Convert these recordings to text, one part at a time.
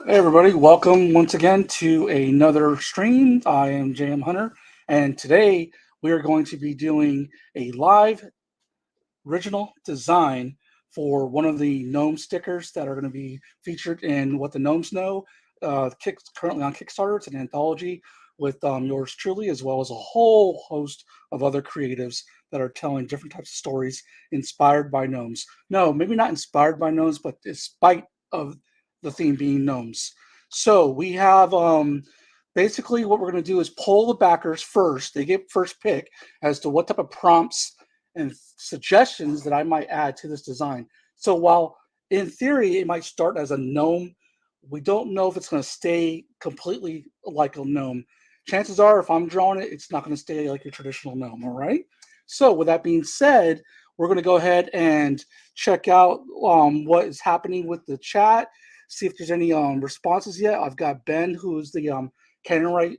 Hey everybody, welcome once again to another stream. I am JM Hunter, and today we are going to be doing a live original design for one of the gnome stickers that are going to be featured in what the gnomes know. Currently on Kickstarter, it's an anthology with yours truly, as well as a whole host of other creatives that are telling different types of stories inspired by gnomes. No, maybe not inspired by gnomes, but despite of the theme being gnomes. So we have basically what we're going to do is poll the backers first. They get first pick as to what type of prompts and suggestions that I might add to this design. So while in theory it might start as a gnome, we don't know if it's going to stay completely like a gnome. Chances are, if I'm drawing it, it's not going to stay like your traditional gnome. All right. So with that being said, we're going to go ahead and check out what is happening with the chat. See if there's any responses yet. I've got Ben, who is the Canonwright,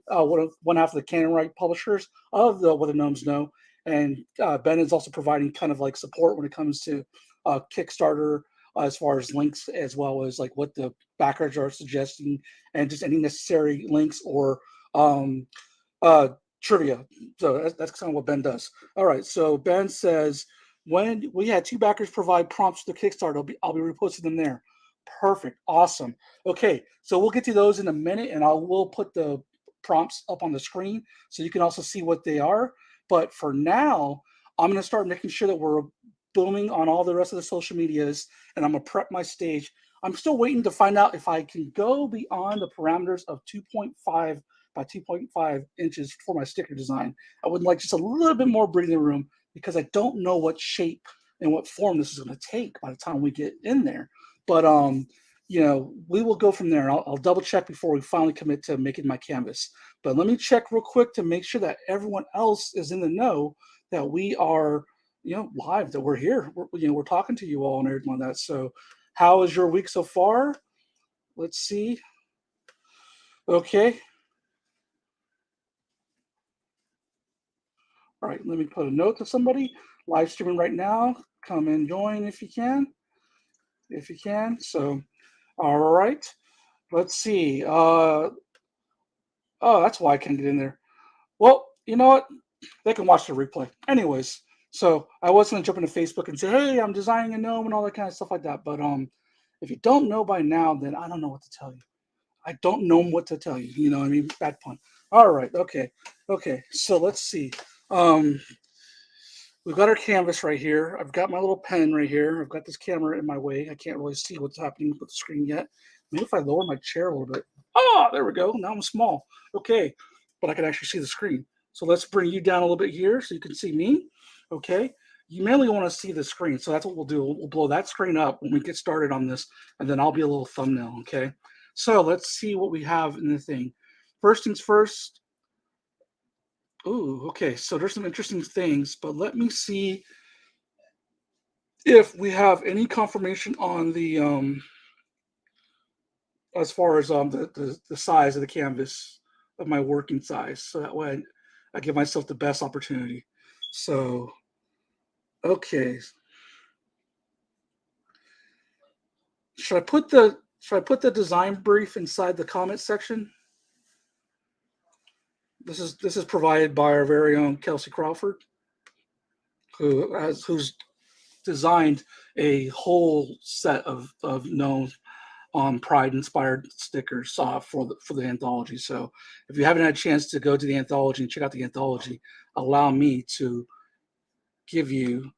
one half of the Canonwright publishers of the What the Gnomes Know, and Ben is also providing kind of like support when it comes to Kickstarter as far as links, as well as like what the backers are suggesting, and just any necessary links or um, trivia. So that's kind of what Ben does. All right. So Ben says when we had two backers provide prompts to the Kickstarter, I'll be reposting them there. Perfect. Awesome. Okay. So we'll get to those in a minute, and we'll put the prompts up on the screen so you can also see what they are. But for now, I'm going to start making sure that we're booming on all the rest of the social medias, and I'm going to prep my stage. I'm still waiting to find out if I can go beyond the parameters of 2.5 by 2.5 inches for my sticker design. I would like just a little bit more breathing room because I don't know what shape and what form this is going to take by the time we get in there. But we will go from there. I'll double check before we finally commit to making my canvas. But let me check real quick to make sure that everyone else is in the know that we are, live, that we're here. We're talking to you all and everything like that. So, how is your week so far? Let's see. Okay. All right. Let me put a note to somebody live streaming right now. Come and join if you can. If you can. So, all right. Let's see. Oh, that's why I can't get in there. Well, you know what? They can watch the replay. Anyways, so I was gonna jump into Facebook and say, hey, I'm designing a gnome and all that kind of stuff like that. But if you don't know by now, then I don't know what to tell you. I don't know what to tell you. You know what I mean? Bad pun. All right, okay. So let's see. Um, we've got our canvas right here. I've got my little pen right here. I've got this camera in my way. I can't really see what's happening with the screen yet. Maybe if I lower my chair a little bit. Oh, there we go. Now I'm small. Okay, but I can actually see the screen. So let's bring you down a little bit here so you can see me. Okay. You mainly want to see the screen. So that's what we'll do. We'll blow that screen up when we get started on this, and then I'll be a little thumbnail. Okay. So let's see what we have in the thing. First things first. Ooh, okay. So there's some interesting things, but let me see if we have any confirmation on the as far as the size of the canvas of my working size, so that way I give myself the best opportunity. So okay, should I put the design brief inside the comment section? This is provided by our very own Kelsey Crawford, who's designed a whole set of known Pride inspired stickers for the anthology. So if you haven't had a chance to go to the anthology and check out the anthology, allow me to give you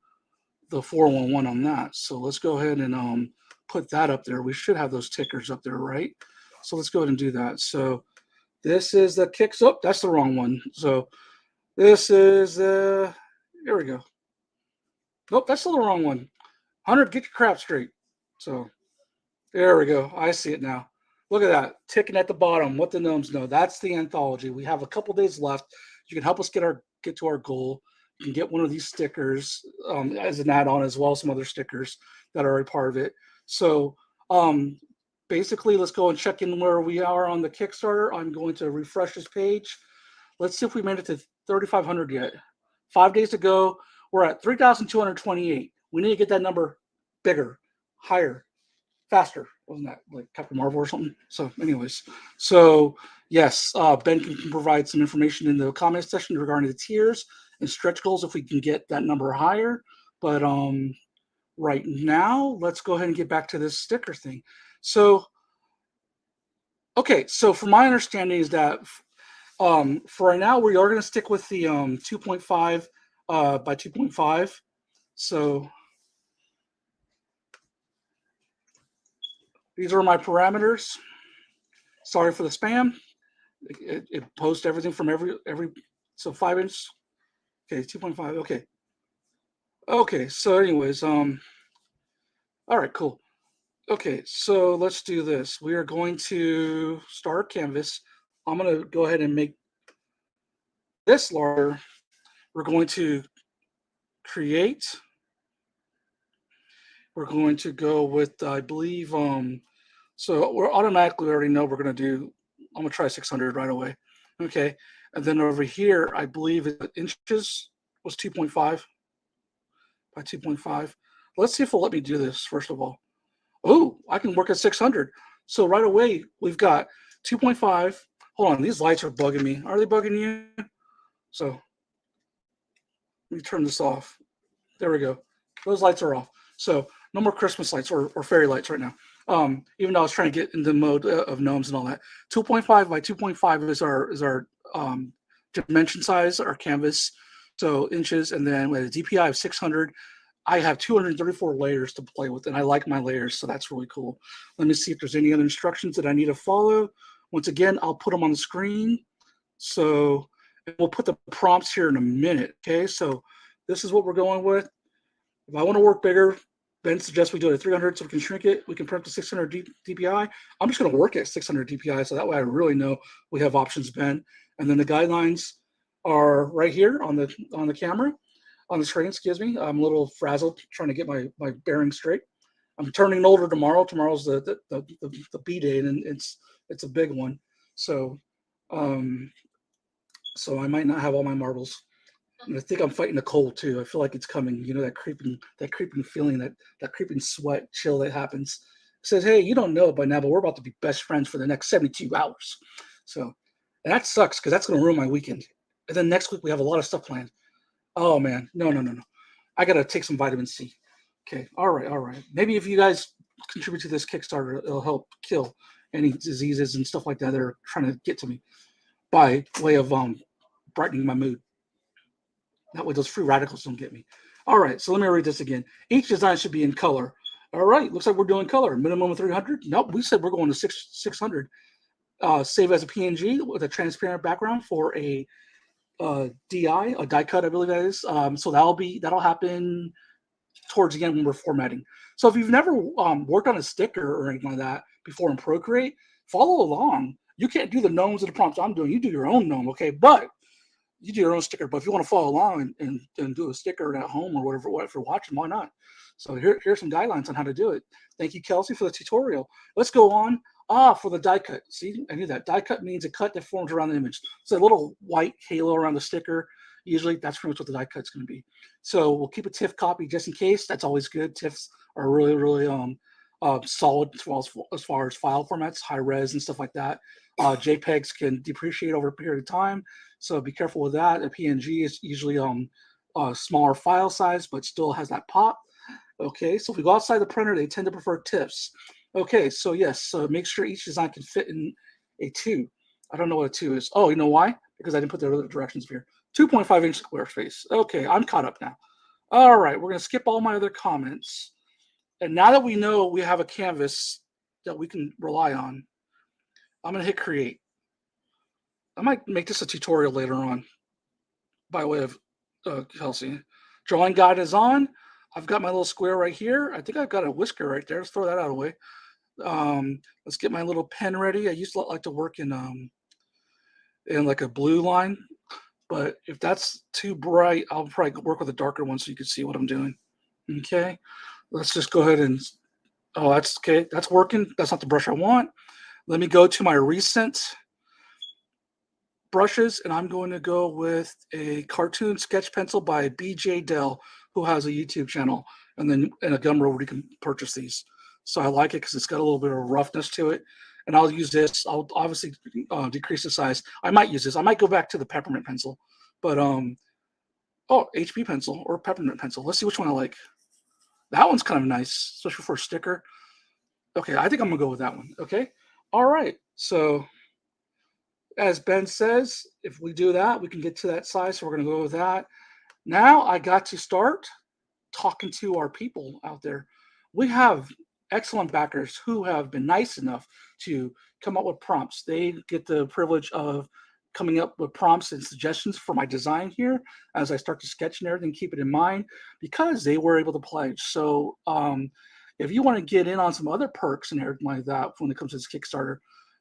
the 411 on that. So let's go ahead and put that up there. We should have those tickers up there, right? So let's go ahead and do that. So this is the kicks. Oh, that's the wrong one. So this is here we go. Nope, that's still the wrong one. Hunter, get your crap straight. So there we go. I see it now. Look at that. Ticking at the bottom. What the gnomes know. That's the anthology. We have a couple days left. You can help us get to our goal. You can get one of these stickers as an add-on, as well as some other stickers that are a part of it. So basically, let's go and check in where we are on the Kickstarter. I'm going to refresh this page. Let's see if we made it to 3,500 yet. 5 days to go. We're at 3,228. We need to get that number bigger, higher, faster. wasn't that like Captain Marvel or something? So, anyways, so yes, Ben can provide some information in the comment section regarding the tiers and stretch goals if we can get that number higher. But right now, let's go ahead and get back to this sticker thing. So, okay, so from my understanding is that for right now, we are going to stick with the 2.5 by 2.5. So these are my parameters. Sorry for the spam. It posts everything from every so 5 inch. Okay, 2.5. Okay. So anyways, all right, cool. Okay, so let's do this. We are going to start canvas. I'm going to go ahead and make this larger. We're going to create. We're going to go with, I believe, so we're automatically, we already know we're going to do, I'm going to try 600 right away. Okay, and then over here, I believe inches was 2.5 by 2.5. Let's see if it'll let me do this, first of all. Oh, I can work at 600. So right away, we've got 2.5. Hold on, these lights are bugging me. Are they bugging you? So let me turn this off. There we go. Those lights are off. So no more Christmas lights or fairy lights right now. Even though I was trying to get in the mode of gnomes and all that. 2.5 by 2.5 is our dimension size, our canvas. So inches, and then with a DPI of 600, I have 234 layers to play with, and I like my layers, so that's really cool. Let me see if there's any other instructions that I need to follow. Once again, I'll put them on the screen. So we'll put the prompts here in a minute, okay? So this is what we're going with. If I want to work bigger, Ben suggests we do it at 300 so we can shrink it. We can print to 600 DPI. I'm just going to work at 600 DPI, so that way I really know we have options, Ben. And then the guidelines are right here on the camera. On the screen, excuse me. I'm a little frazzled trying to get my bearings straight. I'm turning older tomorrow. Tomorrow's the B day, and it's a big one. So so I might not have all my marbles. And I think I'm fighting a cold too. I feel like it's coming. You know, that creeping feeling, that creeping sweat chill that happens. It says, hey, you don't know it by now, but we're about to be best friends for the next 72 hours. So, and that sucks because that's going to ruin my weekend. And then next week we have a lot of stuff planned. Oh man, no. I gotta take some vitamin C. Okay, all right. Maybe if you guys contribute to this Kickstarter, it'll help kill any diseases and stuff like that that are trying to get to me by way of brightening my mood. That way those free radicals don't get me. All right, so let me read this again. Each design should be in color. All right, looks like we're doing color. Minimum of 300. Nope, we said we're going to 600. Save as a PNG with a transparent background for a DI, a die cut, I believe that is. So that'll happen towards the end when we're formatting. So if you've never worked on a sticker or anything like that before in Procreate, follow along. You can't do the gnomes and the prompts I'm doing. You do your own gnome, okay? But you do your own sticker. But if you want to follow along and do a sticker at home or whatever, if you're watching, why not? So here's some guidelines on how to do it. Thank you, Kelsey, for the tutorial. Let's go on. For the die cut. See, I knew that. Die cut means a cut that forms around the image. So a little white halo around the sticker. Usually that's pretty much what the die cut's going to be. So we'll keep a TIFF copy just in case. That's always good. TIFFs are really, really solid as far as file formats, high res and stuff like that. JPEGs can depreciate over a period of time, so be careful with that. A PNG is usually a smaller file size, but still has that pop. Okay, so if we go outside the printer, they tend to prefer TIFFs. Okay, so yes, so make sure each design can fit in a 2. I don't know what a 2 is. Oh, you know why? Because I didn't put the other directions here. 2.5-inch square space. Okay, I'm caught up now. All right, we're going to skip all my other comments. And now that we know we have a canvas that we can rely on, I'm going to hit create. I might make this a tutorial later on by way of Kelsey. Drawing guide is on. I've got my little square right here. I think I've got a whisker right there. Let's throw that out of the way. Let's get my little pen ready. I used to like to work in like a blue line, but if that's too bright, I'll probably work with a darker one so you can see what I'm doing. Okay, let's just go ahead and, oh, that's okay. That's working. That's not the brush I want. Let me go to my recent brushes, and I'm going to go with a cartoon sketch pencil by BJ Dell, who has a YouTube channel, and then in a Gumroad where you can purchase these. So I like it because it's got a little bit of roughness to it. And I'll use this. I'll obviously decrease the size. I might use this. I might go back to the peppermint pencil, but oh, HB pencil or peppermint pencil. Let's see which one I like. That one's kind of nice, especially for a sticker. Okay, I think I'm gonna go with that one. Okay, all right. So as Ben says, if we do that, we can get to that size. So we're gonna go with that. Now I got to start talking to our people out there. We have excellent backers who have been nice enough to come up with prompts. They get the privilege of coming up with prompts and suggestions for my design here as I start to sketch and everything, keep it in mind because they were able to pledge. So if you want to get in on some other perks and everything like that when it comes to this Kickstarter,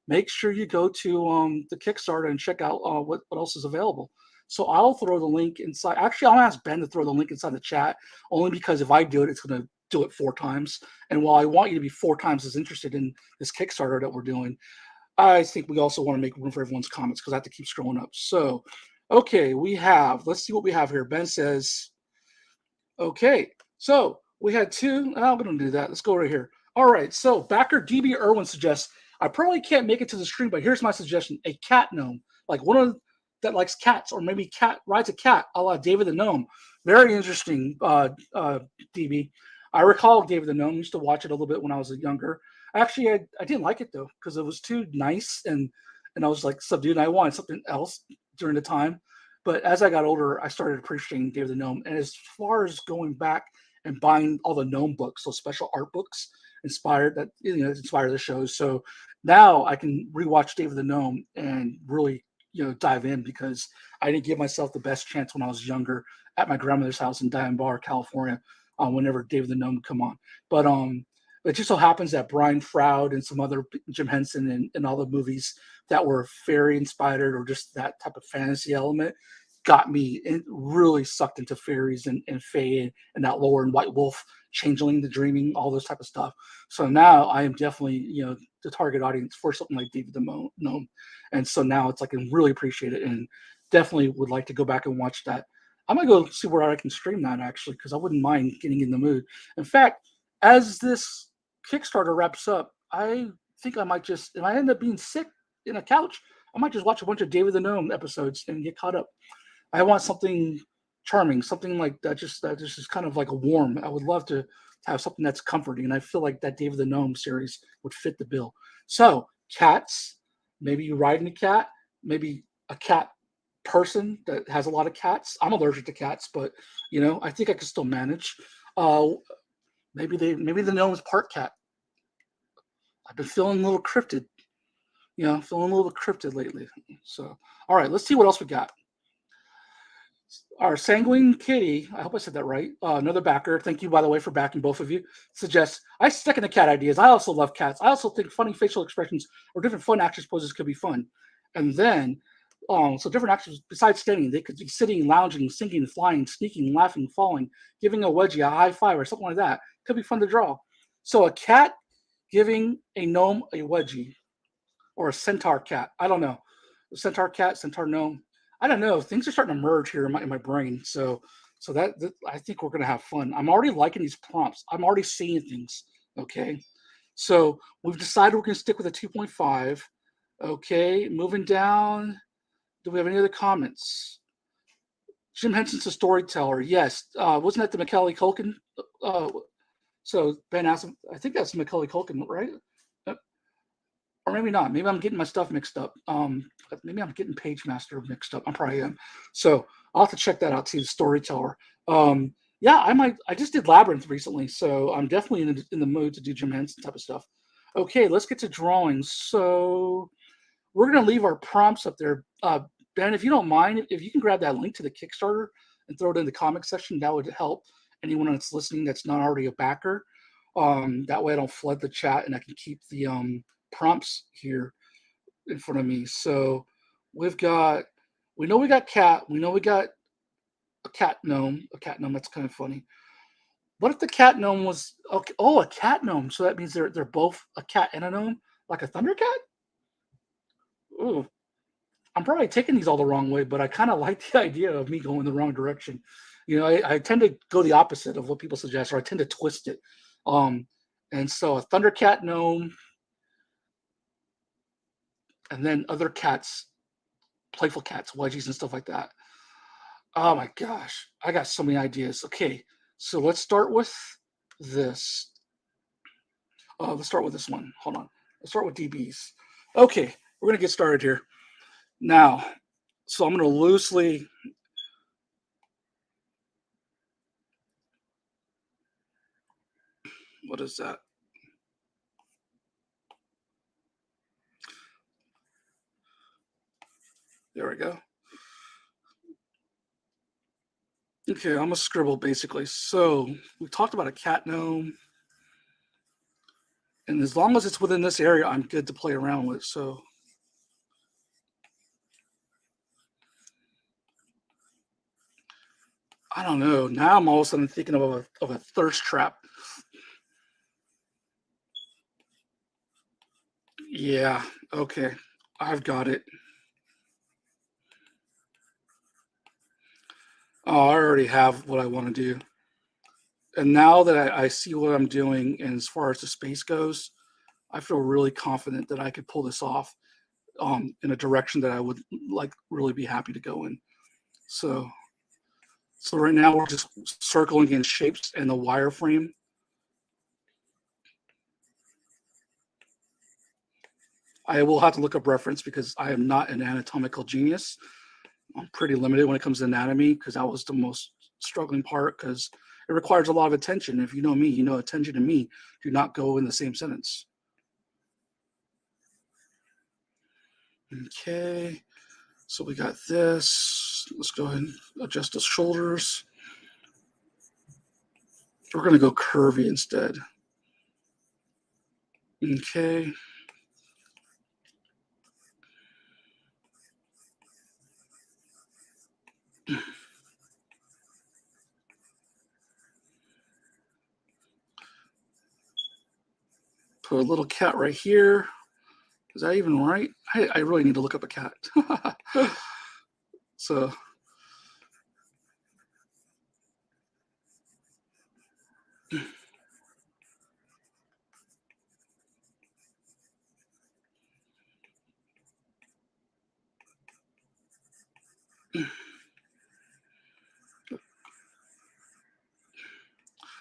make sure you go to the Kickstarter and check out what else is available. So I'll throw the link inside. Actually, I'll ask Ben to throw the link inside the chat, only because if I do it, it's going to do it 4 times. And while I want you to be 4 times as interested in this Kickstarter that we're doing, I think we also want to make room for everyone's comments because I have to keep scrolling up. So, okay, let's see what we have here. Ben says, okay, so we had 2. I'm going to do that. Let's go right here. All right, so backer DB Irwin suggests, I probably can't make it to the stream, but here's my suggestion: a cat gnome, like one of that likes cats, or maybe cat rides a cat, a la David the Gnome. Very interesting, DB. I recall David the Gnome. Used to watch it a little bit when I was younger. Actually, I didn't like it though because it was too nice, and I was like subdued. And I wanted something else during the time. But as I got older, I started appreciating David the Gnome. And as far as going back and buying all the Gnome books, those special art books inspired the shows. So now I can rewatch David the Gnome and really dive in because I didn't give myself the best chance when I was younger at my grandmother's house in Diamond Bar, California, whenever David the Gnome would come on. But it just so happens that Brian Froud and some other Jim Henson and all the movies that were fairy inspired or just that type of fantasy element got me really sucked into fairies and fae and that lore and White Wolf, Changeling, the Dreaming, all those type of stuff. So now I am definitely the target audience for something like David the Gnome, and so now it's like I really appreciate it and definitely would like to go back and watch that. I'm gonna go see where I can stream that actually because I wouldn't mind getting in the mood. In fact, as this Kickstarter wraps up, I think I might just, if I end up being sick in a couch, I might just watch a bunch of David the Gnome episodes and get caught up. I want something charming, something like that just is kind of like a warm. I would love to have something that's comforting, and I feel like that David the Gnome series would fit the bill. So cats, maybe you riding a cat, maybe a cat person that has a lot of cats. I'm allergic to cats, but I think I can still manage. Maybe the gnome is part cat. I've been feeling a little cryptid, feeling a little cryptid lately. So, all right, let's see what else we got. Our Sanguine Kitty, I hope I said that right. Another backer. Thank you, by the way, for backing both of you. Suggests, I stick in the cat ideas. I also love cats. I also think funny facial expressions or different fun action poses could be fun. And then, so different actions besides standing, they could be sitting, lounging, sinking, flying, sneaking, laughing, falling, giving a wedgie, a high five, or something like that. Could be fun to draw. So a cat giving a gnome a wedgie, or a centaur cat. I don't know. A centaur cat, centaur gnome. I don't know. Things are starting to merge here in my brain. So that I think we're gonna have fun. I'm already liking these prompts. I'm already seeing things. Okay. So we've decided we're gonna stick with a 2.5. Okay, moving down. Do we have any other comments? Jim Henson's a storyteller. Yes. Wasn't that the Macaulay Culkin? So Ben asked him, I think that's Macaulay Culkin, right? Or maybe not. Maybe I'm getting my stuff mixed up. Maybe I'm getting Page Master mixed up. I probably am. So I'll have to check that out too. The storyteller. Yeah, I might. I just did Labyrinth recently, so I'm definitely in the mood to do Jim Henson type of stuff. Okay, let's get to drawings. So we're gonna leave our prompts up there. Ben, if you don't mind, if you can grab that link to the Kickstarter and throw it in the comment section, that would help anyone that's listening that's not already a backer. That way I don't flood the chat and I can keep the prompts here in front of me. So we know we got cat. We know we got a cat gnome. A cat gnome, that's kind of funny. What if the cat gnome was okay? Oh, a cat gnome. So that means they're both a cat and a gnome, like a thundercat? Ooh. I'm probably taking these all the wrong way, but I kind of like the idea of me going the wrong direction. I tend to go the opposite of what people suggest, or I tend to twist it. And so a Thundercat gnome, and then other cats, playful cats, wedgies and stuff like that. Oh my gosh, I got so many ideas. Okay, so let's start with this. Let's start with this one. Hold on. Let's start with DBs. Okay, we're gonna get started here. Now, so I'm gonna loosely. What is that? There we go. Okay, I'm gonna scribble basically. So we talked about a cat gnome, and as long as it's within this area, I'm good to play around with. So I don't know. Now I'm all of a sudden thinking of a thirst trap. Yeah. Okay. I've got it. Oh, I already have what I want to do. And now that I see what I'm doing, and as far as the space goes, I feel really confident that I could pull this off in a direction that I would like really be happy to go in. So, so right now we're just circling in shapes and the wireframe. I will have to look up reference because I am not an anatomical genius. I'm pretty limited when it comes to anatomy because that was the most struggling part because it requires a lot of attention. If you know me, you know attention and me do not go in the same sentence. Okay, so we got this. Let's go ahead and adjust the shoulders. We're going to go curvy instead. Okay. Put a little cat right here. Is that even right? I really need to look up a cat. So,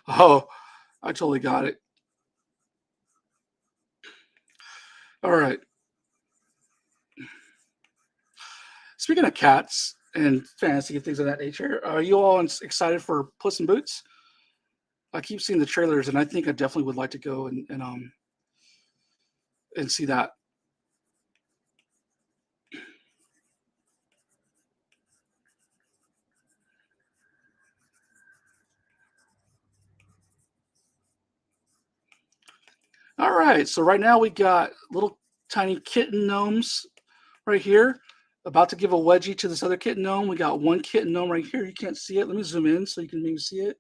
oh, I totally got it. All right. Speaking of cats and fantasy and things of that nature, are you all excited for Puss in Boots? I keep seeing the trailers, and I think I definitely would like to go and see that. All right, so right now we got little tiny kitten gnomes right here. About to give a wedgie to this other kitten gnome. We got one kitten gnome right here. You can't see it. Let me zoom in so you can maybe see it.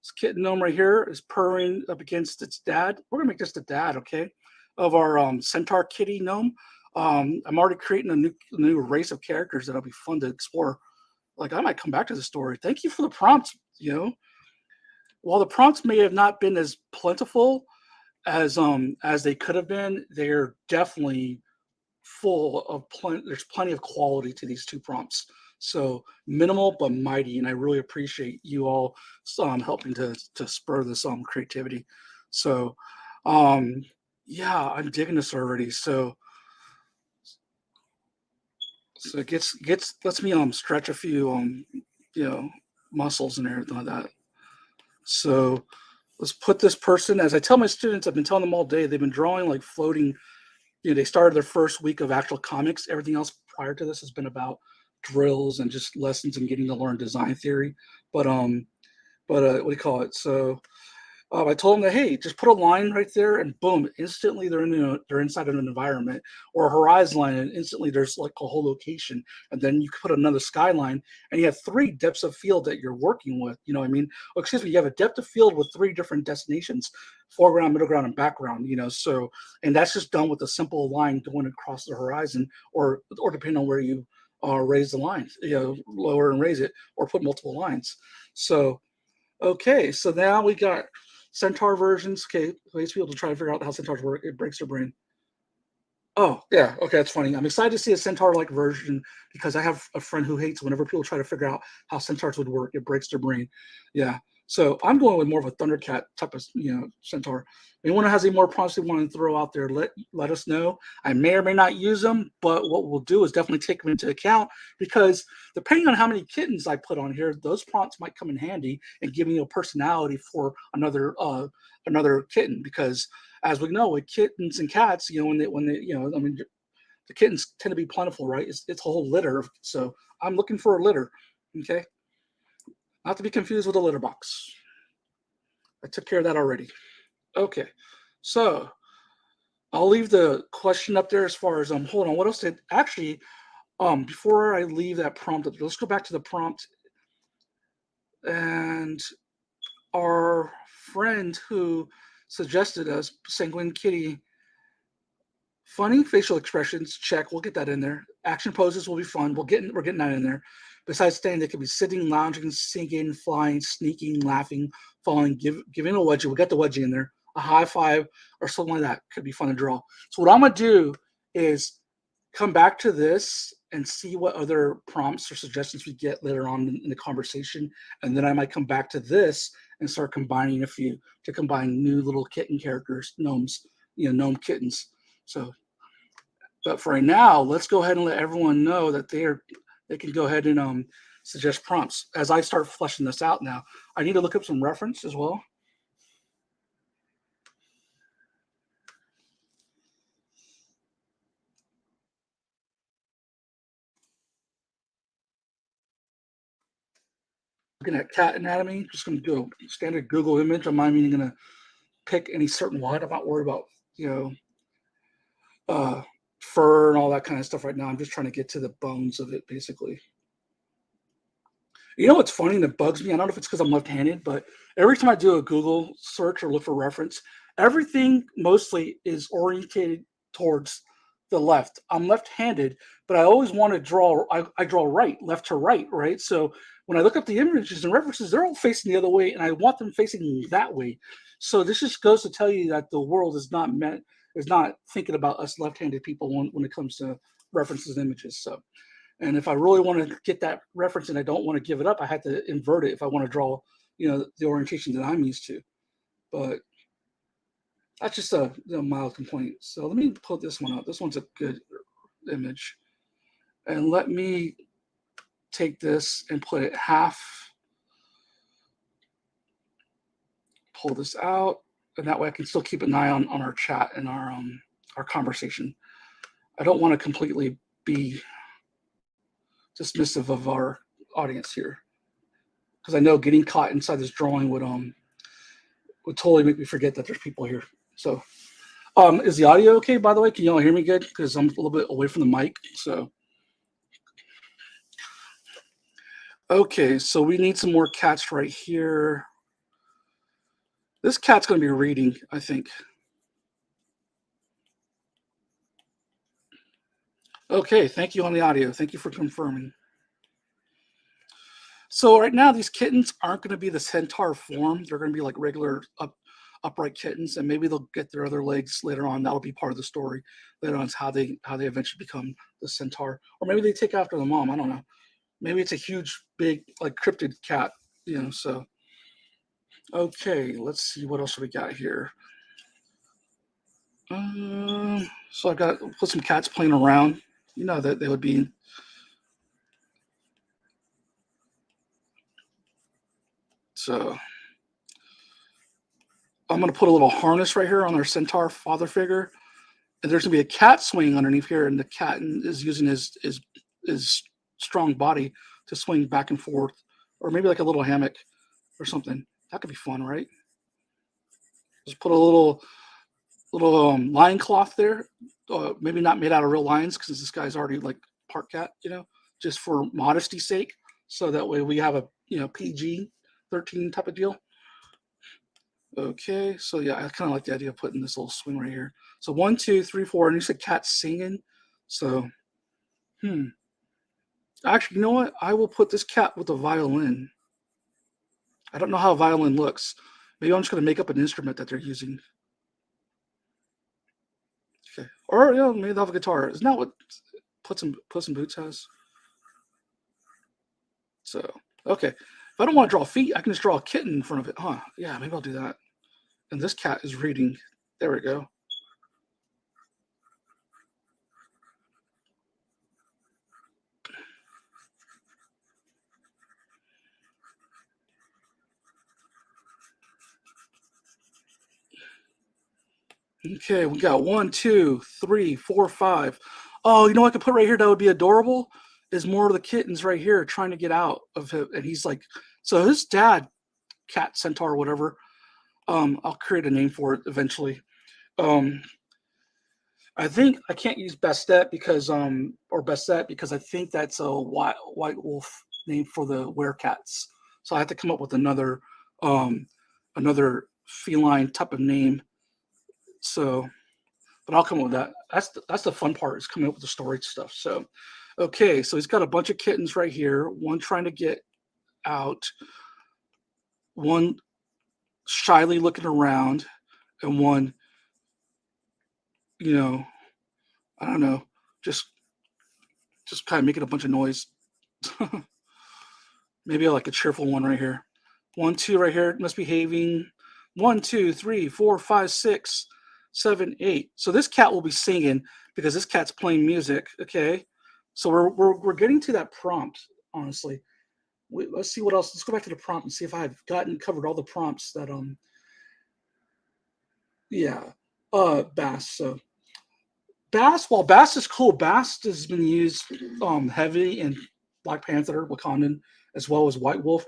This kitten gnome right here is purring up against its dad. We're gonna make this the dad, okay, of our centaur kitty gnome. I'm already creating a new race of characters that'll be fun to explore. Like I might come back to the story. Thank you for the prompts. While the prompts may have not been as plentiful as they could have been, they're definitely full of there's plenty of quality to these two prompts. So minimal but mighty, and I really appreciate you all helping to spur this creativity. So um, yeah, I'm digging this already. So it gets lets me stretch a few you know muscles and everything like that. So let's put this person, as I tell my students, I've been telling them all day, they've been drawing like floating. They started their first week of actual comics. Everything else prior to this has been about drills and just lessons and getting to learn design theory. But what do you call it? So I told them that, hey, just put a line right there, and boom, instantly they're inside of an environment, or a horizon line, and instantly there's like a whole location. And then you put another skyline, and you have three depths of field that you're working with. You know what I mean? Oh, excuse me, you have a depth of field with three different destinations: foreground, middle ground, and background. So and that's just done with a simple line going across the horizon, or depending on where you raise the lines, lower and raise it, or put multiple lines. So okay, so now we got Centaur versions. Okay, ways people to try to figure out how centaurs work. It breaks their brain. Oh, yeah. Okay, that's funny. I'm excited to see a centaur-like version because I have a friend who hates whenever people try to figure out how centaurs would work. It breaks their brain. Yeah. So I'm going with more of a Thundercat type of, centaur. Anyone who has any more prompts they want to throw out there, let us know. I may or may not use them, but what we'll do is definitely take them into account because depending on how many kittens I put on here, those prompts might come in handy and give me a personality for another kitten because as we know, with kittens and cats, when they, I mean, the kittens tend to be plentiful, right? It's a whole litter. So I'm looking for a litter. Okay, not to be confused with a litter box. I took care of that already. Okay, so I'll leave the question up there as far as hold on. What else did actually before I leave that prompt? Let's go back to the prompt and our friend who suggested us Sanguine Kitty. Funny facial expressions, check. We'll get that in there. Action poses will be fun. We're getting that in there. Besides staying, they could be sitting, lounging, singing, flying, sneaking, laughing, falling, giving a wedgie. We got the wedgie in there. A high five or something like that could be fun to draw. So what I'm gonna do is come back to this and see what other prompts or suggestions we get later on in the conversation, and then I might come back to this and start combining a few to combine new little kitten characters, gnomes, gnome kittens. So, but for right now, let's go ahead and let everyone know that they can go ahead and suggest prompts. As I start fleshing this out now, I need to look up some reference as well. Looking at cat anatomy, just going to do a standard Google image. I'm not even going to pick any certain one. I'm not worried about, you know, fur and all that kind of stuff right now. I'm just trying to get to the bones of it, basically. You know what's funny that bugs me? I don't know if it's because I'm left-handed, but every time I do a Google search or look for reference, everything mostly is orientated towards the left. I'm left-handed, but I always want to draw. I draw right, left to right, right. So when I look up the images and references, they're all facing the other way, and I want them facing that way. So this just goes to tell you that the world is not thinking about us left-handed people when it comes to references and images. So. And if I really want to get that reference and I don't want to give it up, I have to invert it if I want to draw, the orientation that I'm used to. But that's just a mild complaint. So let me put this one up. This one's a good image. And let me take this and put it half, pull this out, and that way I can still keep an eye on our chat and our conversation. I don't want to completely be dismissive of our audience here because I know getting caught inside this drawing would totally make me forget that there's people here. So, is the audio okay? By the way, can y'all hear me good? Because I'm a little bit away from the mic. So, okay, so we need some more cats right here. This cat's going to be reading, I think. Okay, thank you on the audio. Thank you for confirming. So right now, these kittens aren't going to be the centaur form. They're going to be like regular upright kittens, and maybe they'll get their other legs later on. That'll be part of the story later on. Is how they eventually become the centaur, or maybe they take after the mom. I don't know. Maybe it's a huge, big, like cryptid cat. So okay, let's see what else we got here. So I've got put some cats playing around. That they would be. So I'm going to put a little harness right here on our centaur father figure, and there's going to be a cat swinging underneath here, and the cat is using his strong body to swing back and forth, or maybe like a little hammock or something. That could be fun, right? Just put a little lion cloth there, maybe not made out of real lions because this guy's already like part cat, just for modesty's sake. So that way we have a PG-13 type of deal. Okay, so yeah, I kind of like the idea of putting this little swing right here. So 1, 2, 3, 4, and you said cat singing. So, actually, you know what? I will put this cat with a violin. I don't know how a violin looks. Maybe I'm just going to make up an instrument that they're using. Okay. Or, maybe they'll have a guitar. Isn't that what Puss in Boots has? So, okay. If I don't want to draw feet, I can just draw a kitten in front of it. Huh. Yeah, maybe I'll do that. And this cat is reading. There we go. Okay, we got 1, 2, 3, 4, 5. Oh, you know what I could put right here that would be adorable? Is more of the kittens right here trying to get out of him. And he's like, so his dad, cat centaur, whatever. I'll create a name for it eventually. Um, I think I can't use Bastet because or Basset because I think that's a white wolf name for the werecats. So I have to come up with um another feline type of name. So, but I'll come up with that. That's the fun part is coming up with the story stuff. So, okay, so he's got a bunch of kittens right here. One trying to get out, one shyly looking around, and one, you know, I don't know, just kind of making a bunch of noise. Maybe like a cheerful one right here. 1, 2 right here, misbehaving. 1, 2, 3, 4, 5, 6, 7, 8. So this cat will be singing because this cat's playing music. Okay. So we're getting to that prompt, honestly. Let's see what else. Let's go back to the prompt and see if I've covered all the prompts that yeah. Bass. So while Bass is cool, Bass has been used heavy in Black Panther, Wakandan, as well as White Wolf.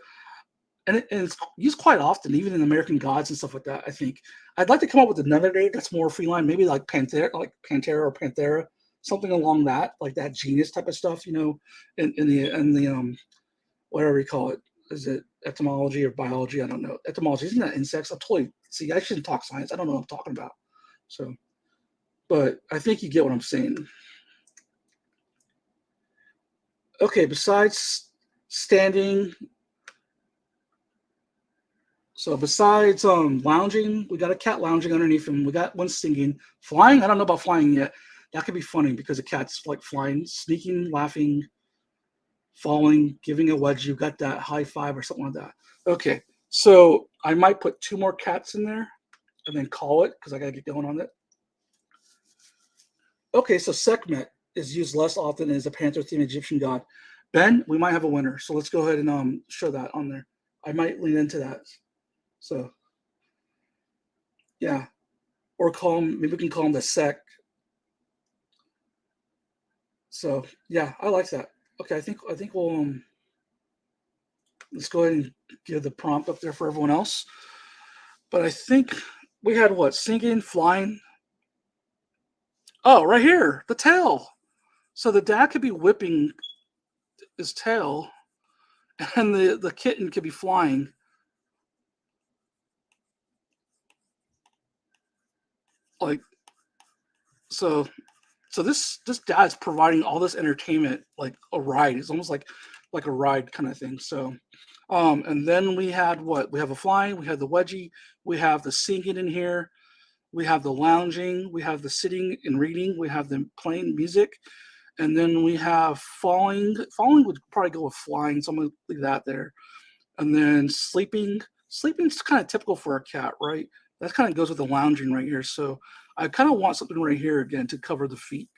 And it's used quite often, even in American Gods and stuff like that. I think I'd like to come up with another name that's more feline, maybe like Pantera or Panthera, something along that, like that genius type of stuff. In the whatever you call it, is it etymology or biology? I don't know. Etymology isn't that insects? I totally see. I shouldn't talk science. I don't know what I'm talking about. So, but I think you get what I'm saying. Okay. Besides standing, so besides lounging, we got a cat lounging underneath him. We got one singing. Flying, I don't know about flying yet. That could be funny because the cat's like flying, sneaking, laughing, falling, giving a wedgie. You got that high five or something like that. Okay, so I might put 2 more cats in there and then call it because I gotta get going on it. Okay, so Sekhmet is used less often as a panther-themed Egyptian god. Ben, we might have a winner, so let's go ahead and show that on there. I might lean into that. So yeah, or call him. Maybe we can call him the Sec. So yeah, I like that. Okay, I think we'll let's go ahead and give the prompt up there for everyone else. But I think we had what, singing, flying. Oh, right here, the tail. So the dad could be whipping his tail, and the kitten could be flying. Like so, this dad's providing all this entertainment like a ride. It's almost like a ride kind of thing. So, and then we had what? We have a flying. We have the wedgie. We have the singing in here. We have the lounging, we have the sitting and reading, we have them playing music, and then we have falling. Falling would probably go with flying, so I'm gonna leave that there. And then sleeping. Sleeping's kind of typical for a cat, right? That kind of goes with the lounging right here. So I kind of want something right here again to cover the feet.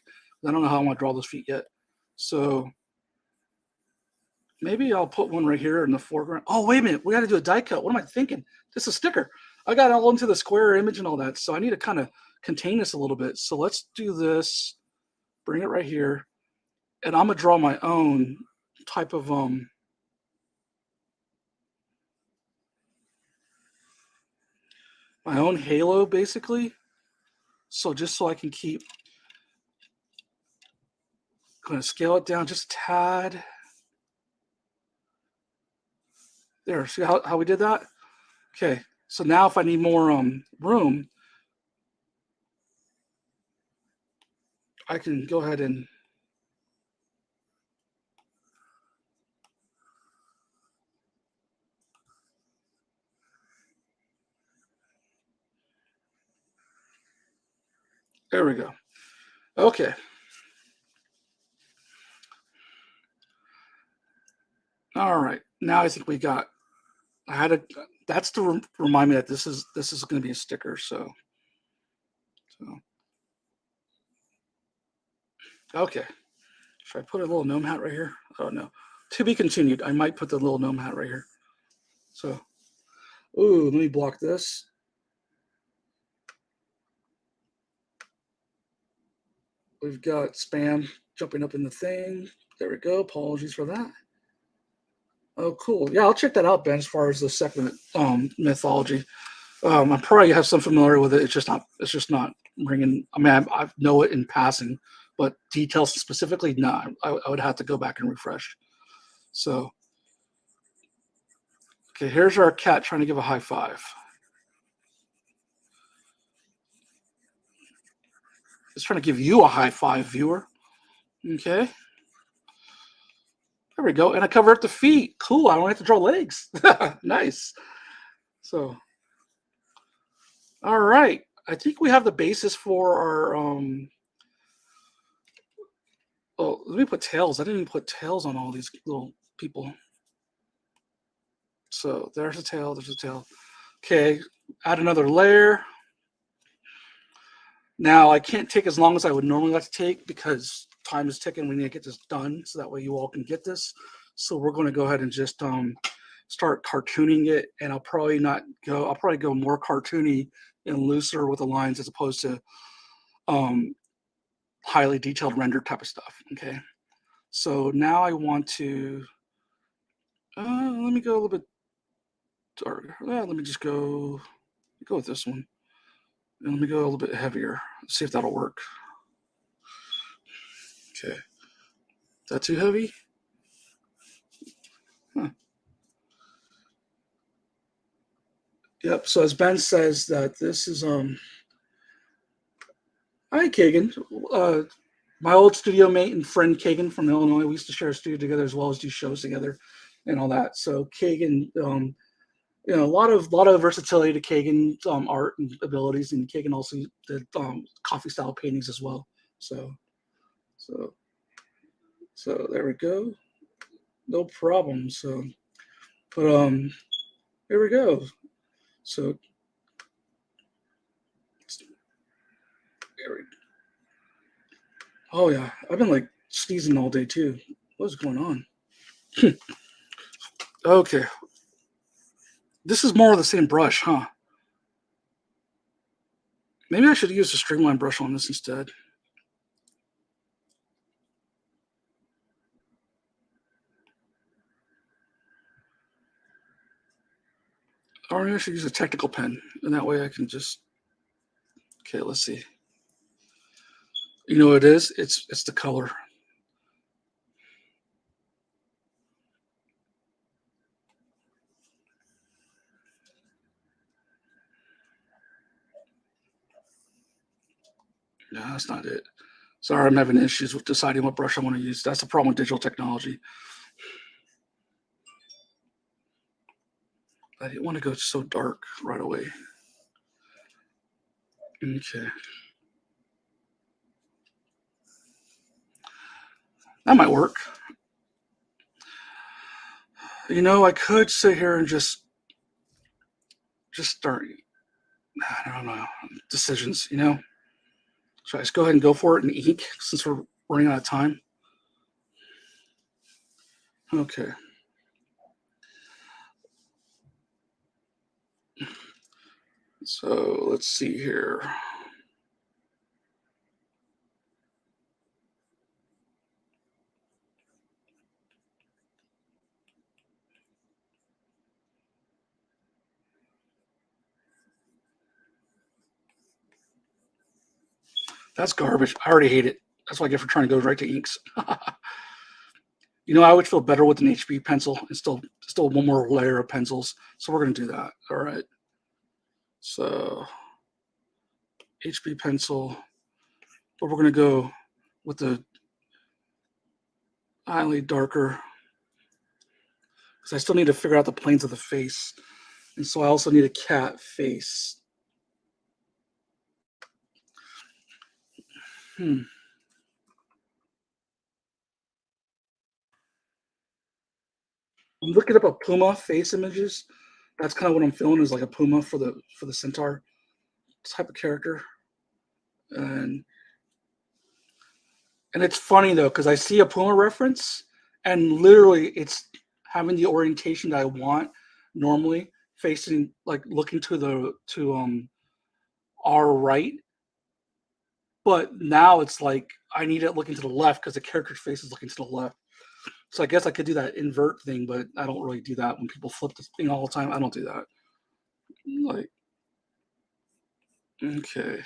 I don't know how I want to draw those feet yet. So maybe I'll put one right here in the foreground. Oh, wait a minute. We got to do a die cut. What am I thinking? This is a sticker. I got all into the square image and all that. So I need to kind of contain this a little bit. So let's do this. Bring it right here. And I'm going to draw my own type of my own halo, basically. So just so I can keep, going to scale it down just a tad. There, see how we did that? Okay, so now if I need more room, I can go ahead and There we go. Okay. All right. Now I think we got. I had a. That's to remind me that this is going to be a sticker. So okay. Should I put a little gnome hat right here? Oh no. To be continued. I might put the little gnome hat right here. So, ooh, let me block this. We've got spam jumping up in the thing. There we go. Apologies for that. Oh, cool. Yeah, I'll check that out, Ben. As far as the second mythology, I probably have some familiar with it. It's just not. It's just not ringing. I mean, I know it in passing, but details specifically, no. I would have to go back and refresh. So, okay, here's our cat trying to give a high five. It's trying to give you a high five, viewer. Okay. There we go. And I cover up the feet. Cool. I don't have to draw legs. Nice. So, all right. I think we have the basis for our. Oh, let me put tails. I didn't even put tails on all these little people. So there's a tail. There's a tail. Okay. Add another layer. Now I can't take as long as I would normally like to take because time is ticking. We need to get this done so that way you all can get this. So we're going to go ahead and just start cartooning it, and I'll probably go more cartoony and looser with the lines as opposed to highly detailed render type of stuff. Okay. So now I want to let me go a little bit darker. Let me just go with this one. And let me go a little bit heavier. See if that'll work. Okay. Is that too heavy? Huh. Yep. So as Ben says that this is hi Kagan. My old studio mate and friend Kagan from Illinois. We used to share a studio together as well as do shows together and all that. So Kagan, a lot of versatility to Kagan's art and abilities, and Kagan also did coffee style paintings as well. So there we go. No problem. So, but here we go. So there we. Oh yeah, I've been like sneezing all day too. What's going on? Okay, this is more of the same brush, huh? Maybe I should use a streamline brush on this instead. Or maybe I should use a technical pen, and that way I can just. Okay, let's see. You know what it is? It's the color. No, that's not it. Sorry, I'm having issues with deciding what brush I want to use. That's the problem with digital technology. I didn't want to go so dark right away. Okay. That might work. I could sit here and just start. I don't know. Decisions, Should I just go ahead and go for it and ink since we're running out of time? Okay. So let's see here. That's garbage. I already hate it. That's what I get for trying to go right to inks. I would feel better with an HB pencil and still one more layer of pencils. So we're gonna do that. All right. So HB pencil, but we're gonna go with the highly darker because I still need to figure out the planes of the face, and so I also need a cat face. Hmm. I'm looking up a puma face images. That's kind of what I'm feeling is like a puma for the centaur type of character. And it's funny though because I see a puma reference, and literally it's having the orientation that I want normally, facing like looking to the to our right. But now it's like I need it looking to the left because the character's face is looking to the left. So I guess I could do that invert thing, but I don't really do that when people flip this thing all the time. I don't do that. Like, okay,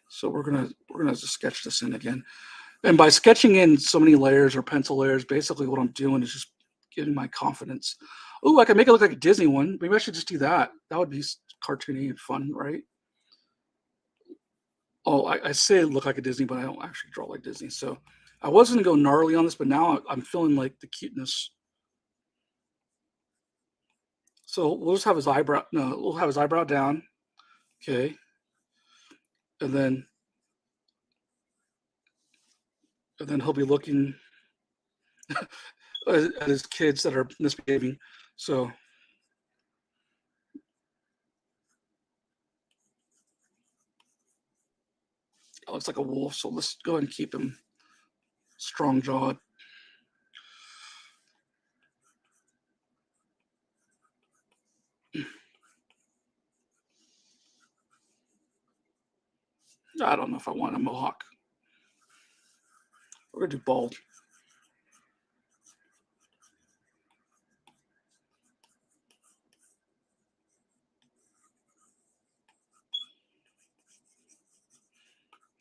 so we're gonna just sketch this in again. And by sketching in so many layers or pencil layers, basically what I'm doing is just getting my confidence. Oh, I can make it look like a Disney one. Maybe I should just do that. That would be cartoony and fun, right? Oh, I say it look like a Disney, but I don't actually draw like Disney. So I was gonna go gnarly on this, but now I'm feeling like the cuteness. So we'll just have his eyebrow. No, we'll have his eyebrow down. Okay, and then he'll be looking at his kids that are misbehaving. So it looks like a wolf. So let's go ahead and keep him strong jawed. I don't know if I want a mohawk. We're gonna do bald.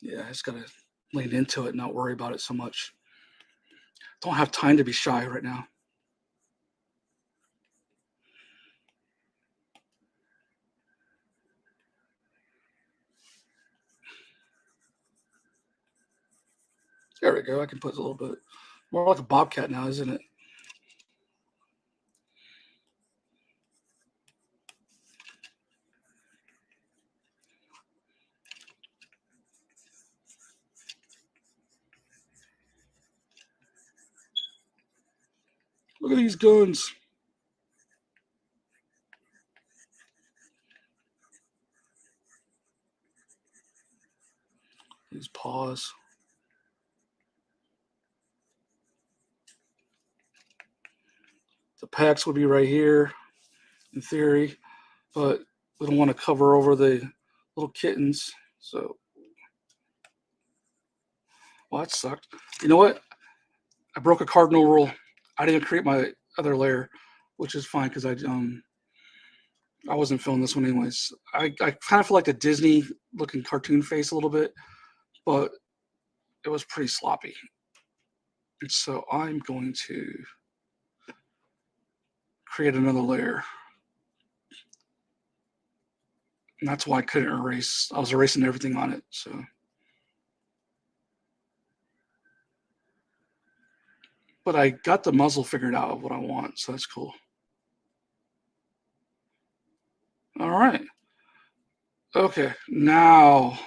Yeah, I just gotta lean into it, and not worry about it so much. Don't have time to be shy right now. There we go. I can put a little bit more like a bobcat now, isn't it? Look at these guns. These paws. The packs would be right here, in theory, but we don't want to cover over the little kittens. So, well, that sucked. You know what? I broke a cardinal rule. I didn't create my other layer, which is fine because I wasn't filming this one anyways. I kind of feel like a Disney looking cartoon face a little bit, but it was pretty sloppy. And so I'm going to create another layer. And that's why I couldn't erase. I was erasing everything on it. So, but I got the muzzle figured out of what I want. So that's cool. All right. Okay. Now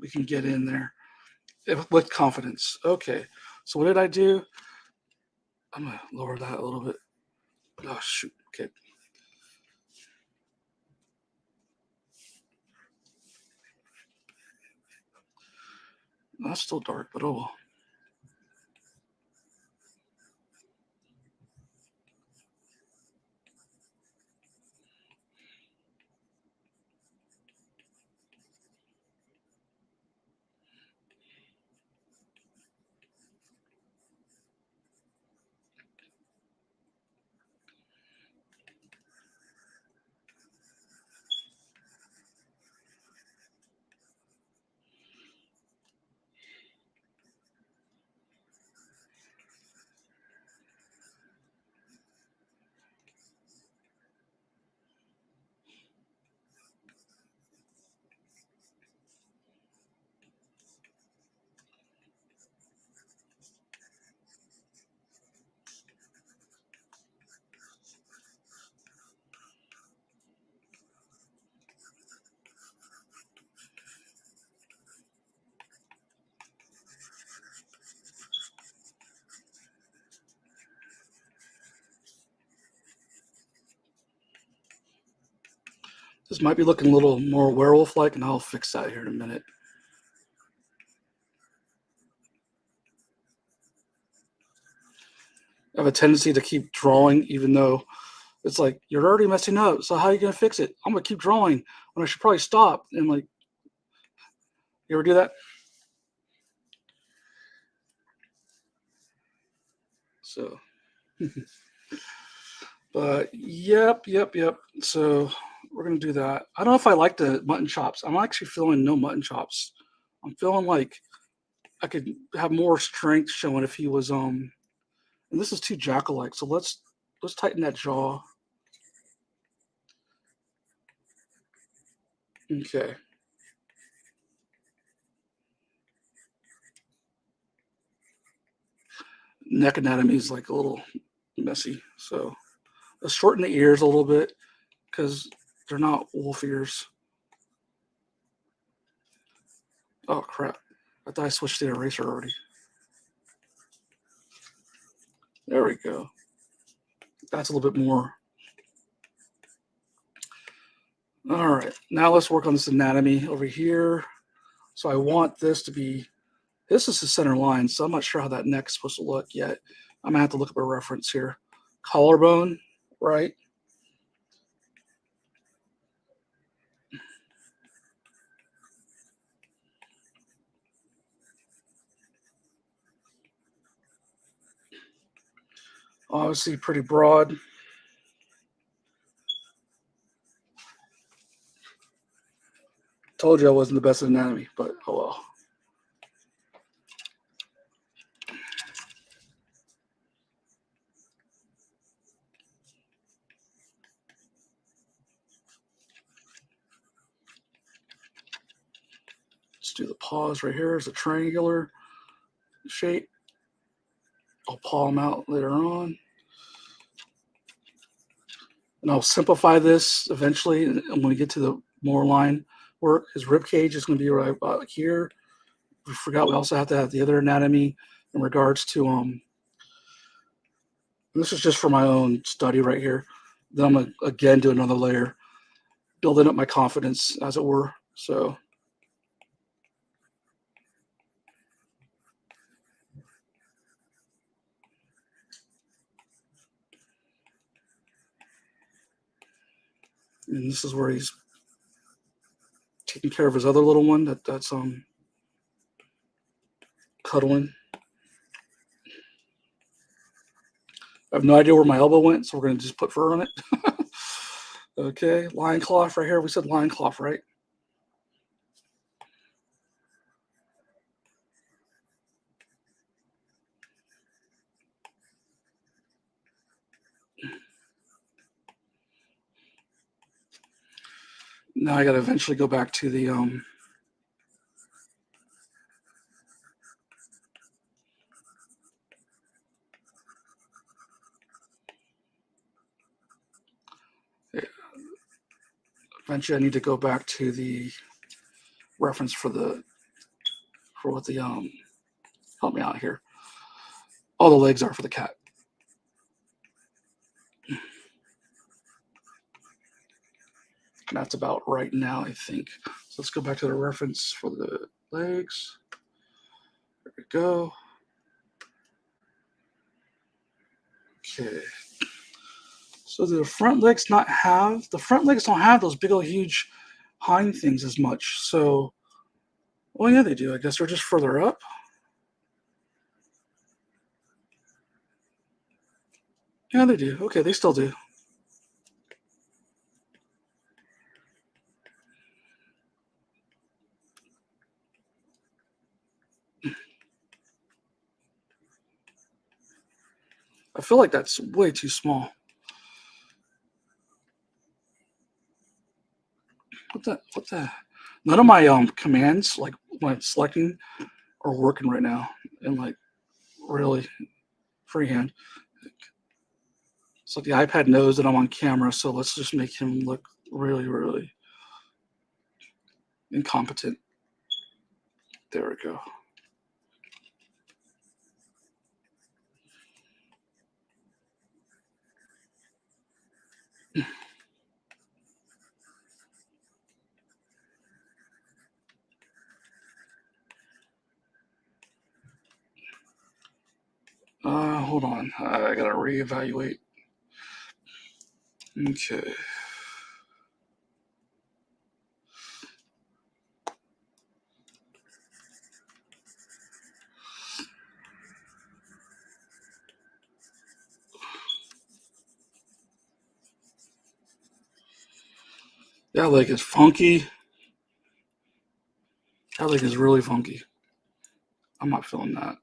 we can get in there with confidence. Okay. So what did I do? I'm going to lower that a little bit. Oh, shoot. Okay. That's still dark, but oh well. This might be looking a little more werewolf-like, and I'll fix that here in a minute. I have a tendency to keep drawing, even though it's like, you're already messing up, so how are you going to fix it? I'm going to keep drawing when I should probably stop. And like, you ever do that? So, but yep. So we're going to do that. I don't know if I like the mutton chops. I'm actually feeling no mutton chops. I'm feeling like I could have more strength showing if he was, and this is too jackal-like. So let's tighten that jaw. Okay. Neck anatomy is like a little messy. So let's shorten the ears a little bit because they're not wolf ears. Oh crap. I thought I switched the eraser already. There we go. That's a little bit more. All right. Now let's work on this anatomy over here. So I want this to be, this is the center line, so I'm not sure how that neck's supposed to look yet. I'm gonna have to look up a reference here. Collarbone, right? Obviously pretty broad. Told you I wasn't the best at anatomy, but oh well. Let's do the paws right here as a triangular shape. I'll paw them out later on. And I'll simplify this eventually. And when we get to the more line work, his rib cage is going to be right about here. We forgot we also have to have the other anatomy in regards to this is just for my own study right here. Then I'm gonna again do another layer, building up my confidence as it were. So and this is where he's taking care of his other little one that's cuddling. I have no idea where my elbow went, so we're gonna just put fur on it. Okay, lion cloth right here. We said lion cloth, right? Now I gotta eventually go back to the eventually I need to go back to the reference for what the help me out here. All the legs are for the cat. And that's about right now, I think. So let's go back to the reference for the legs. There we go. Okay. So the front legs don't have those big old huge hind things as much. So, well, yeah, they do. I guess they're just further up. Yeah, they do. Okay, they still do. I feel like that's way too small. What the? None of my commands, like when I'm selecting, are working right now. And like really freehand. So the iPad knows that I'm on camera, so let's just make him look really, really incompetent. There we go. Hold on. I gotta reevaluate. Okay. That leg is funky. That leg is really funky. I'm not feeling that.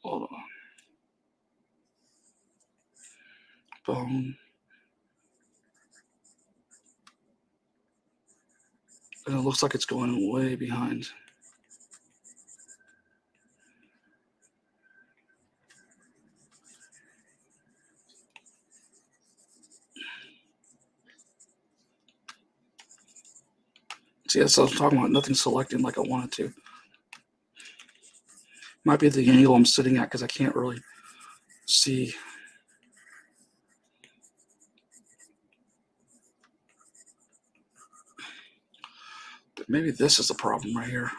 Hold on. Bone. And it looks like it's going way behind. See, that's what I was talking about. Nothing selecting like I wanted to. Might be the angle I'm sitting at because I can't really see. But maybe this is the problem right here.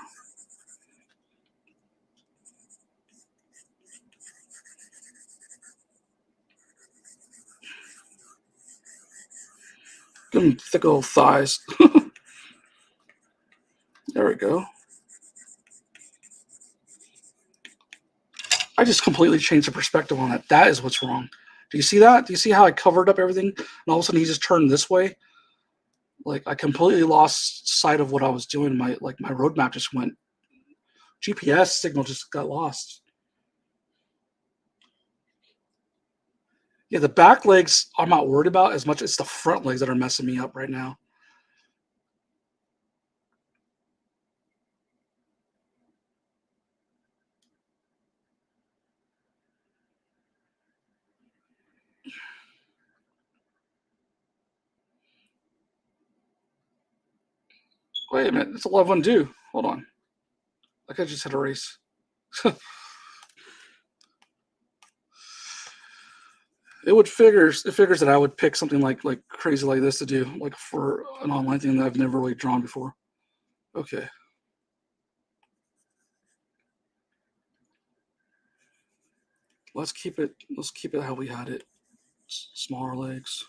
Give him thick old thighs. There we go. I just completely changed the perspective on it. That is what's wrong. Do you see that? Do you see how I covered up everything and all of a sudden he just turned this way? Like I completely lost sight of what I was doing. My roadmap just went. GPS signal just got lost. Yeah, the back legs I'm not worried about as much. It's the front legs that are messing me up right now. Wait a minute, it's 11 due. Hold on. Like I just hit erase. It figures that I would pick something like crazy like this to do, like for an online thing that I've never really drawn before. Okay. Let's keep it how we had it. Smaller legs.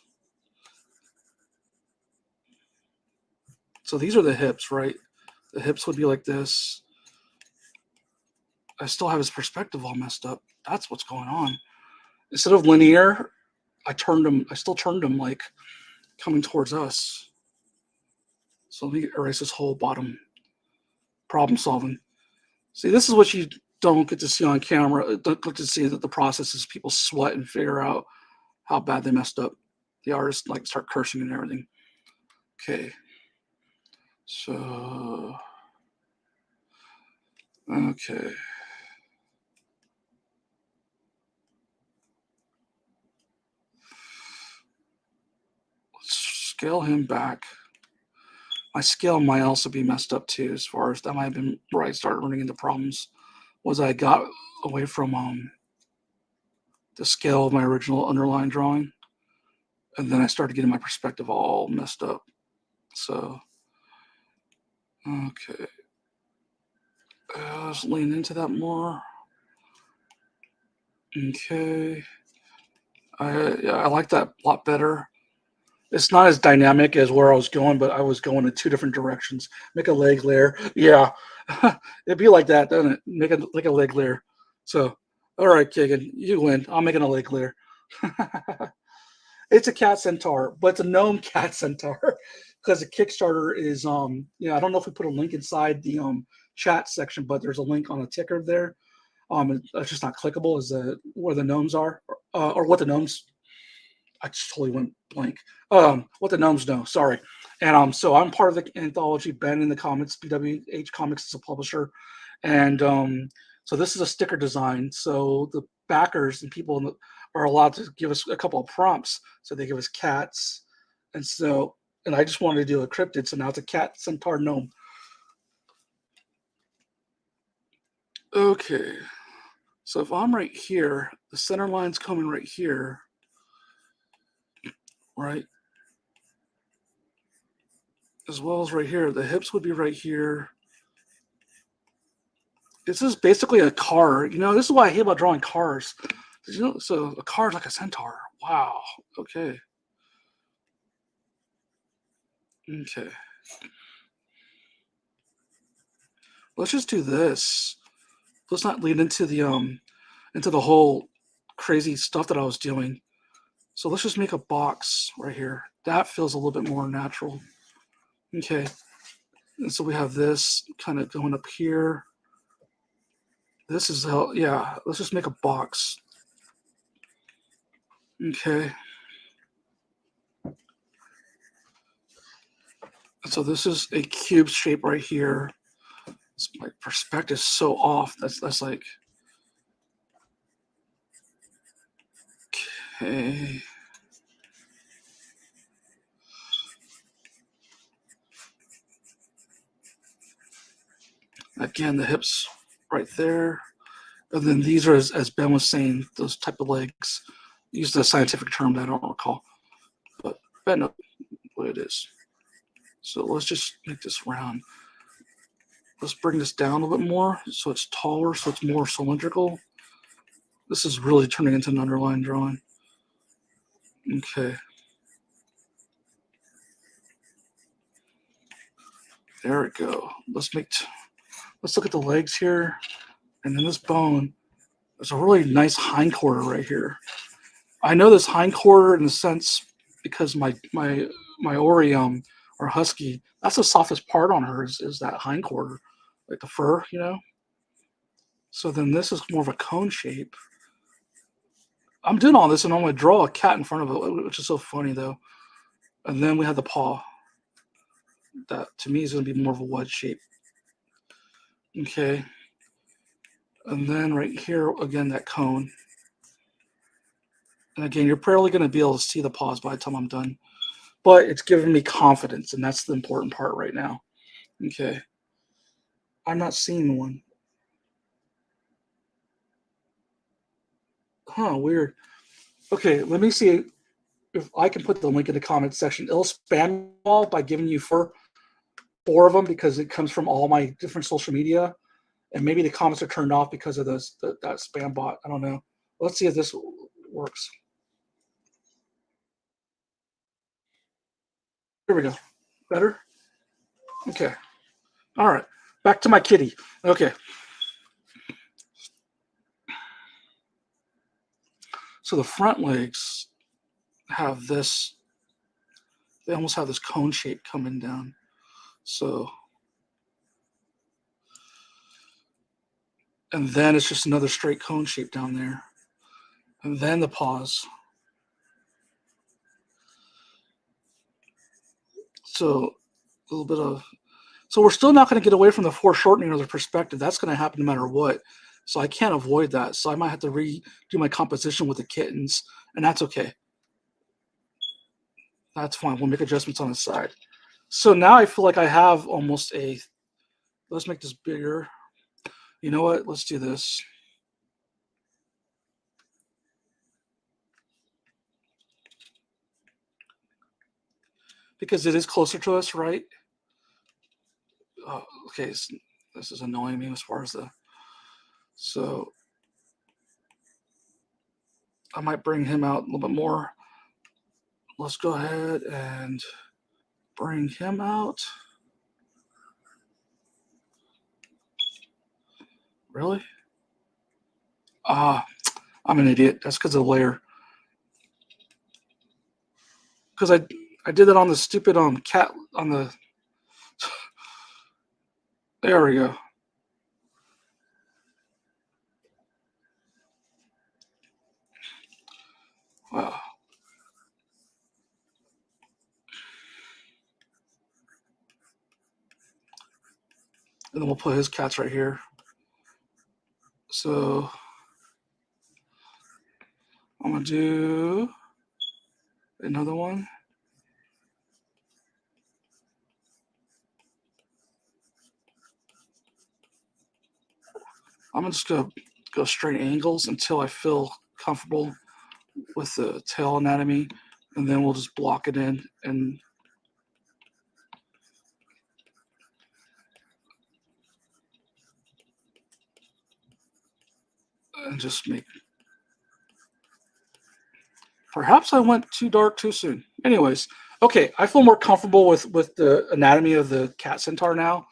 So these are the hips, right? The hips would be like this. I still have his perspective all messed up. That's what's going on. Instead of linear, I still turned him like coming towards us. So let me erase this whole bottom. Problem solving. See, this is what you don't get to see on camera. Don't get to see that the process is people sweat and figure out how bad they messed up. The artists like start cursing and everything. Okay. So, okay. Let's scale him back. My scale might also be messed up too, as far as that might have been where I started running into problems. Was I got away from the scale of my original underlying drawing, and then I started getting my perspective all messed up. So, okay. Let's lean into that more. Okay. I like that a lot better. It's not as dynamic as where I was going, but I was going in two different directions. Make a leg layer. Yeah. It'd be like that, doesn't it? Make a leg layer. So, all right, Kagan, you win. I'm making a leg layer. It's a cat centaur, but it's a gnome cat centaur because the Kickstarter is I don't know if we put a link inside the chat section, but there's a link on the ticker there. It's just not clickable as where the gnomes are, or what the gnomes. I just totally went blank. What the gnomes know. Sorry, and so I'm part of the anthology. Ben in the Comics, BWH Comics is a publisher, and so this is a sticker design. So the backers and people are allowed to give us a couple of prompts. So they give us cats, and I just wanted to do a cryptid. So now it's a cat centaur gnome. Okay. So if I'm right here, the center line's coming right here, right? As well as right here. The hips would be right here. This is basically a car. This is why I hate about drawing cars. Did you know? So a card like a centaur. Wow. Okay. Okay. Let's just do this. Let's not lead into the whole crazy stuff that I was doing. So let's just make a box right here. That feels a little bit more natural. Okay. And so we have this kind of going up here. This is how, yeah, let's just make a box. Okay. So this is a cube shape right here. My perspective is so off. That's like, okay. Again, the hips right there. And then these are, as Ben was saying, those type of legs. Use the scientific term that I don't recall. But Ben knows what it is. So let's just make this round. Let's bring this down a little bit more so it's taller, so it's more cylindrical. This is really turning into an underline drawing. Okay. There we go. Let's look at the legs here. And then this bone. There's a really nice hindquarter right here. I know this hindquarter in a sense because my Orium or Husky, that's the softest part on her is that hindquarter, like the fur, you know? So then this is more of a cone shape. I'm doing all this and I'm going to draw a cat in front of it, which is so funny though. And then we have the paw. That to me is going to be more of a wedge shape. Okay. And then right here, again, that cone. And again, you're probably going to be able to see the paws by the time I'm done. But it's giving me confidence, and that's the important part right now. Okay. I'm not seeing one. Huh, weird. Okay, let me see if I can put the link in the comment section. It'll spam all by giving you four of them because it comes from all my different social media. And maybe the comments are turned off because of that spam bot. I don't know. Let's see if this works. Here we go. Better? Okay. All right. Back to my kitty. Okay. So the front legs have this, they almost have this cone shape coming down. So, and then it's just another straight cone shape down there. And then the paws. So a little bit of, so we're still not going to get away from the foreshortening or the perspective. That's going to happen no matter what. So I can't avoid that. So I might have to redo my composition with the kittens, and that's okay. That's fine. We'll make adjustments on the side. So now I feel like I have almost a, let's make this bigger. You know what? Let's do this. Because it is closer to us, right? Oh, okay, this is annoying me as far as the, so I might bring him out a little bit more. Let's go ahead and bring him out. Really? I'm an idiot. That's because of the layer. Because I did that on the stupid cat on the. There we go. Wow. And then we'll put his cats right here. So I'm gonna do another one. I'm just gonna go straight angles until I feel comfortable with the tail anatomy, and then we'll just block it in and just make. Perhaps I went too dark too soon. Anyways, okay, I feel more comfortable with the anatomy of the cat centaur now.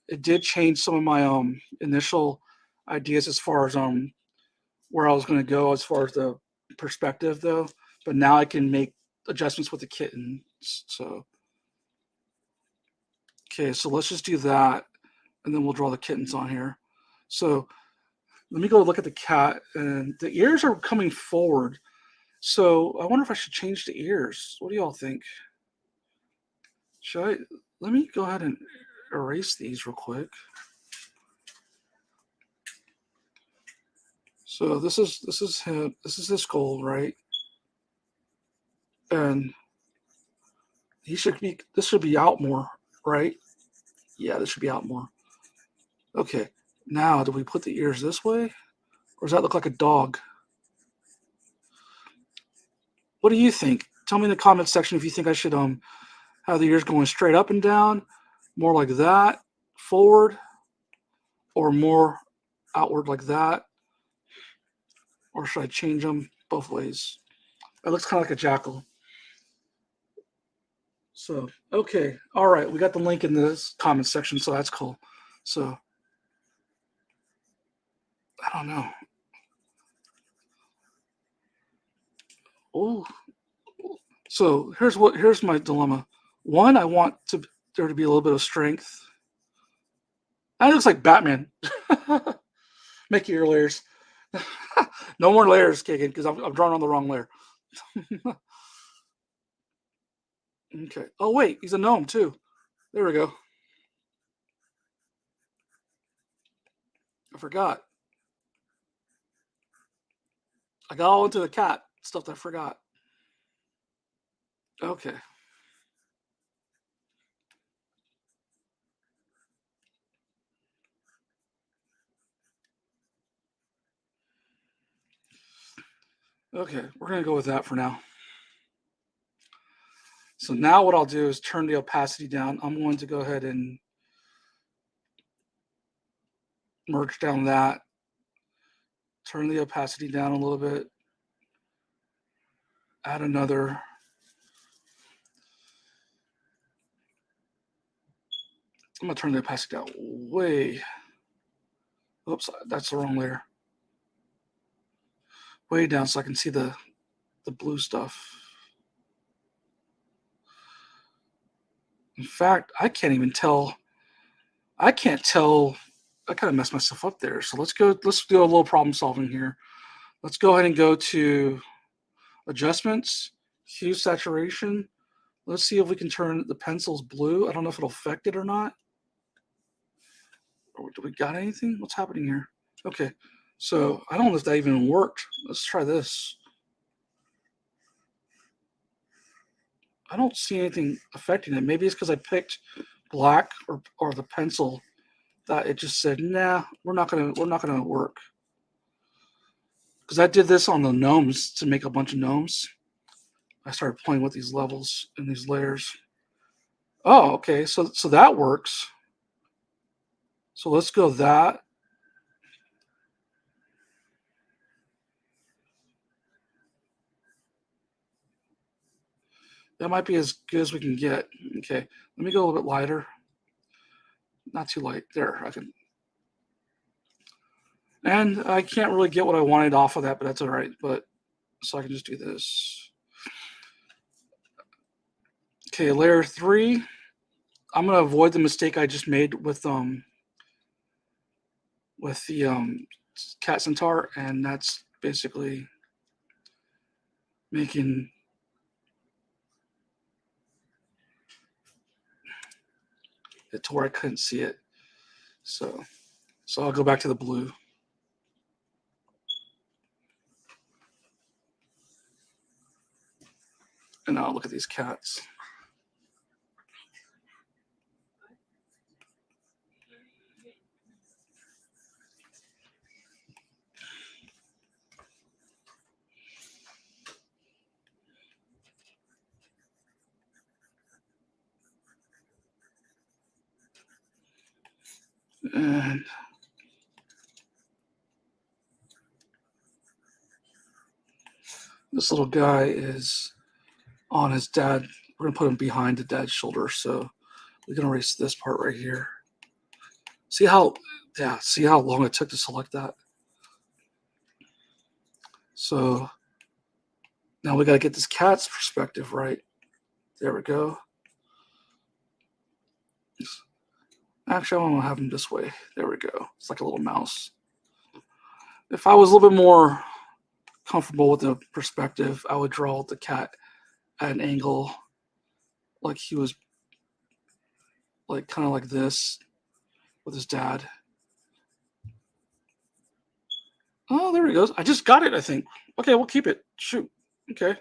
It did change some of my initial ideas as far as where I was going to go as far as the perspective though. But now I can make adjustments with the kittens. So okay, so let's just do that, and then we'll draw the kittens on here. So let me go look at the cat, and the ears are coming forward. So I wonder if I should change the ears. What do y'all think? Should I? Let me go ahead and erase these real quick. So this is him. This is his goal, right? And he should be. This should be out more, right? Yeah, this should be out more. Okay. Now, do we put the ears this way, or does that look like a dog? What do you think? Tell me in the comments section if you think I should have the ears going straight up and down, more like that, forward, or more outward like that, or should I change them both ways? It looks kind of like a jackal. So, okay. All right. We got the link in the comment section, so that's cool. So, I don't know. Oh, so here's my dilemma. One, I want there to be a little bit of strength. That looks like Batman. Make your layers. No more layers kicking because I'm drawing on the wrong layer. Okay. Oh wait, he's a gnome too. There we go. I forgot. I got all into the cat stuff that I forgot. Okay. Okay, we're gonna go with that for now. So now what I'll do is turn the opacity down. I'm going to go ahead and merge down that. Turn the opacity down a little bit. Add another. I'm gonna turn the opacity down way. Oops, that's the wrong layer. Way down so I can see the blue stuff. In fact, I can't even tell. I can't tell. I kind of messed myself up there. So let's go. Let's do a little problem solving here. Let's go ahead and go to adjustments, hue saturation. Let's see if we can turn the pencils blue. I don't know if it'll affect it or not. Or do we got anything? What's happening here? Okay, so I don't know if that even worked. Let's try this. I don't see anything affecting it. Maybe it's because I picked black or the pencil that it just said, nah, we're not gonna work. Because I did this on the gnomes to make a bunch of gnomes. I started playing with these levels and these layers. Oh, okay, so that works. So let's go that. That might be as good as we can get. Okay, let me go a little bit lighter. Not too light. There, I can. And I can't really get what I wanted off of that, but that's all right. But so I can just do this. Okay, layer 3. I'm gonna avoid the mistake I just made with the cat centaur, and that's basically making it to where I couldn't see it. So I'll go back to the blue. And I'll look at these cats. And This little guy is on his dad. We're gonna put him behind the dad's shoulder, so we can erase this part right here. See how long it took to select that? So now we got to get this cat's perspective right. There we go. Actually, I want to have him this way. There we go. It's like a little mouse. If I was a little bit more comfortable with the perspective, I would draw the cat at an angle like he was like kind of like this with his dad. Oh, there he goes. I just got it, I think. Okay, we'll keep it. Shoot. Okay.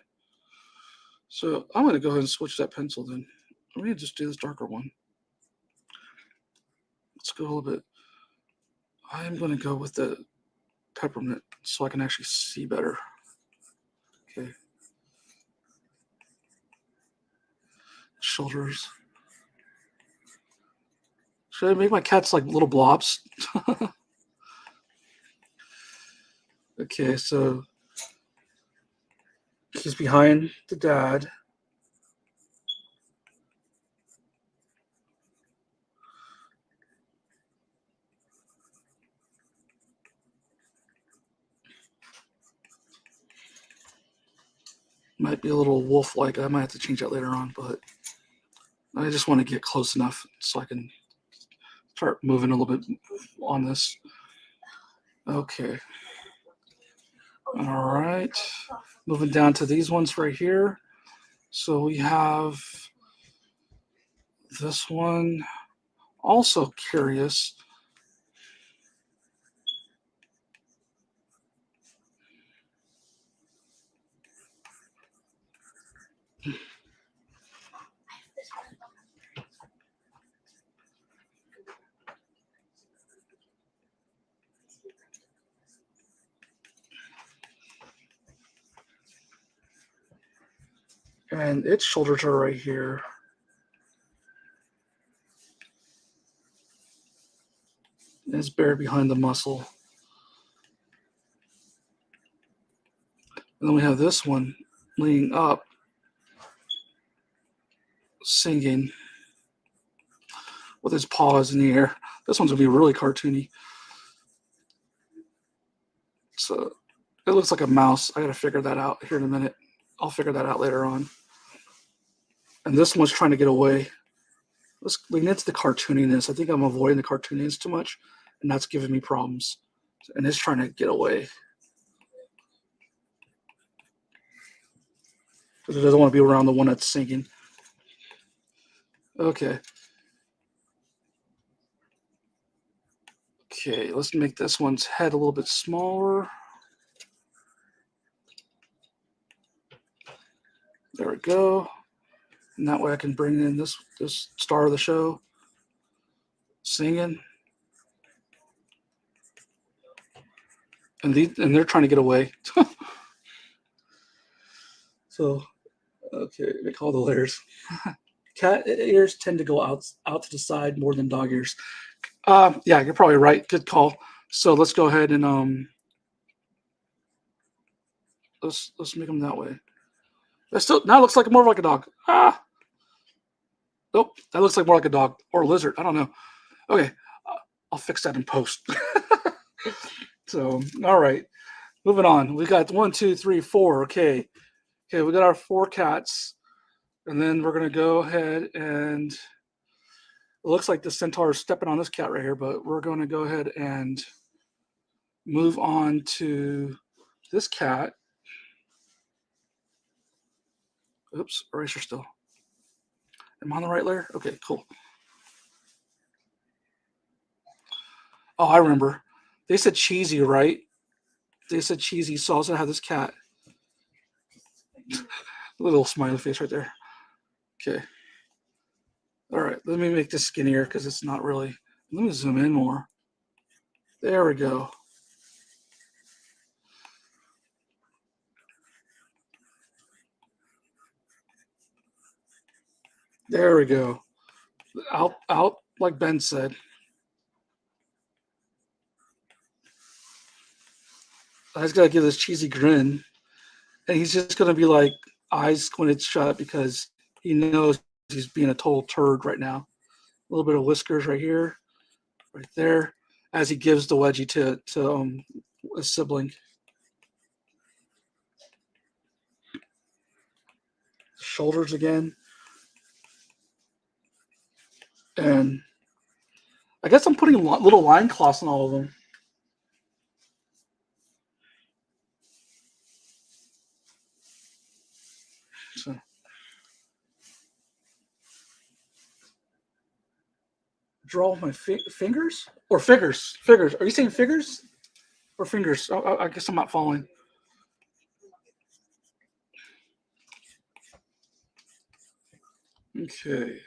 So I'm going to go ahead and switch that pencil then. I'm going to just do this darker one. Let's go a little bit. I'm going to go with the peppermint so I can actually see better. Okay. Shoulders. Should I make my cats like little blobs? Okay, so he's behind the dad. Might be a little wolf-like. I might have to change that later on, but I just want to get close enough so I can start moving a little bit on this. Okay. All right. Moving down to these ones right here. So we have this one. Also curious. And its shoulders are right here. It's buried behind the muscle. And then we have this one leaning up, singing with his paws in the air. This one's gonna be really cartoony. So it looks like a mouse. I gotta figure that out here in a minute. I'll figure that out later on. And this one's trying to get away. Let's lean into the cartooniness. I think I'm avoiding the cartooniness too much, and that's giving me problems. And it's trying to get away because it doesn't want to be around the one that's singing. Okay. Okay, let's make this one's head a little bit smaller. There we go. And that way I can bring in this star of the show singing. And they're trying to get away. So, okay, make all the layers. Cat ears tend to go out to the side more than dog ears. Yeah, you're probably right. Good call. So let's go ahead and let's make them that way. That still now looks like more like a dog. Nope, that looks like more like a dog or a lizard. I don't know. Okay, I'll fix that in post. So, all right, moving on. We got 1, 2, 3, 4. Okay, we got our 4 cats, and then we're gonna go ahead and it looks like the centaur is stepping on this cat right here, but we're going to go ahead and move on to this cat. Oops, eraser still. Am I on the right layer? Okay, cool. Oh, I remember. They said cheesy, right? They said cheesy, so I also have this cat. Little smiley face right there. Okay. All right, let me make this skinnier because it's not really. Let me zoom in more. There we go. There we go. Out like Ben said. I just gotta give this cheesy grin. And he's just going to be like eyes squinted shut because he knows he's being a total turd right now. A little bit of whiskers right here, right there, as he gives the wedgie to a sibling. Shoulders again. And I guess I'm putting little line cloths on all of them. So, draw with my fingers or figures? Figures. Are you saying figures or fingers? I guess I'm not following. Okay.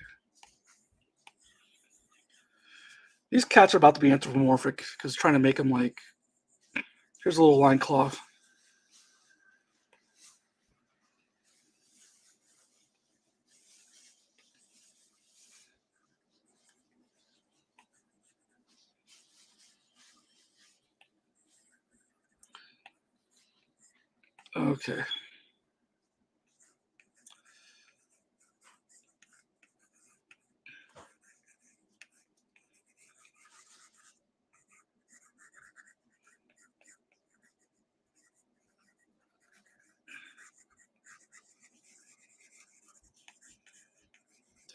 These cats are about to be anthropomorphic because trying to make them like. Here's a little line cloth. Okay.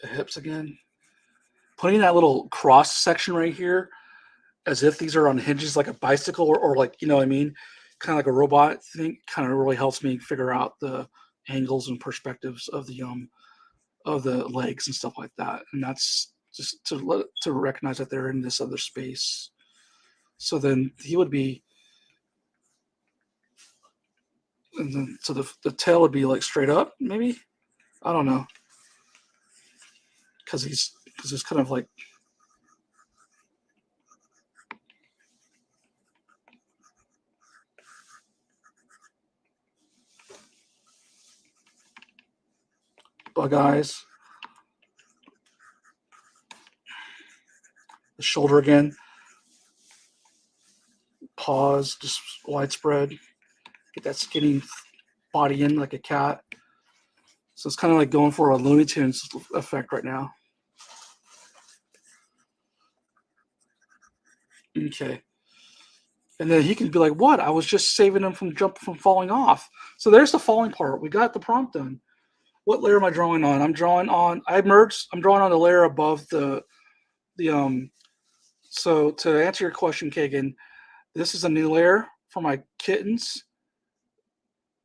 The hips again. Putting that little cross section right here as if these are on hinges like a bicycle or like, you know what I mean? Kind of like a robot thing kind of really helps me figure out the angles and perspectives of the legs and stuff like that. And that's just to recognize that they're in this other space. So then he would be, and then so the tail would be like straight up, maybe. I don't know, because it's kind of like bug eyes. The shoulder again. Paws just widespread. Get that skinny body in like a cat. So it's kind of like going for a Looney Tunes effect right now. Okay. And then he can be like, "What? I was just saving him from falling off." So there's the falling part. We got the prompt done. What layer am I drawing on? I'm drawing on. I'm drawing on the layer above the. So to answer your question, Kagan, this is a new layer for my kittens.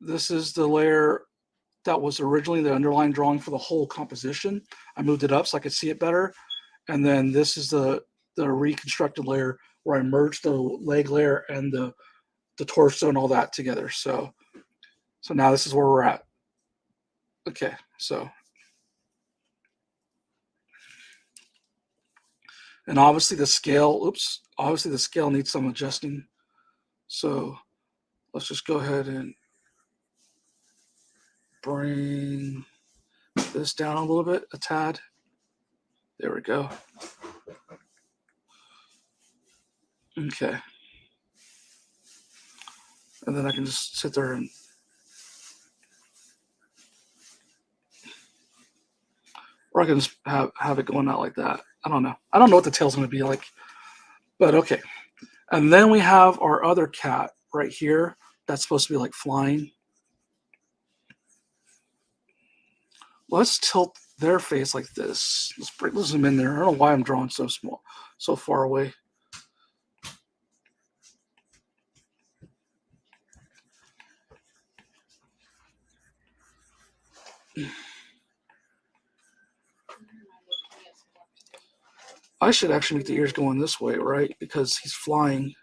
This is the layer that was originally the underlying drawing for the whole composition. I moved it up so I could see it better. And then this is the reconstructed layer where I merged the leg layer and the torso and all that together. So now this is where we're at. Okay, so and obviously the scale, obviously the scale needs some adjusting. So let's just go ahead and bring this down a little bit, a tad. There we go. Okay. And then I can just sit there and or I can just have it going out like that. I don't know. I don't know what the tail's going to be like, but okay. And then we have our other cat right here. That's supposed to be like flying. Let's tilt their face like this. Let's zoom in there. I don't know why I'm drawing so small, so far away. I should actually make the ears going this way, right? Because he's flying.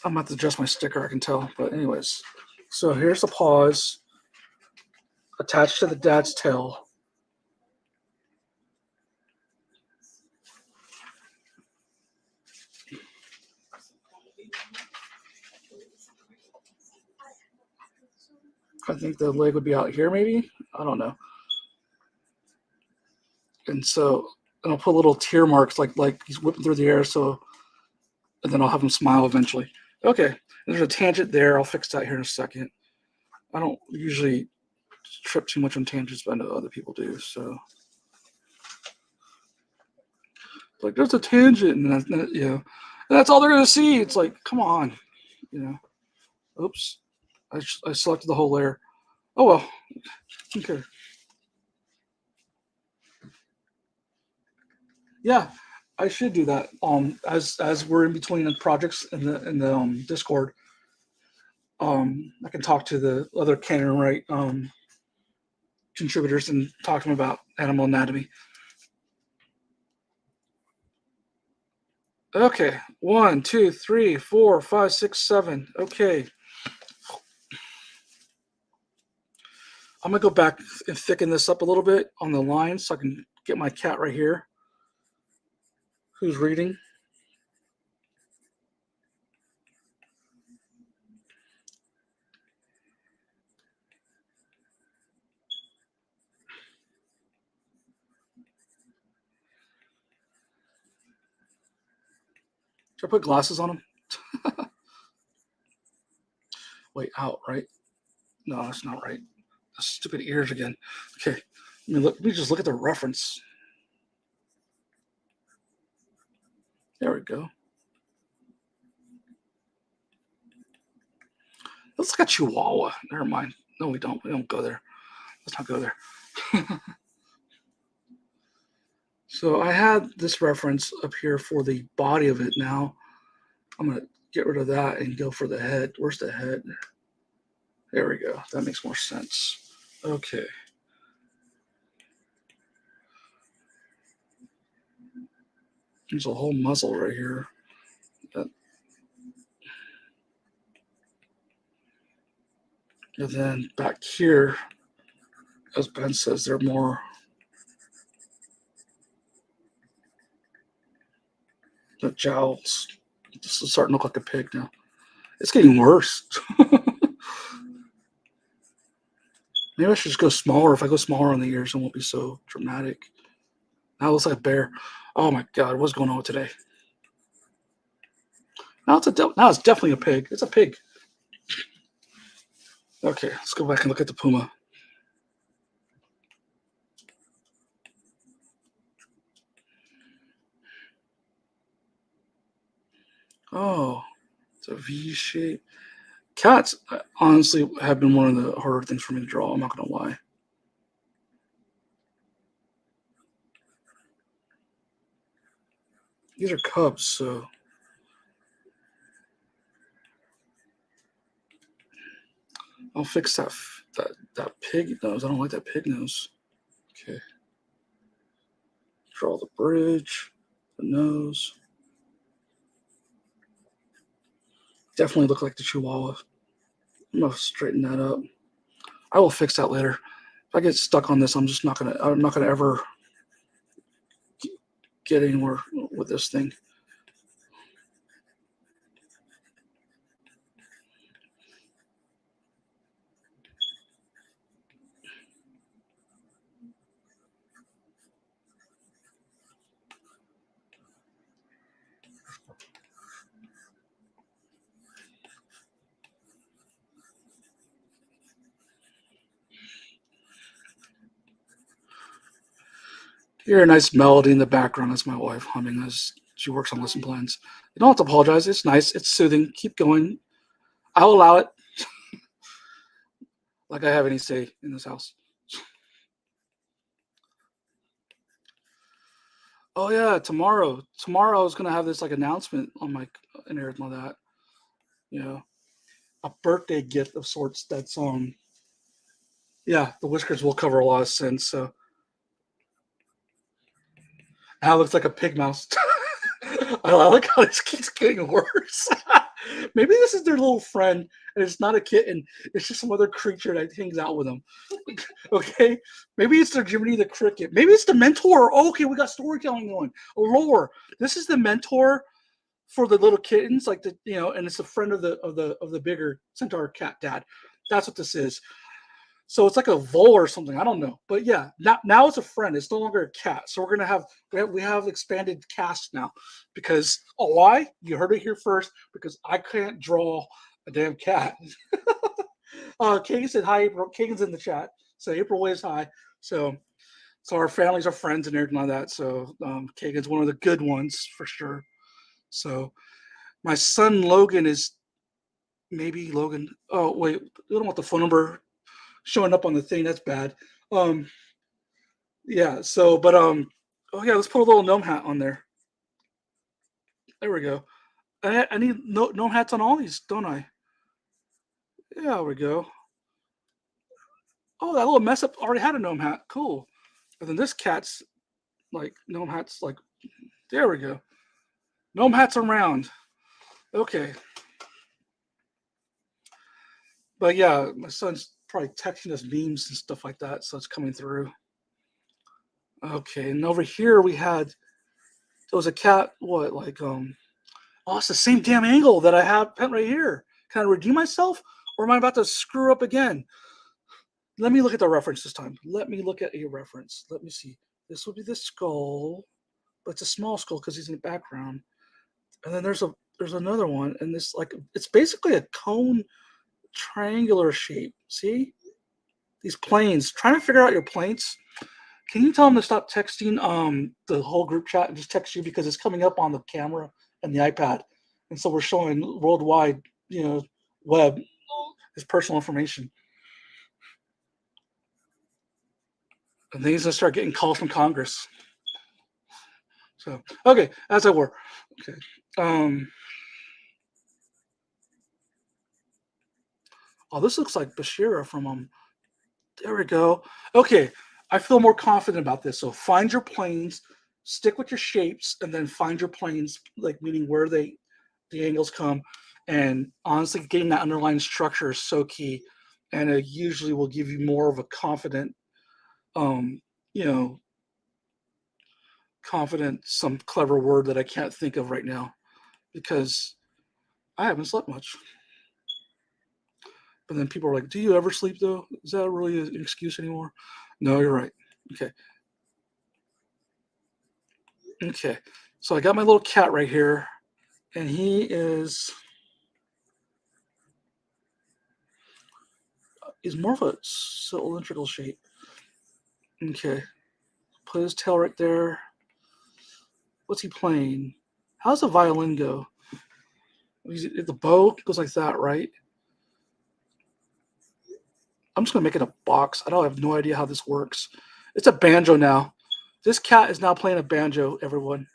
I'm going to have to adjust my sticker, I can tell. But anyways, so here's the paws attached to the dad's tail. I think the leg would be out here, maybe. I don't know. And so and I'll put little tear marks like he's whipping through the air. So, and then I'll have him smile eventually. Okay, there's a tangent there. I'll fix that here in a second. I don't usually trip too much on tangents, but I know other people do. So, like, there's a tangent, and and that's all they're gonna see. It's like, come on, you know. Oops, I selected the whole layer. Oh well. Okay. Yeah, I should do that. As we're in between the projects in the Discord, I can talk to the other Canon Right contributors and talk to them about animal anatomy. Okay, 1, 2, 3, 4, 5, 6, 7. Okay, I'm gonna go back and thicken this up a little bit on the line so I can get my cat right here, who's reading. Should I put glasses on him? Wait, out, right? No, that's not right. The stupid ears again. Okay, let me just look at the reference. There we go. Looks like a chihuahua. Never mind. No, we don't. We don't go there. Let's not go there. So I had this reference up here for the body of it. Now I'm going to get rid of that and go for the head. Where's the head? There we go. That makes more sense. Okay. There's a whole muzzle right here. And then back here, as Ben says, they're more the jowls. This is starting to look like a pig now. It's getting worse. Maybe I should just go smaller. If I go smaller on the ears, it won't be so dramatic. Now it looks like a bear. Oh my God, what's going on with today? Now it's definitely a pig. It's a pig. Okay, let's go back and look at the puma. Oh, it's a V shape. Cats, honestly, have been one of the harder things for me to draw. I'm not gonna lie. These are cubs, so I'll fix that pig nose. I don't like that pig nose. Okay. Draw the bridge, the nose. Definitely look like the Chihuahua. I'm gonna straighten that up. I will fix that later. If I get stuck on this, I'm not gonna ever get anywhere with this thing. Hear a nice melody in the background. That's my wife humming as she works on lesson plans. You don't have to apologize. It's nice. It's soothing. Keep going. I'll allow it. Like I have any say in this house. Oh yeah, tomorrow. Tomorrow I was gonna have this like announcement on my and everything like that. You know, a birthday gift of sorts. That's yeah, the whiskers will cover a lot of sins. So now it looks like a pig mouse. I like how this keeps getting worse. Maybe this is their little friend, and it's not a kitten. It's just some other creature that hangs out with them. Okay, maybe it's their Jiminy the Cricket. Maybe it's the mentor. Oh, okay, we got storytelling going. Lore. This is the mentor for the little kittens, like the, you know, and it's a friend of the bigger centaur cat dad. That's what this is. So it's like a vole or something. I don't know, but yeah, now it's a friend. It's no longer a cat. So we're gonna have we have expanded cast now, because why? You heard it here first. Because I can't draw a damn cat. Kagan said hi. April. Kagan's in the chat. So April waves hi. So our families are friends and everything like that. So Kagan's one of the good ones for sure. So my son Logan is maybe Logan. Oh wait, I don't want the phone number showing up on the thing. That's bad. Um, yeah. So, but oh yeah, let's put a little gnome hat on there. There we go. I need gnome hats on all these, don't I? Yeah, there we go. Oh, that little mess up already had a gnome hat. Cool. And then this cat's like gnome hats. Like there we go. Gnome hats around. Okay. But yeah, my son's probably texting us memes and stuff like that, so it's coming through. Okay, and over here we had there was a cat. What like Oh, it's the same damn angle that I have pent right here. Can I redeem myself, or am I about to screw up again? Let me look at the reference this time. Let me look at a reference. Let me see. This would be the skull, but it's a small skull because he's in the background. And then there's another one, and this like it's basically a cone triangular shape. See these planes. Trying to figure out your planes. Can you tell them to stop texting the whole group chat and just text you, because it's coming up on the camera and the iPad, and so we're showing worldwide, web his personal information, and then he's gonna start getting calls from Congress. So okay, as I were, okay. Um, oh, this looks like Bashira from There we go. Okay, I feel more confident about this. So find your planes, stick with your shapes, and then find your planes, like meaning where the angles come. And honestly, getting that underlying structure is so key, and it usually will give you more of a confident, um, you know, confident, some clever word that I can't think of right now because I haven't slept much. But then people are like, "Do you ever sleep though? Is that really an excuse anymore?" No, you're right. Okay. Okay. So I got my little cat right here, and he's more of a cylindrical shape. Okay. Put his tail right there. What's he playing? How's the violin go? The bow goes like that, right? I'm just gonna make it a box. I don't have no idea how this works. It's a banjo now. This cat is now playing a banjo, everyone.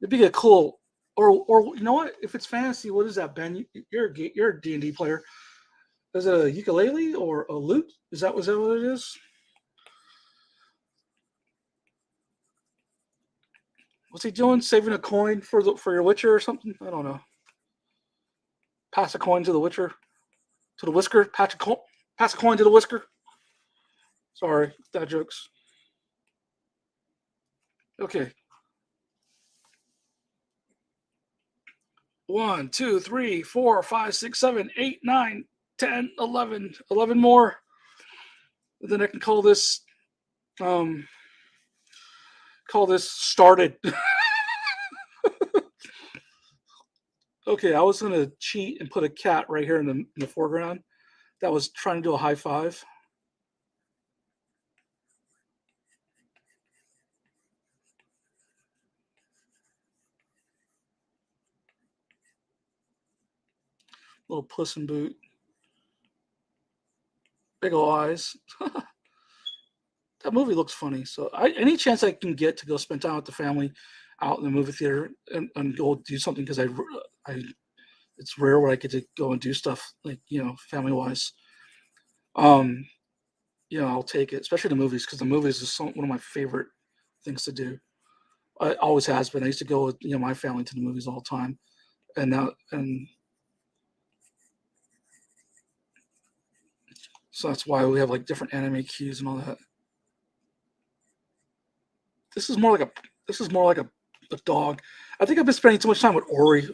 It'd be a cool, or you know what? If it's fantasy, what is that, Ben? You're a D&D player. Is it a ukulele or a lute? Was that what it is? What's he doing? Saving a coin for your Witcher or something? I don't know. Pass a coin to the Witcher, to the Whisker. Pass a coin to the Whisker. Sorry, dad jokes. Okay. 1, 2, 3, 4, 5, 6, 7, 8, 9, 10, 11. 11 more. Then I can um call this started. Okay, I was gonna cheat and put a cat right here in the foreground that was trying to do a high five. Little puss in boot, big ol' eyes. That movie looks funny. So any chance I can get to go spend time with the family out in the movie theater and go do something, because I it's rare where I get to go and do stuff like family wise. Um, I'll take it, especially the movies, because the movies is one of my favorite things to do. It always has been. I used to go with my family to the movies all the time, and now and so that's why we have like different anime cues and all that. This is more like a dog. I think I've been spending too much time with Ori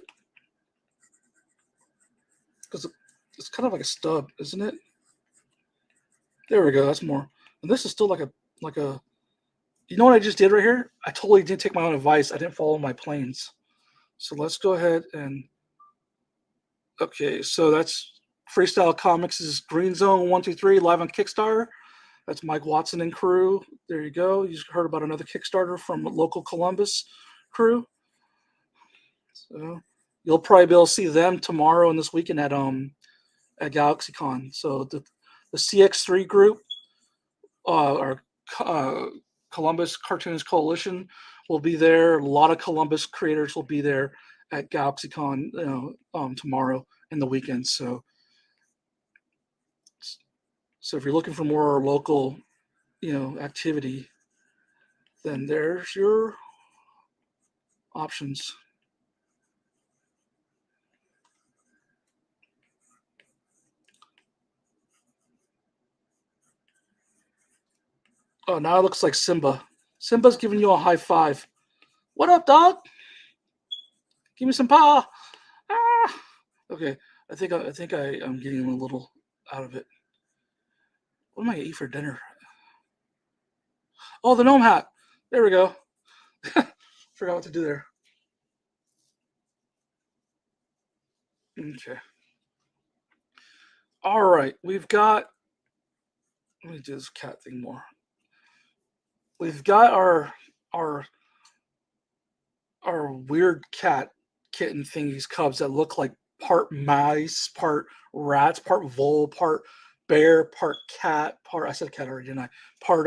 because it's kind of like a stub, isn't it? There we go. That's more. And this is still like a. You know what I just did right here? I totally didn't take my own advice. I didn't follow my planes. So let's go ahead and. Okay, so that's Freestyle Comics' Green Zone 123 live on Kickstarter. That's Mike Watson and crew. There you go. You heard about another Kickstarter from local Columbus crew. So you'll probably be able to see them tomorrow and this weekend at GalaxyCon. So the CX3 group, our Columbus Cartoons Coalition, will be there. A lot of Columbus creators will be there at GalaxyCon, tomorrow and the weekend. So if you're looking for more local, activity, then there's your options. Oh, now it looks like Simba. Simba's giving you a high five. What up, dog? Give me some paw. Ah. Okay, I think I'm getting a little out of it. What am I gonna eat for dinner? Oh, the gnome hat. There we go. Forgot what to do there. Okay. All right, we've got. Let me do this cat thing more. We've got our weird cat kitten thingies cubs that look like part mice, part rats, part vole, part bear, part cat, part I said cat already, didn't I? Part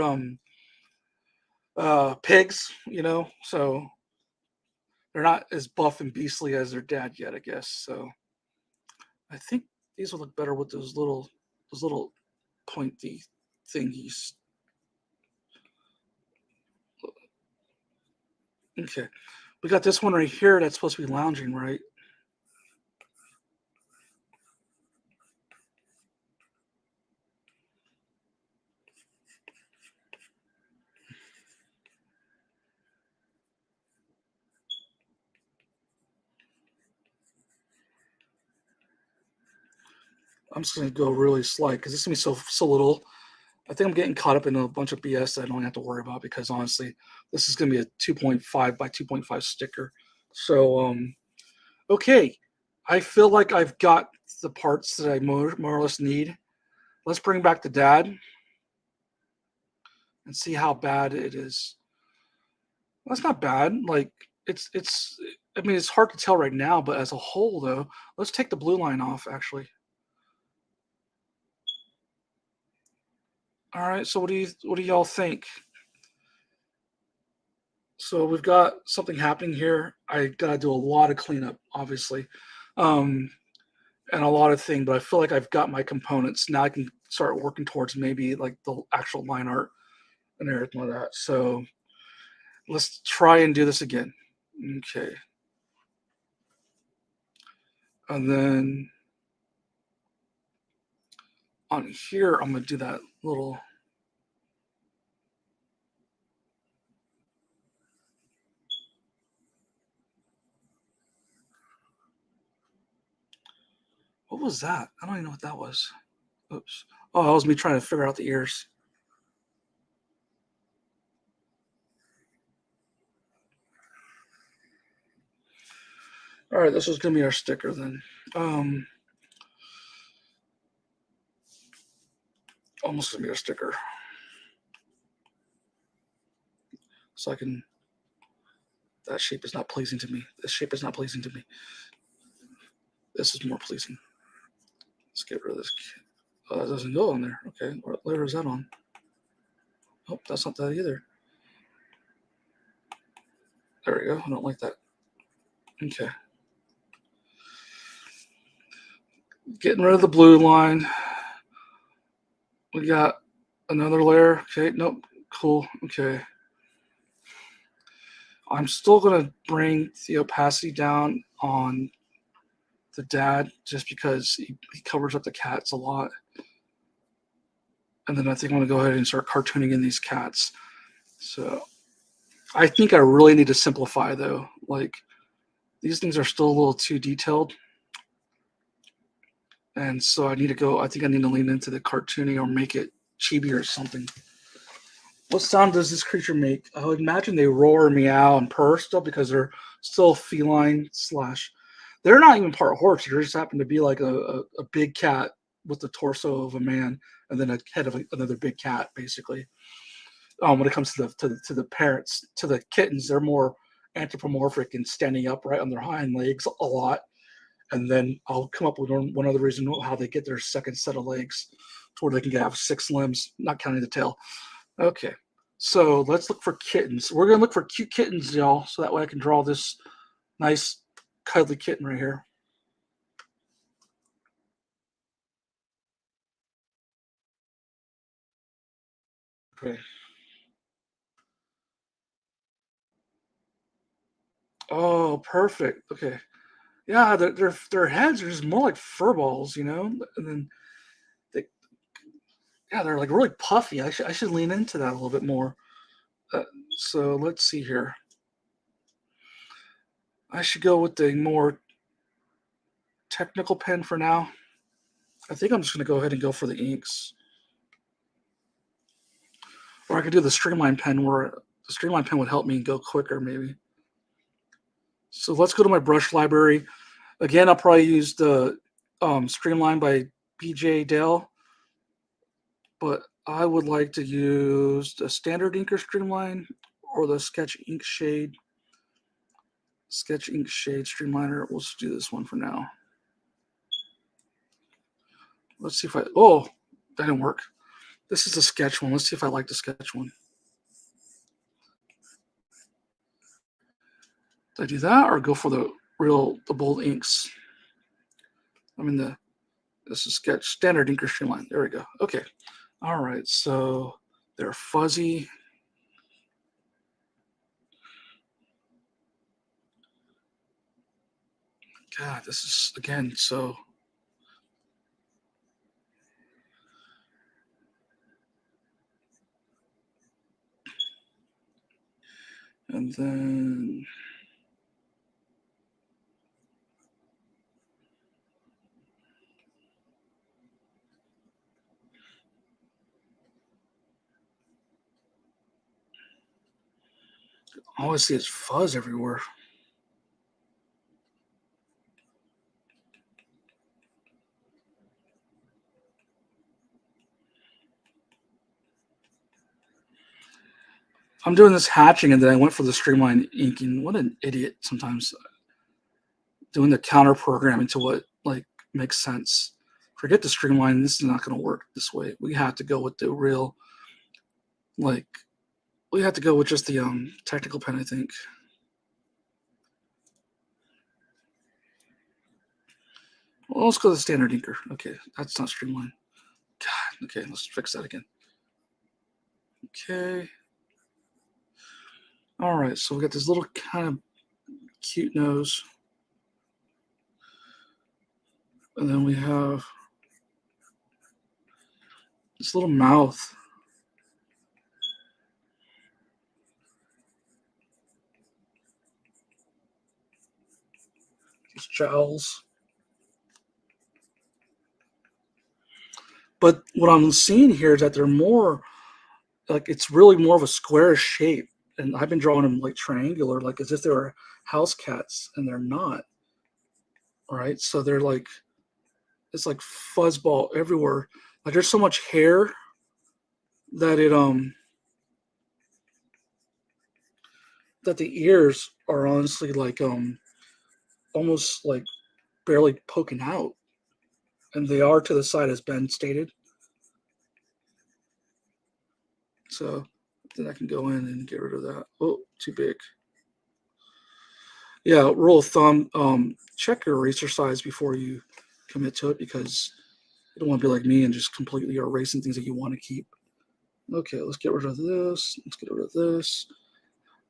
pigs, so they're not as buff and beastly as their dad yet, I guess. So I think these will look better with those little pointy thingies. Okay. We got this one right here that's supposed to be lounging, right? I'm just gonna go really slight because this is gonna be so little. I think I'm getting caught up in a bunch of BS that I don't have to worry about because honestly, this is gonna be a 2.5 by 2.5 sticker. So okay, I feel like I've got the parts that I more or less need. Let's bring back the dad and see how bad it is. That's not bad. Like it's. I mean, it's hard to tell right now, but as a whole, though, let's take the blue line off. Actually, all right. So what do y'all think? So we've got something happening here. I gotta do a lot of cleanup, obviously, um, and a lot of things. But I feel like I've got my components now. I can start working towards maybe like the actual line art and everything like that. So let's try and do this again. Okay, and then on here, I'm gonna do that little. What was that? I don't even know what that was. Oops. Oh, that was me trying to figure out the ears. All right, this is gonna be our sticker then. Um, Almost gonna be our sticker. So I can. That shape is not pleasing to me. This shape is not pleasing to me. This is more pleasing. Let's get rid of this. Oh, that doesn't go on there. Okay, what layer is that on? Oh, that's not that either. There we go. I don't like that. Okay. Getting rid of the blue line. We got another layer. Okay, nope. Cool. Okay. I'm still going to bring the opacity down on the dad just because he covers up the cats a lot. And then I think I'm going to go ahead and start cartooning in these cats. So I think I really need to simplify though. Like these things are still a little too detailed. And so I think I need to lean into the cartooning or make it chibi or something. What sound does this creature make? I would imagine they roar, meow, and purr still because they're still feline slash. They're not even part horse. They just happen to be like a big cat with the torso of a man and then a head of another big cat, basically. When it comes to the parents, to the kittens, they're more anthropomorphic and standing upright on their hind legs a lot. And then I'll come up with one other reason how they get their second set of legs to where they can have 6 limbs, not counting the tail. Okay, so let's look for kittens. We're gonna look for cute kittens, y'all, so that way I can draw this nice cuddly kitten right here. Okay. Oh, perfect. Okay. Yeah, their heads are just more like fur balls, you know, and then they, yeah, they're like really puffy. I should lean into that a little bit more. Uh, so let's see here. I should go with the more technical pen for now. I think I'm just gonna go ahead and go for the inks, or I could do the streamline pen, where the streamline pen would help me go quicker, maybe. So let's go to my brush library. Again, I'll probably use the Streamline by BJ Dale, but I would like to use the standard inker Streamline or the Sketch Ink Shade Streamliner. We'll just do this one for now. Let's see if that didn't work. This is the sketch one. Let's see if I like the sketch one. Did I do that or go for the bold inks? This is sketch standard inker Streamline. There we go. Okay. All right. So they're fuzzy. God, this is again so. And then all I see is fuzz everywhere. I'm doing this hatching and then I went for the streamline inking. What an idiot sometimes. Doing the counter programming to what like makes sense. Forget the streamline. This is not going to work this way. We have to go with the real, like, we have to go with just the technical pen, I think. Well, let's go to the standard inker. Okay, that's not streamline. God, okay, let's fix that again. Okay. All right, so we got this little kind of cute nose. And then we have this little mouth. These jowls. But what I'm seeing here is that they're more like it's really more of a square shape. And I've been drawing them like triangular, like as if they were house cats, and they're not. All right. So they're like it's like fuzzball everywhere. Like there's so much hair that that the ears are honestly like almost like barely poking out. And they are to the side as Ben stated. So then I can go in and get rid of that. Oh, too big. Yeah, rule of thumb, check your eraser size before you commit to it because you don't want to be like me and just completely erasing things that you want to keep. Okay, let's get rid of this. Let's get rid of this.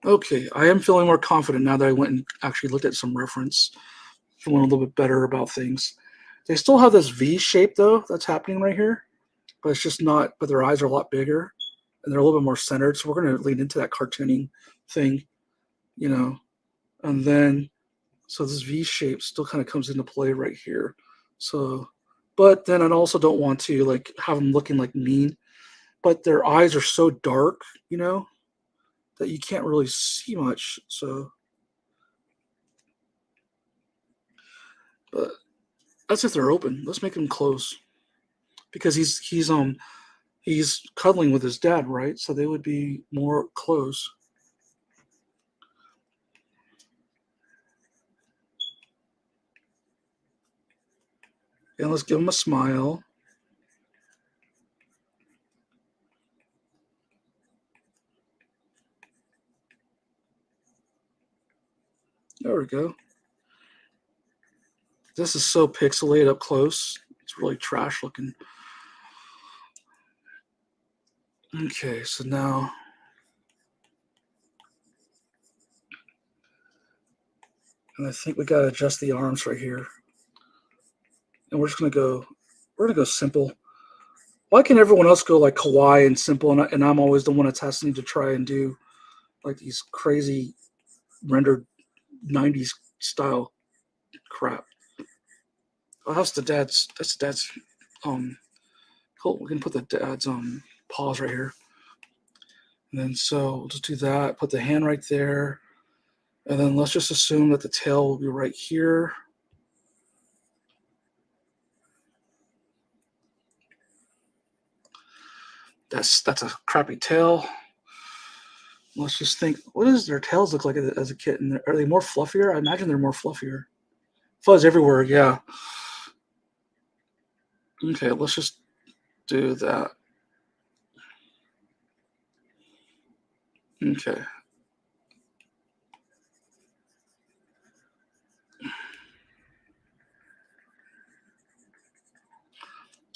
Okay, I am feeling more confident now that I went and actually looked at some reference, feeling a little bit better about things. They still have this V shape though that's happening right here, but it's just not, but their eyes are a lot bigger and they're a little bit more centered. So we're going to lean into that cartooning thing, you know, and then so this V shape still kind of comes into play right here. So, but then I also don't want to like have them looking like mean. but their eyes are so dark, that you can't really see much. So, but that's if they're open. Let's make them close because he's cuddling with his dad, right? So they would be more close. And let's give him a smile. There we go. This is so pixelated up close. It's really trash looking. Okay, so now and I think we gotta adjust the arms right here. And we're gonna go simple. Why can everyone else go like kawaii and simple, and I'm always the one that's asking to try and do like these crazy rendered 90s style crap? Oh, that's the dad's. Cool. We can put the dad's paws right here, and then so we'll just do that. Put the hand right there, and then let's just assume that the tail will be right here. That's a crappy tail. Let's just think. What does their tails look like as a kitten? Are they more fluffier? I imagine they're more fluffier. Fuzz everywhere. Yeah. Okay. Let's just do that. Okay.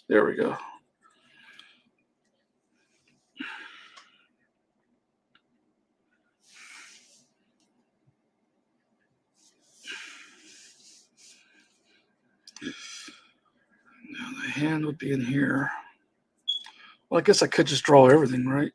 There we go. Now the hand would be in here. Well, I guess I could just draw everything, right?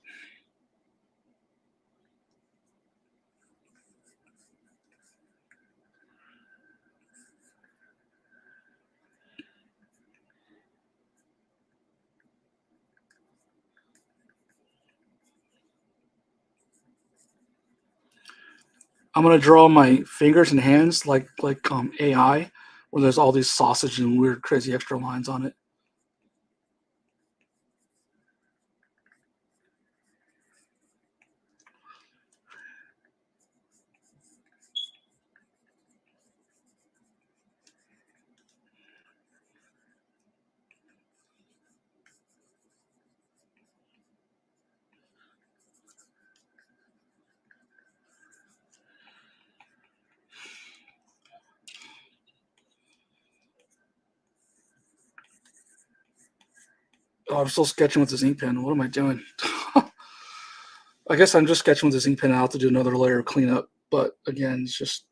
I'm gonna draw my fingers and hands like AI, where there's all these sausage and weird, crazy extra lines on it. Oh, I'm still sketching with this ink pen. What am I doing? I guess I'm just sketching with this ink pen. I'll have to do another layer of cleanup. But again, it's just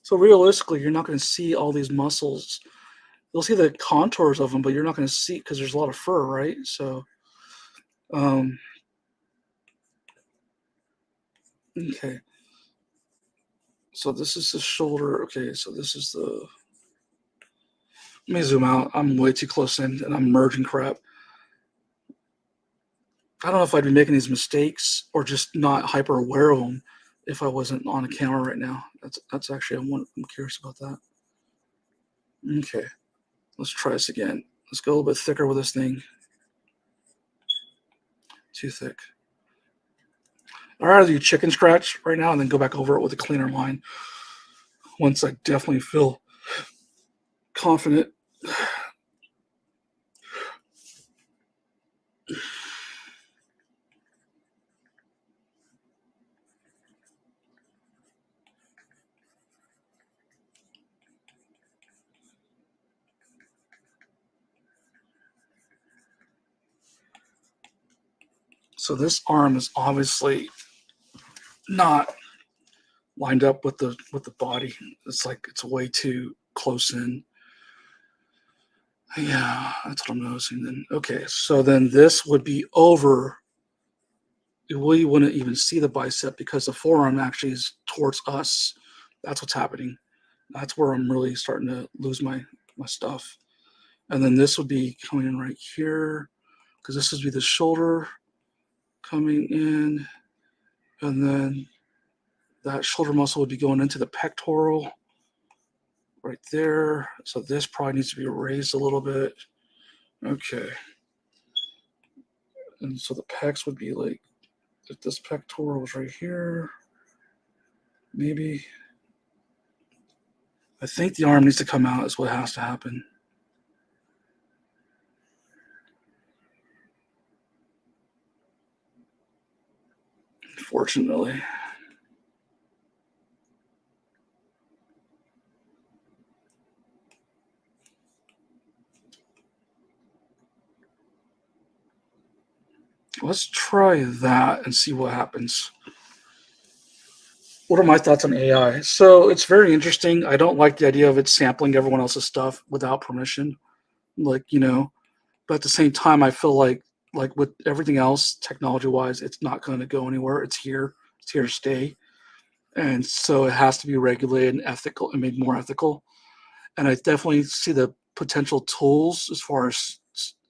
so realistically, you're not going to see all these muscles. You'll see the contours of them, but you're not going to see because there's a lot of fur, right? So, um, okay. So this is the shoulder. Okay, so this is the. Let me zoom out. I'm way too close in, and I'm merging crap. I don't know if I'd be making these mistakes or just not hyper aware of them if I wasn't on a camera right now. That's actually I'm curious about that. Okay, let's try this again. Let's go a little bit thicker with this thing. Too thick. I'd rather do chicken scratch right now and then go back over it with a cleaner line once I definitely feel confident. So this arm is obviously not lined up with the body. It's like it's way too close in. Yeah, that's what I'm noticing then. Okay, so then this would be over. We wouldn't even see the bicep because the forearm actually is towards us. That's what's happening. That's where I'm really starting to lose my my stuff. And then this would be coming in right here, because this would be the shoulder coming in, and then that shoulder muscle would be going into the pectoral right there. So this probably needs to be raised a little bit. Okay. And so the pecs would be like, if this pectoral was right here, maybe. I think the arm needs to come out is what has to happen. Unfortunately. Let's try that and see what happens. What are my thoughts on AI? So it's very interesting. I don't like the idea of it sampling everyone else's stuff without permission. Like, but at the same time, I feel like with everything else, technology wise, it's not going to go anywhere. It's here. It's here to stay. And so it has to be regulated and ethical and made more ethical. And I definitely see the potential tools as far as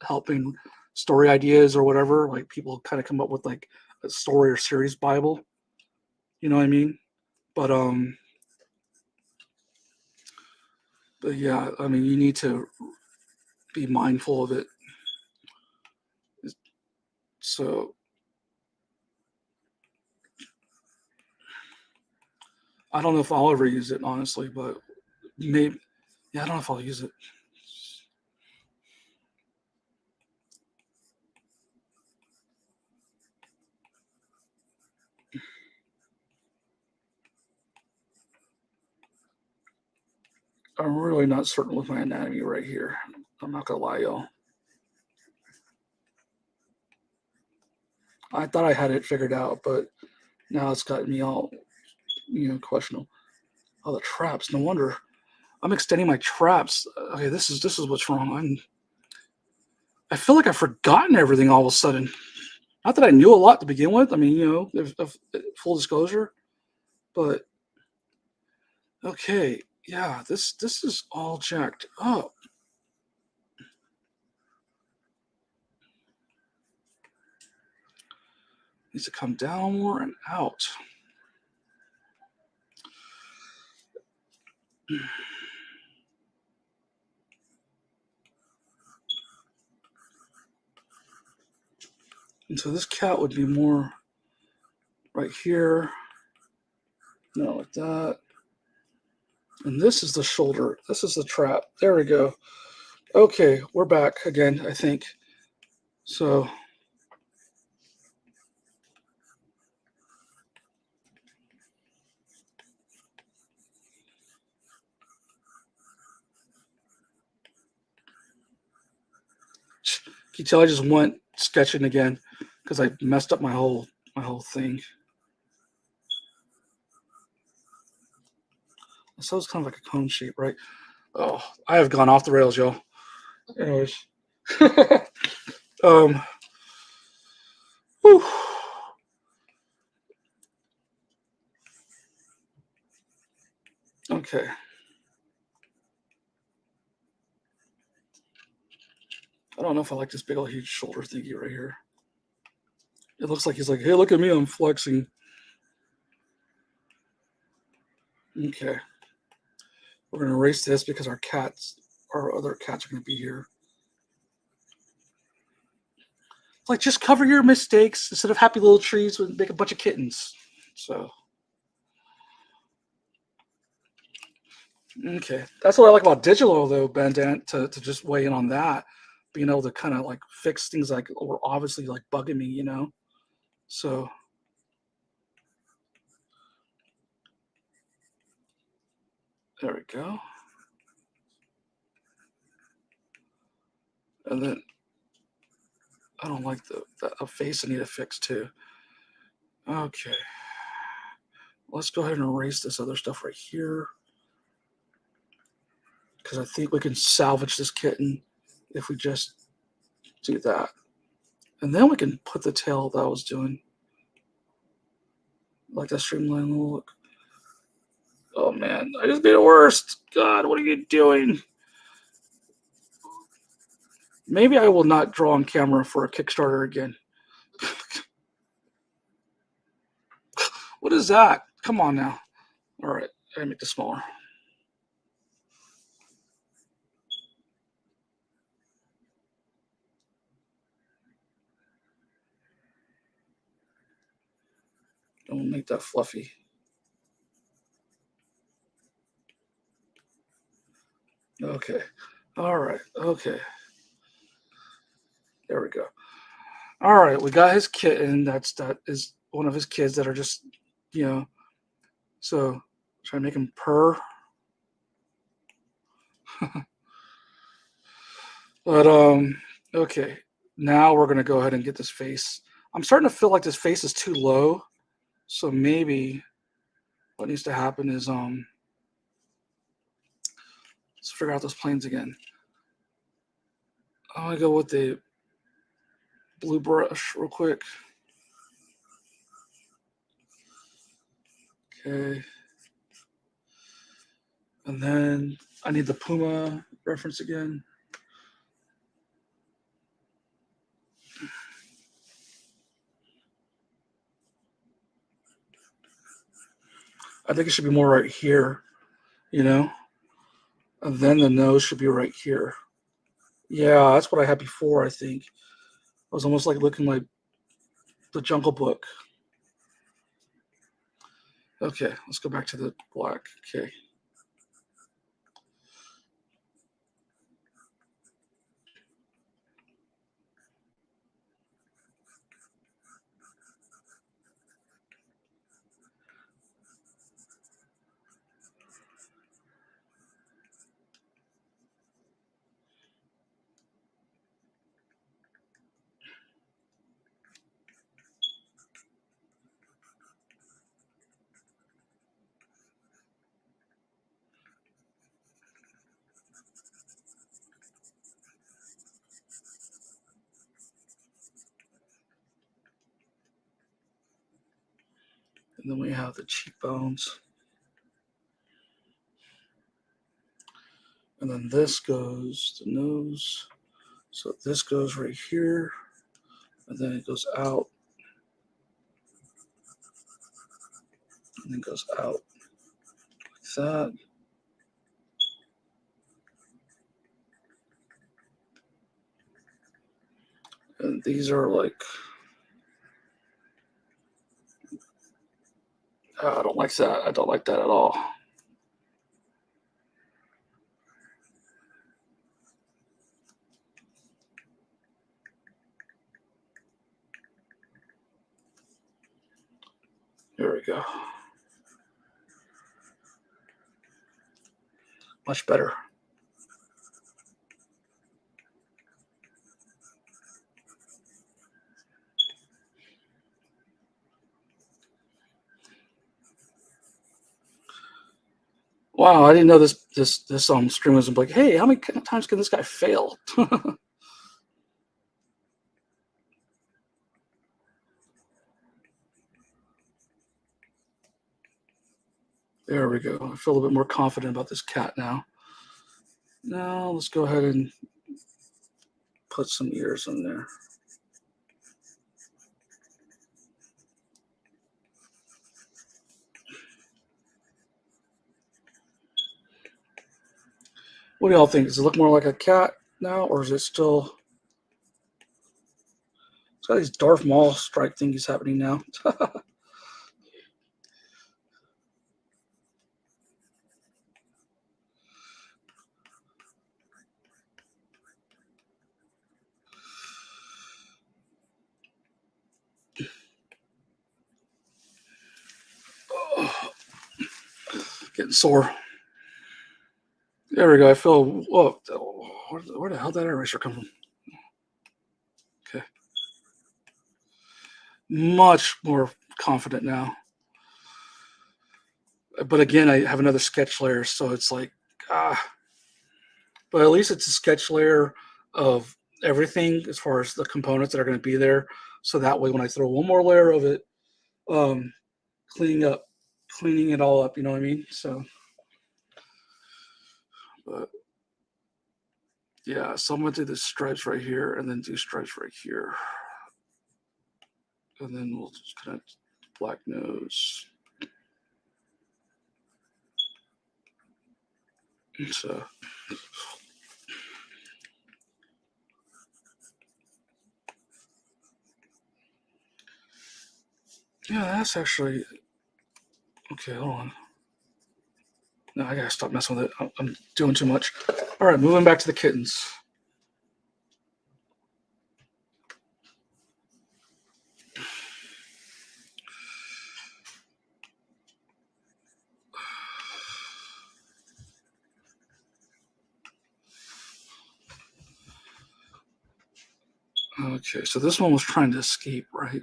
helping story ideas or whatever. Like people kind of come up with like a story or series Bible. You know what I mean? But but yeah, I mean you need to be mindful of it. So I don't know if I'll ever use it honestly, but maybe yeah, I don't know if I'll use it. I'm really not certain with my anatomy right here. I'm not gonna lie, y'all. I thought I had it figured out, but now it's got me all, questionable. Oh, the traps. No wonder I'm extending my traps. Okay, this is what's wrong. I feel like I've forgotten everything all of a sudden. Not that I knew a lot to begin with. I mean, if full disclosure, but okay, yeah, this is all jacked up. Needs to come down more and out. And so this cat would be more right here. No, like that. And this is the shoulder. This is the trap. There we go. Okay, we're back again, I think. So can you tell I just went sketching again because I messed up my whole thing. So it's kind of like a cone shape, right? Oh, I have gone off the rails, y'all. Anyways, um, whew. Okay. I don't know if I like this big old huge shoulder thingy right here. It looks like he's like, hey, look at me, I'm flexing. Okay. We're gonna erase this because our other cats are gonna be here. Like, just cover your mistakes instead of happy little trees and make a bunch of kittens. So, okay. That's what I like about digital, though, Bandant, to just weigh in on that. Being able to kind of like fix things like were obviously like bugging me. So, there we go. And then I don't like the face I need to fix too. Okay. Let's go ahead and erase this other stuff right here. Because I think we can salvage this kitten if we just do that. And then we can put the tail that I was doing. Like that streamline look. Oh man, I just made it worse. God, what are you doing? Maybe I will not draw on camera for a Kickstarter again. What is that? Come on now. All right, I gotta make this smaller. Don't make that fluffy. Okay. All right. Okay. There we go. All right. We got his kitten. That is one of his kids that are just, you know. So try to make him purr. But okay. Now we're gonna go ahead and get this face. I'm starting to feel like this face is too low. So maybe what needs to happen is let's figure out those planes again. I'm gonna go with the blue brush real quick. Okay. And then I need the Puma reference again. I think it should be more right here, you know? And then the nose should be right here. Yeah, that's what I had before, I think. It was almost like looking like the Jungle Book. Okay, let's go back to the black. Okay. And then we have the cheekbones. And then this goes the nose. So this goes right here. And then it goes out. And then goes out like that. And these are like, I don't like that. I don't like that at all. There we go. Much better. Wow, I didn't know this stream was like, hey, how many times can this guy fail? There we go. I feel a little bit more confident about this cat now. Now let's go ahead and put some ears in there. What do y'all think? Does it look more like a cat now, or is it still? It's got these Darth Maul stripe thingies happening now. Oh, getting sore. There we go. I feel. Whoa, where the hell did that eraser come from? Okay. Much more confident now. But again, I have another sketch layer, so it's like, but at least it's a sketch layer of everything as far as the components that are going to be there. So that way, when I throw one more layer of it, um, cleaning it all up, you know what I mean? So, but Yeah, so I'm gonna do the stripes right here, and then do stripes right here, and then we'll just connect black nose. So yeah, that's actually okay. Hold on. No, I gotta stop messing with it. I'm doing too much. All right, moving back to the kittens. Okay, so this one was trying to escape, right?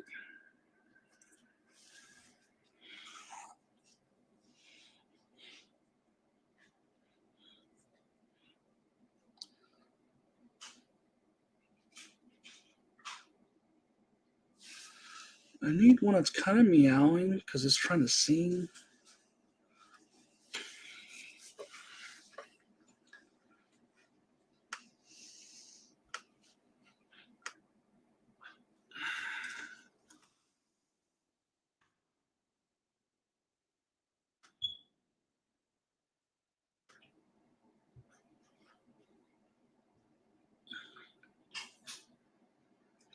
I need one that's kind of meowing because it's trying to sing.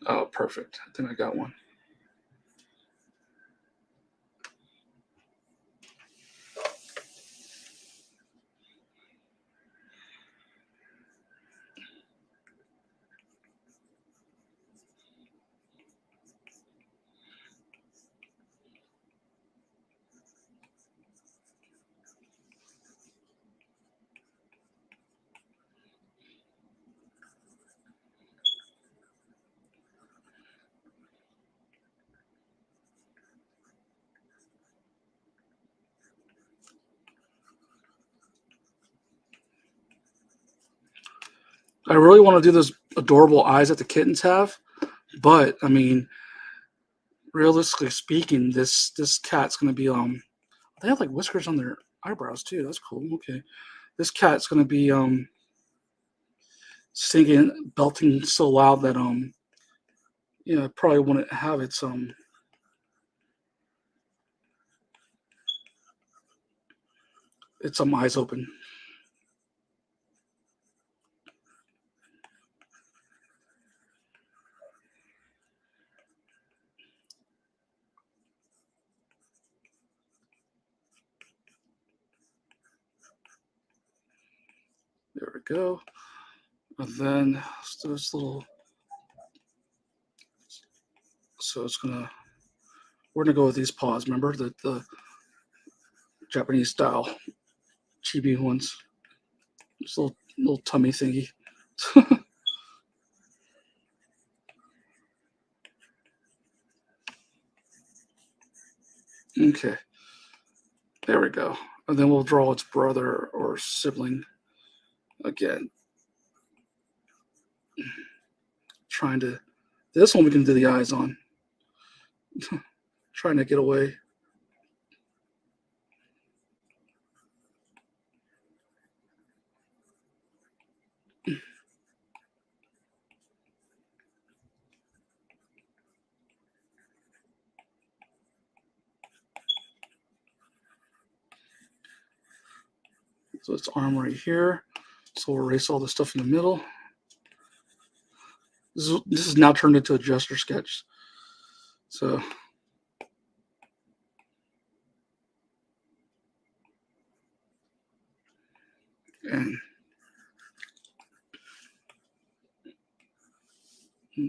Oh, perfect. I think I got one. I really want to do those adorable eyes that the kittens have, but I mean, realistically speaking, this cat's gonna be they have like whiskers on their eyebrows too. That's cool. Okay, this cat's gonna be singing, belting so loud that probably wouldn't have its eyes open. There we go. And then let's do this little. So we're gonna go with these paws. Remember the Japanese style chibi ones. This little tummy thingy. Okay, there we go. And then we'll draw its brother or sibling again. Trying to. This one we can do the eyes on. Trying to get away. So it's arm right here. So we'll erase all the stuff in the middle. This is now turned into a gesture sketch. So and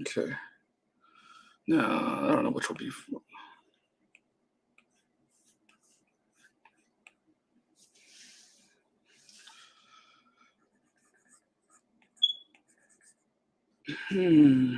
okay. Now I don't know which will be. Hmm.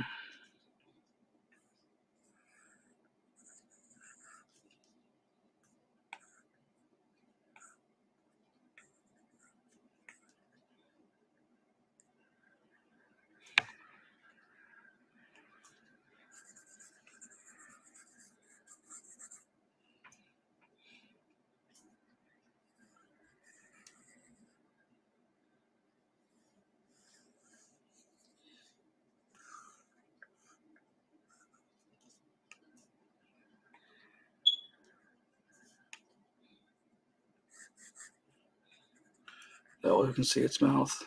Oh, you can see its mouth.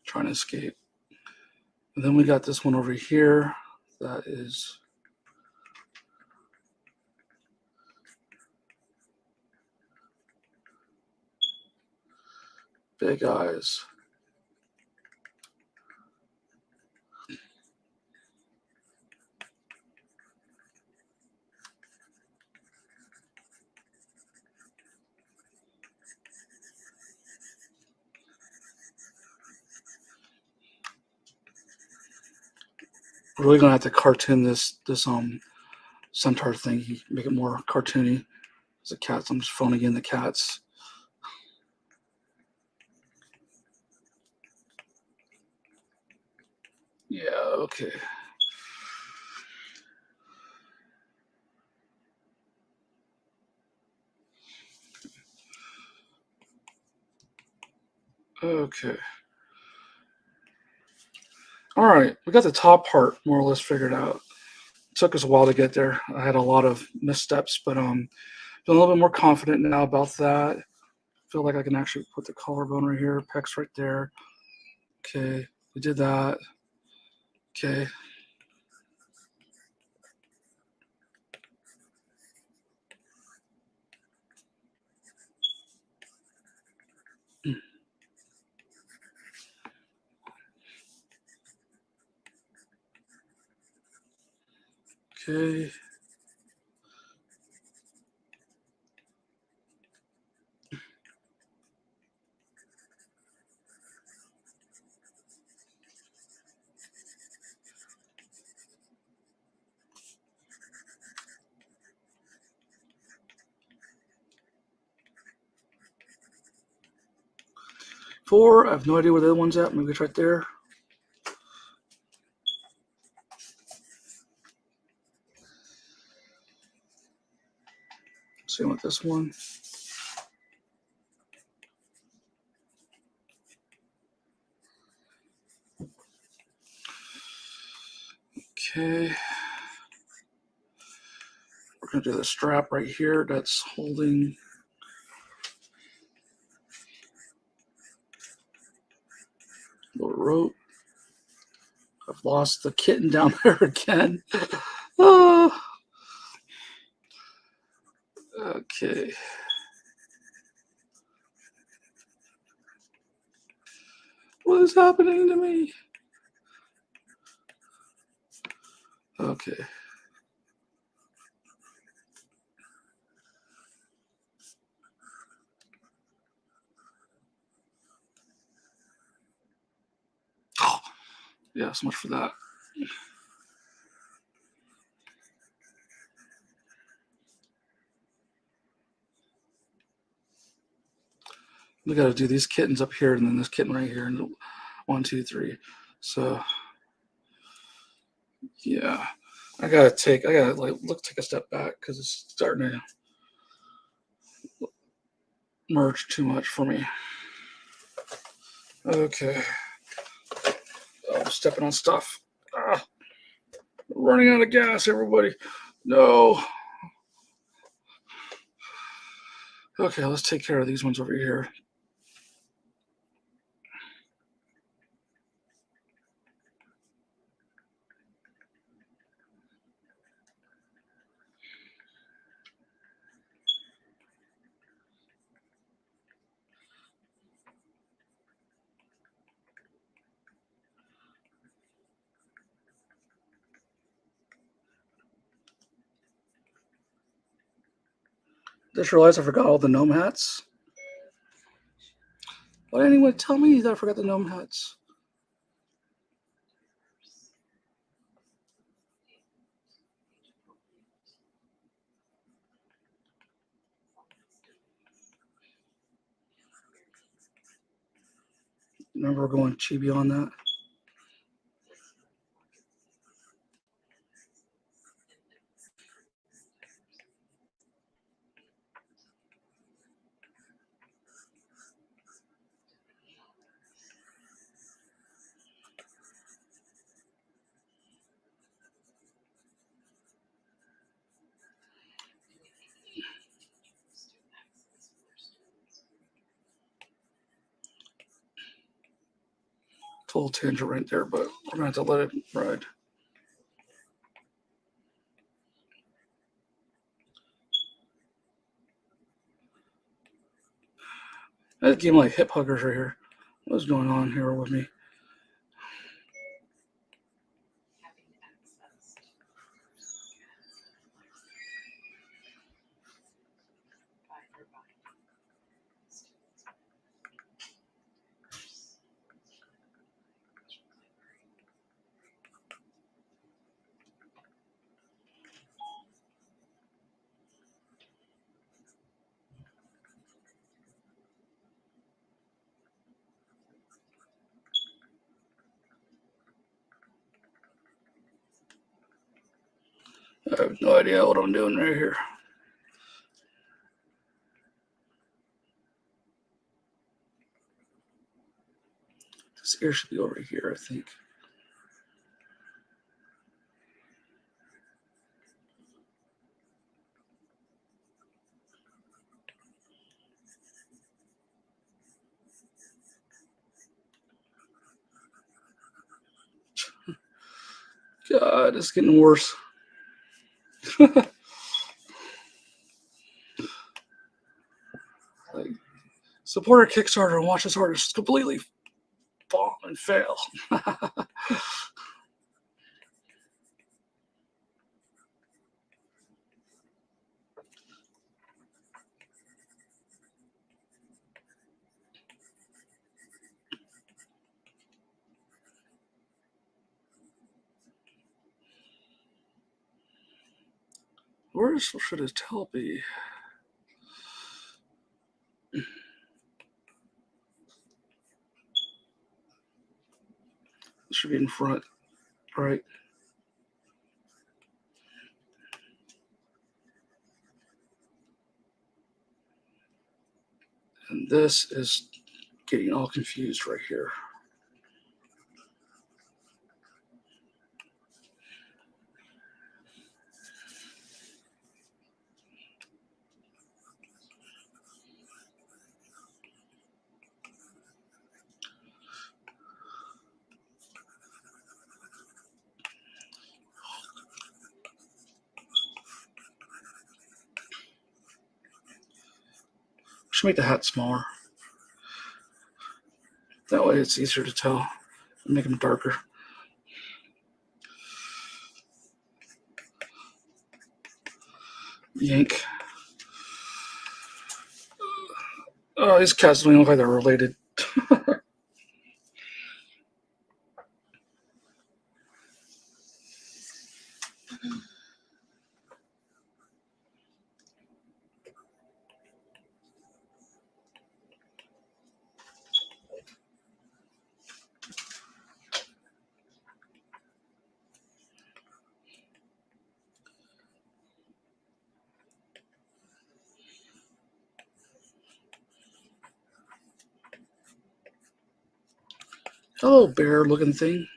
Trying to escape. And then we got this one over here. That is big eyes. We're really gonna have to cartoon this centaur thing, make it more cartoony. There's a cat. I'm just phoning in the cats. Yeah, okay. Okay. All right, we got the top part more or less figured out. It took us a while to get there. I had a lot of missteps, but feeling a little bit more confident now about that. Feel like I can actually put the collarbone right here, pecs right there. Okay, we did that. Okay. Okay. Four. I have no idea where the other one's at. Maybe it's right there. Same with this one. Okay. We're going to do the strap right here that's holding the rope. I've lost the kitten down there again. Oh. Okay. What is happening to me? Okay. Oh, yeah, so much for that. We got to do these kittens up here and then this kitten right here. And 1, 2, 3. So, yeah. I gotta take a step back because it's starting to merge too much for me. Okay. Oh, I'm stepping on stuff. Ah, running out of gas, everybody. No. Okay, let's take care of these ones over here. Just realized I forgot all the gnome hats. Why didn't anyone tell me that I forgot the gnome hats? Remember going chibi on that? Total tangent right there, but we're going to have to let it ride. That game like hip huggers right here. What's going on here with me? I have no idea what I'm doing right here. This ear should be over here, I think. God, it's getting worse. Like, support our Kickstarter and watch this artist completely bomb and fail. Where should his tail be? It should be in front, right? And this is getting all confused right here. Should make the hat smaller. That way it's easier to tell. Make them darker. Yank. Oh, these cats don't even look like they're related. Hello, bear looking thing.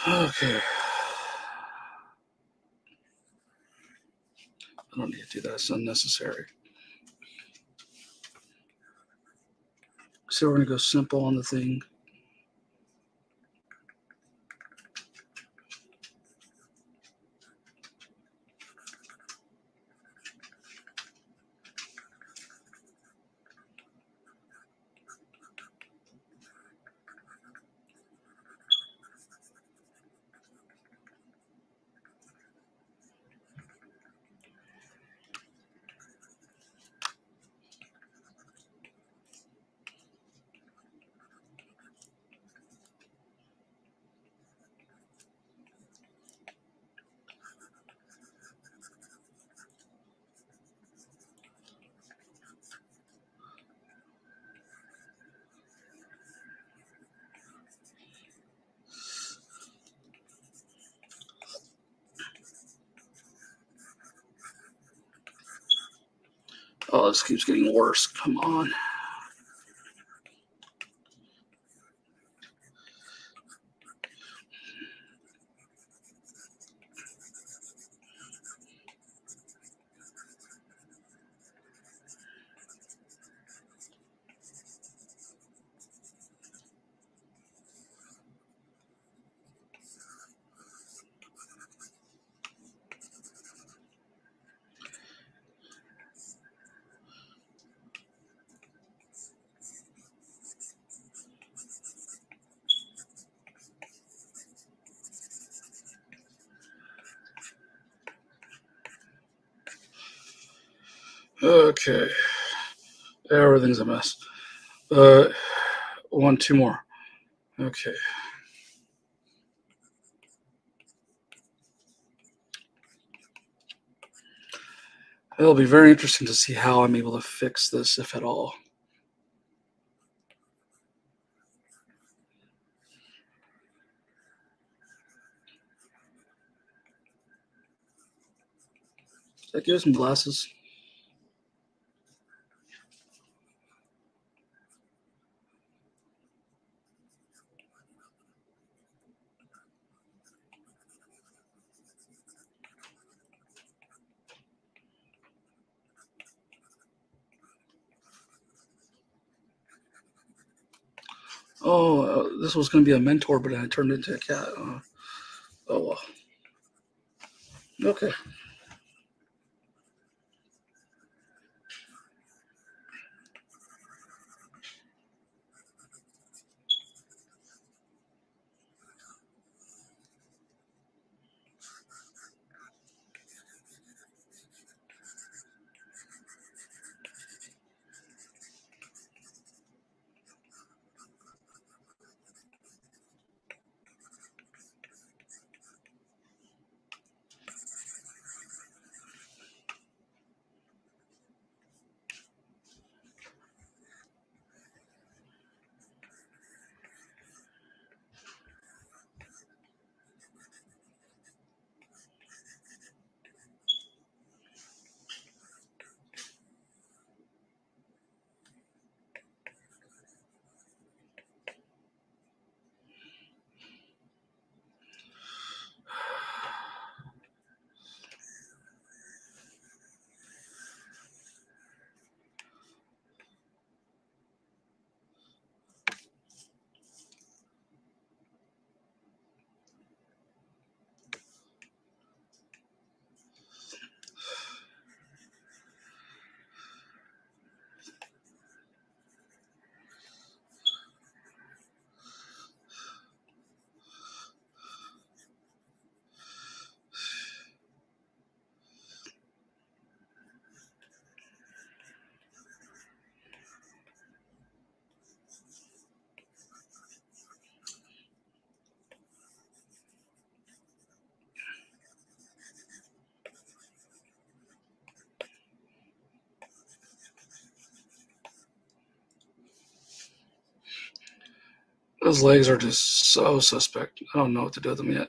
Okay. I don't need to do that. It's unnecessary. So we're going to go simple on the thing. Oh, this keeps getting worse. Come on. Okay. Everything's a mess. Two more. Okay. It'll be very interesting to see how I'm able to fix this, if at all. Did I give some glasses? Oh, this was going to be a mentor, but I turned into a cat. Oh, well. Okay. Those legs are just so suspect. I don't know what to do with them yet.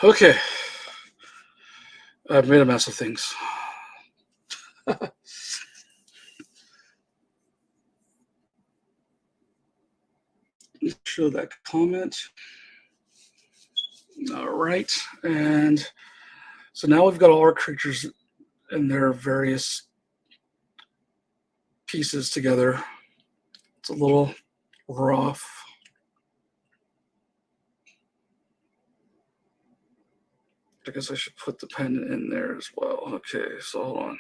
Okay, I've made a mess of things. Show that comment. All right, and so now we've got all our creatures and their various pieces together. It's a little rough. I guess I should put the pen in there as well. Okay, so hold on.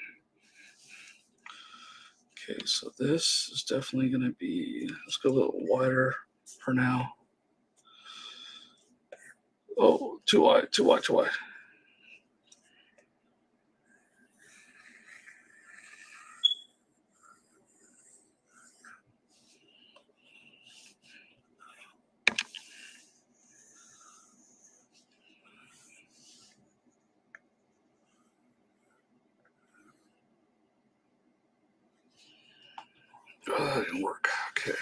Okay, so this is definitely going to be, let's go a little wider for now. Oh, too wide, too wide, too wide. Oh, that didn't work. Okay.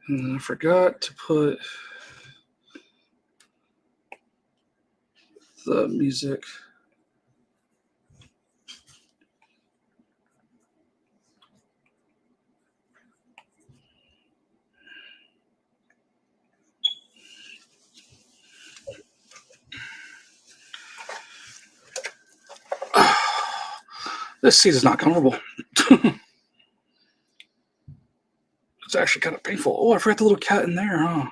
And then I forgot to put the music. This seat is not comfortable. It's actually kind of painful. Oh, I forgot the little cat in there, huh?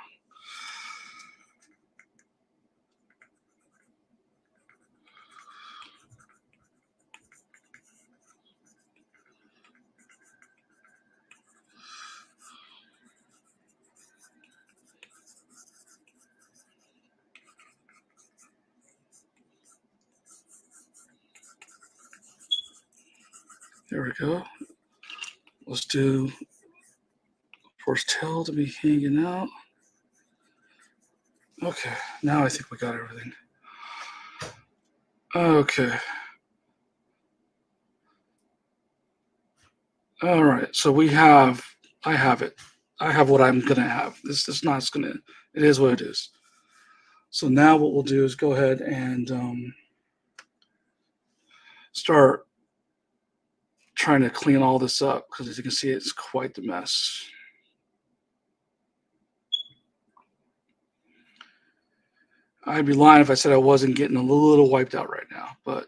There we go. Let's do horse tail to be hanging out. Okay, now I think we got everything. Okay. All right, so I have it. I have what I'm gonna have. This is not gonna, it is what it is. So now what we'll do is go ahead and start trying to clean all this up because as you can see, it's quite the mess. I'd be lying if I said I wasn't getting a little wiped out right now, but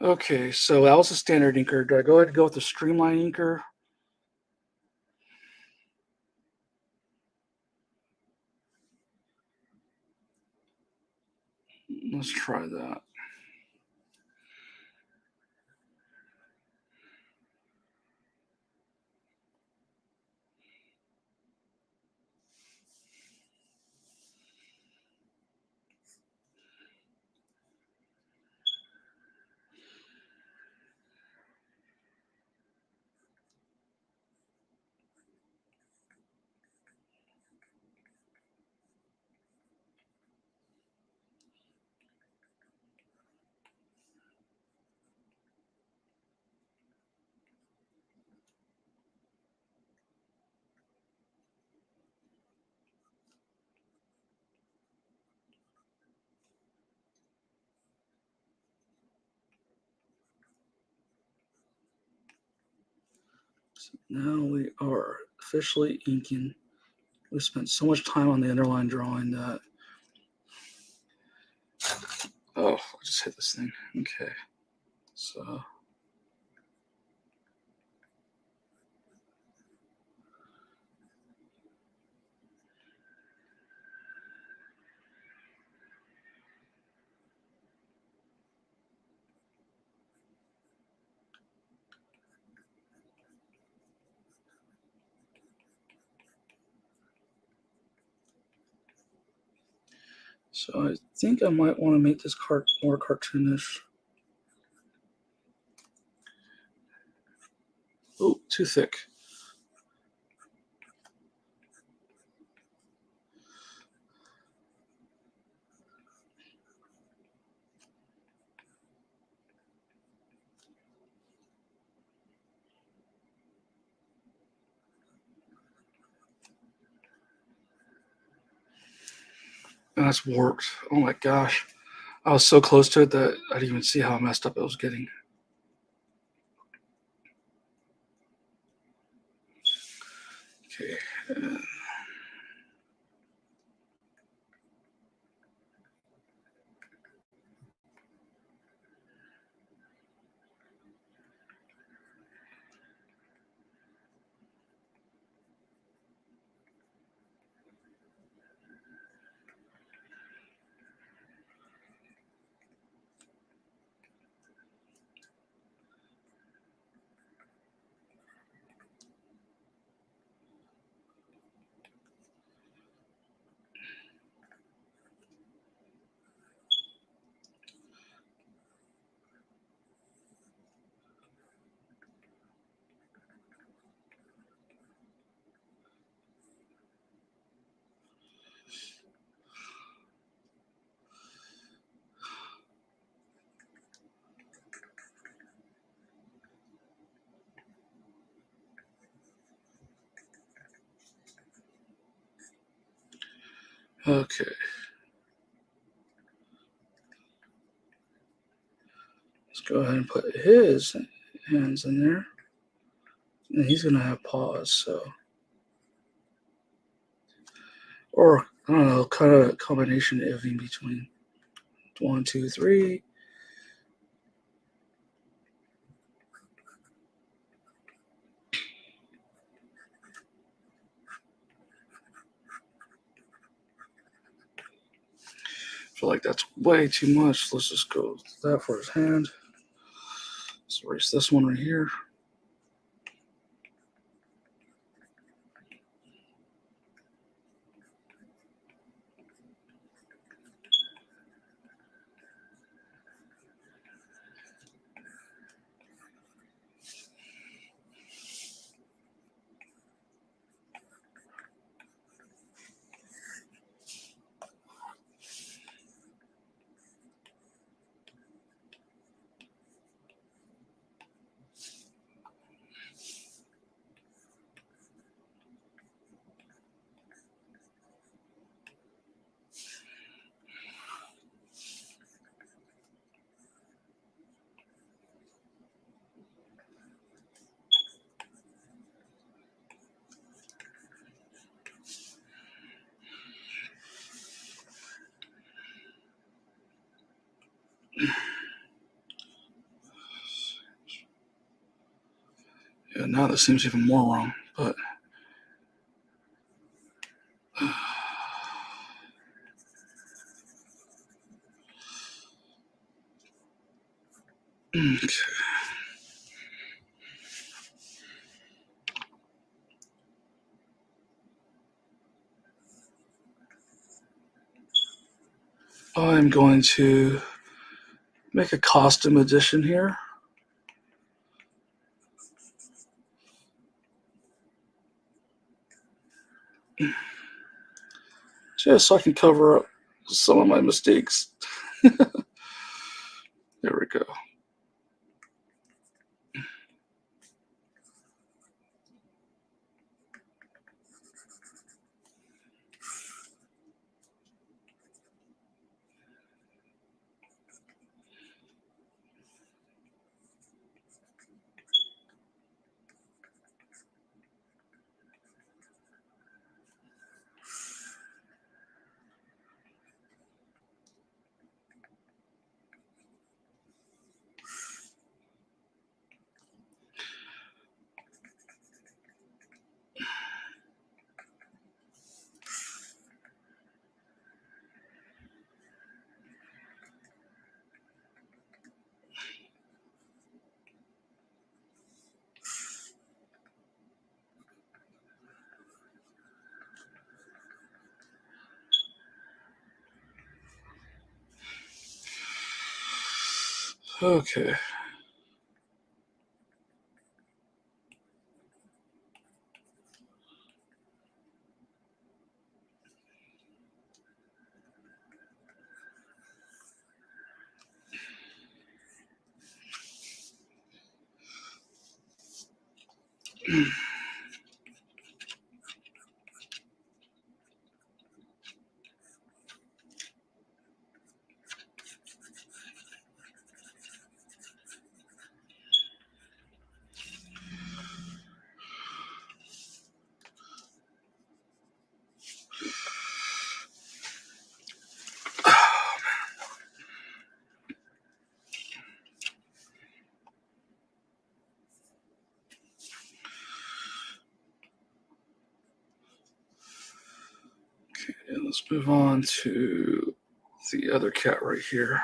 okay, so that was a standard inker. Do I go ahead and go with the streamline inker? Let's try that. So now we are officially inking. We spent so much time on the underline drawing that. Oh, I just hit this thing. Okay, so. So I think I might want to make this card more cartoonish. Oh, too thick. And that's warped. Oh my gosh. I was so close to it that I didn't even see how messed up it was getting. Okay. Okay. Let's go ahead and put his hands in there. And he's going to have paws, so. Or, I don't know, kind of a combination of in between. 1, 2, 3. I feel like that's way too much. Let's just go with that for his hand. Let's erase this one right here. Yeah, now this seems even more wrong, but. Okay. I'm going to make a costume edition here. Just so I can cover up some of my mistakes. There we go. Okay. Let's move on to the other cat right here.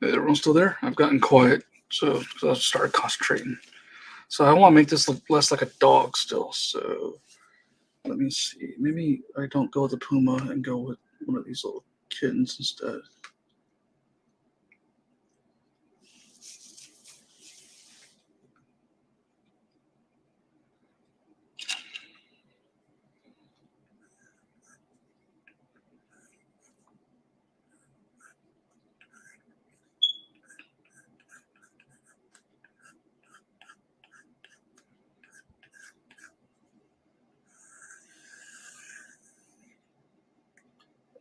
Everyone's still there? I've gotten quiet, so I started concentrating. So I want to make this look less like a dog still. So let me see. Maybe I don't go with the puma and go with one of these little kittens instead.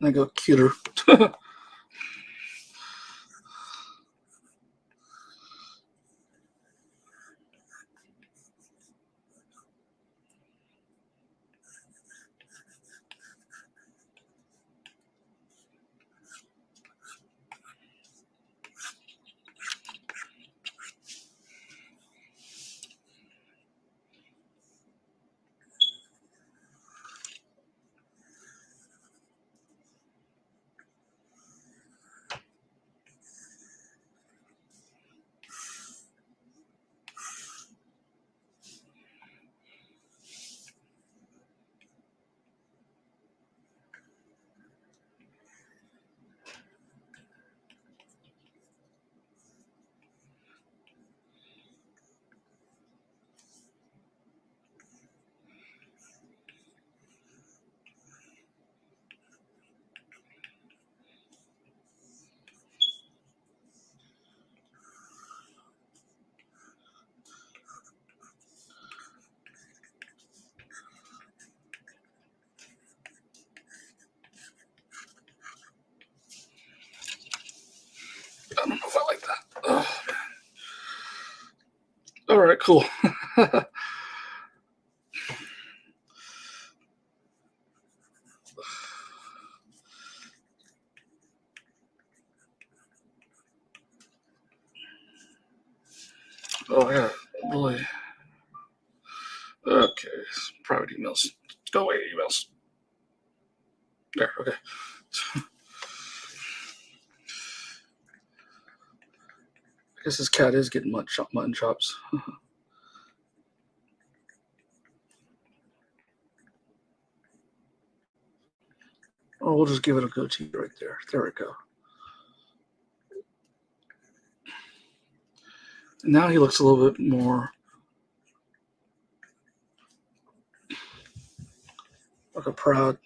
And I go cuter. I don't know if I like that. Oh, all right, cool. Oh, I got really. Okay, private emails. Go away, emails. There, okay. I guess this cat is getting mutton chops. Oh, we'll just give it a goatee right there. There we go. And now he looks a little bit more like a proud.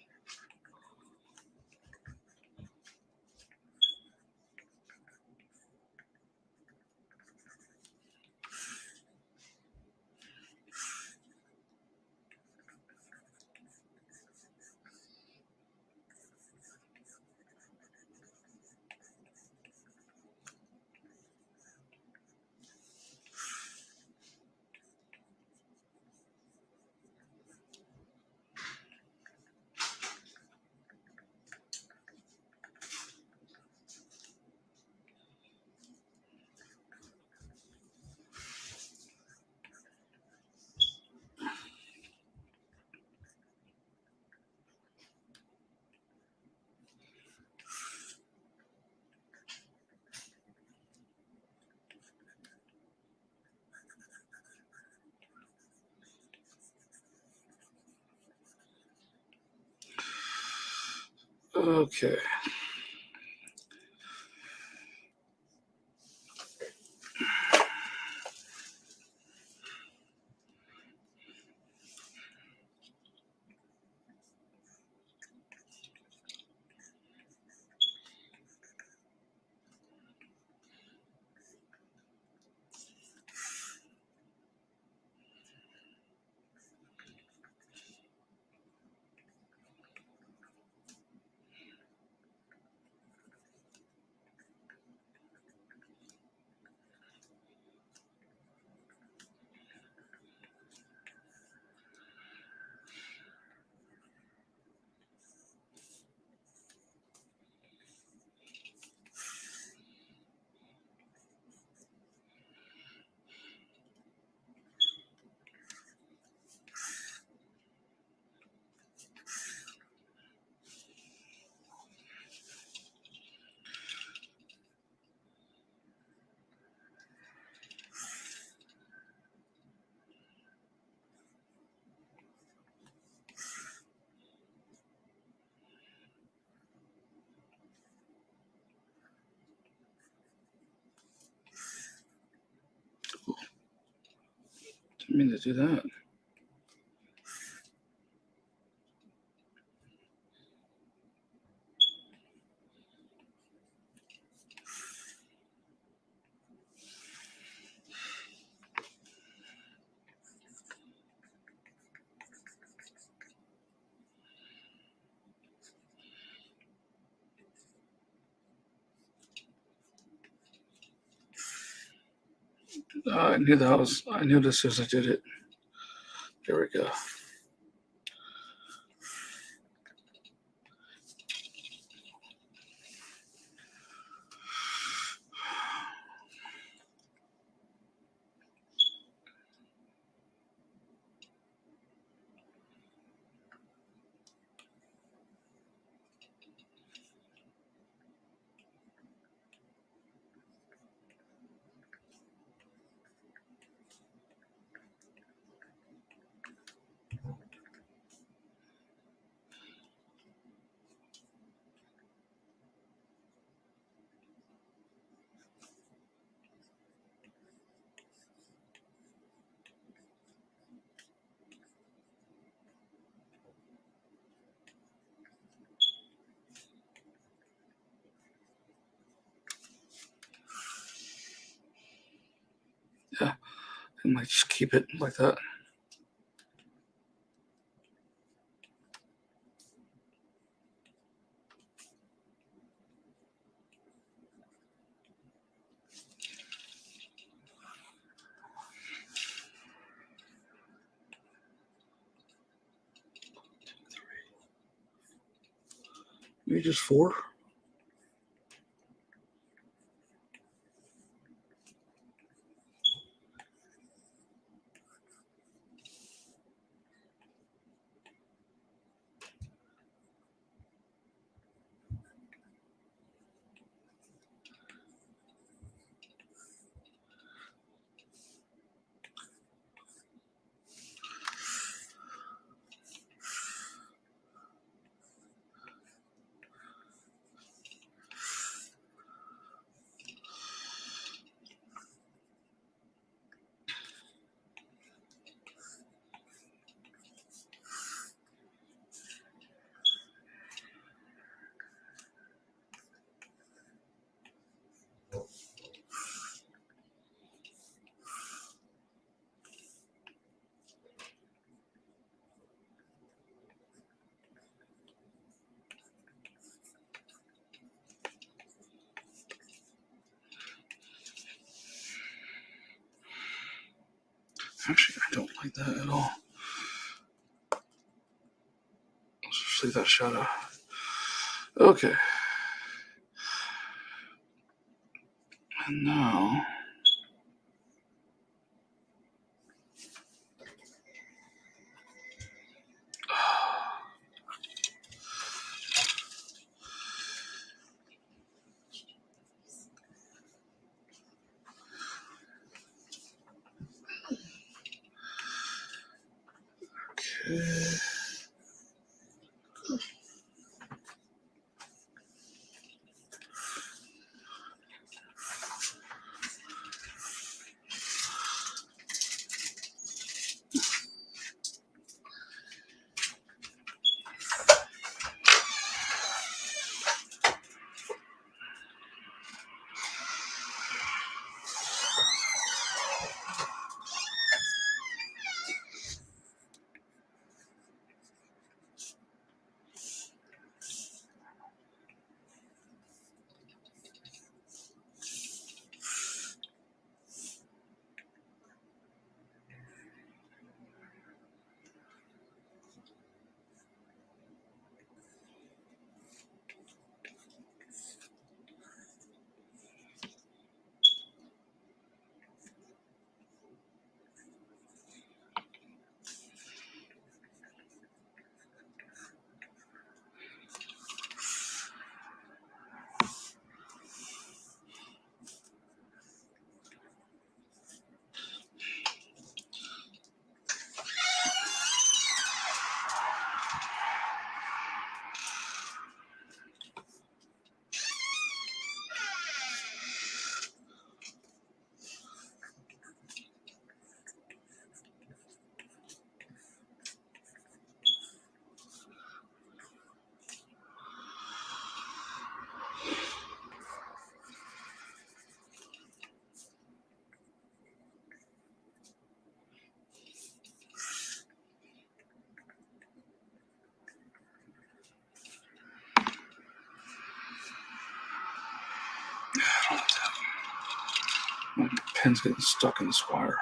Okay. didn't mean to do that. I knew this as I did it. There we go. Yeah, I might just keep it like that. Maybe just 4. Actually, I don't like that at all. Let's just leave that shadow. Okay. And now, okay. pen's getting stuck in this wire.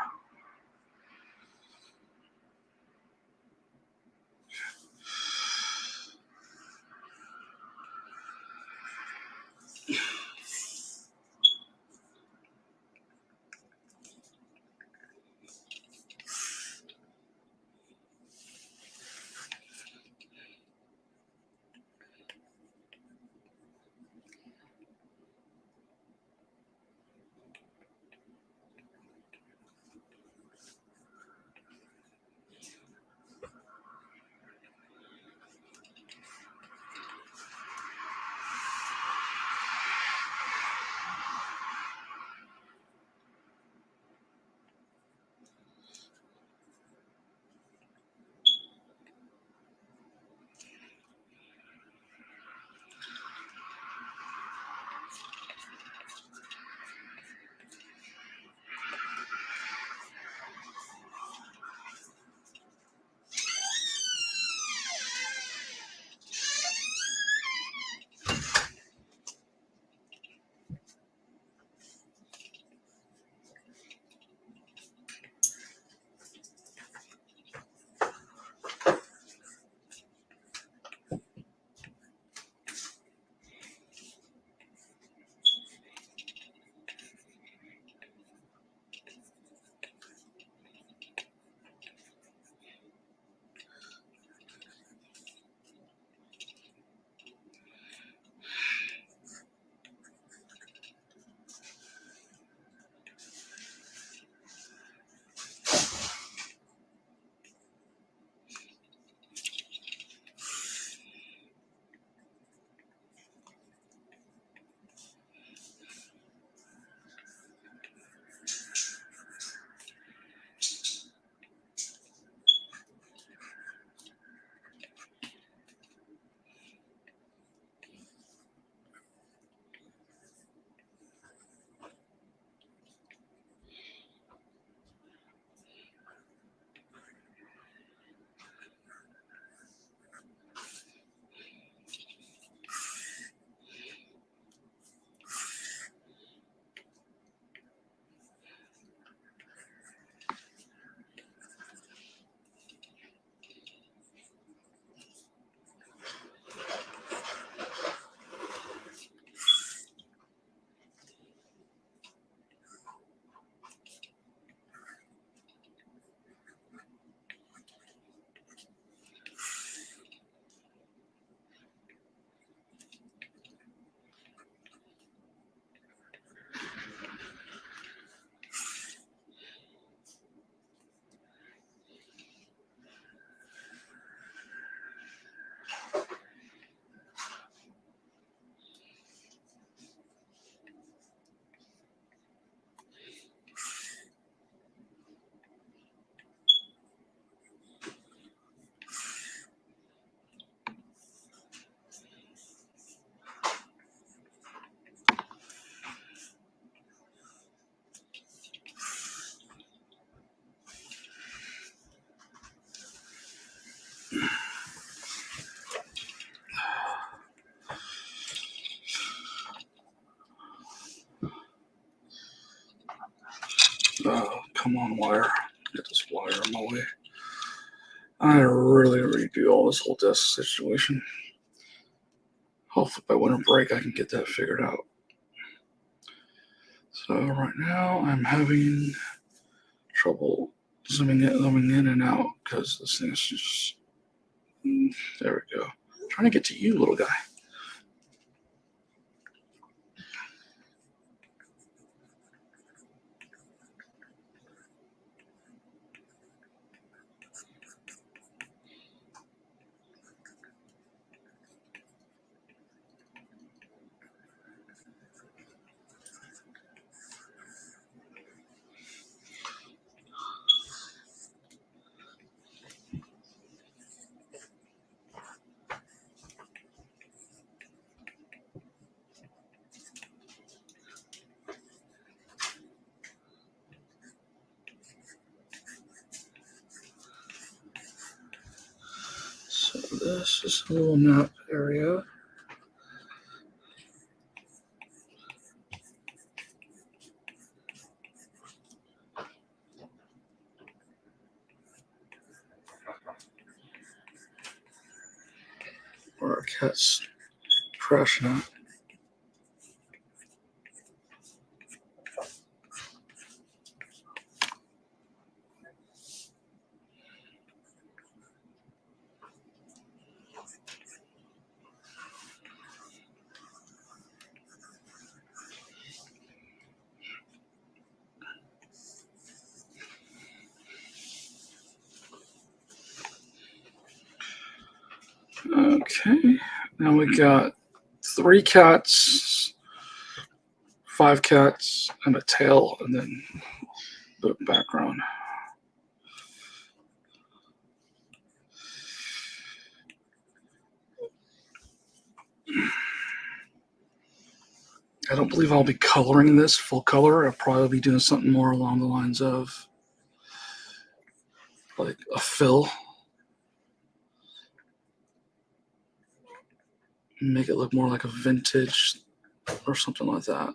Oh, come on, wire. Get this wire in my way. I really redo all this whole desk situation. Hopefully by winter break I can get that figured out. So right now I'm having trouble zooming in and out because this thing is just... There we go. I'm trying to get to you, little guy. So this is a little map area. Or our cat's crashing out. Okay, now we got 3 cats, 5 cats, and a tail, and then the background. I don't believe I'll be coloring this full color. I'll probably be doing something more along the lines of like a fill. Make it look more like a vintage or something like that.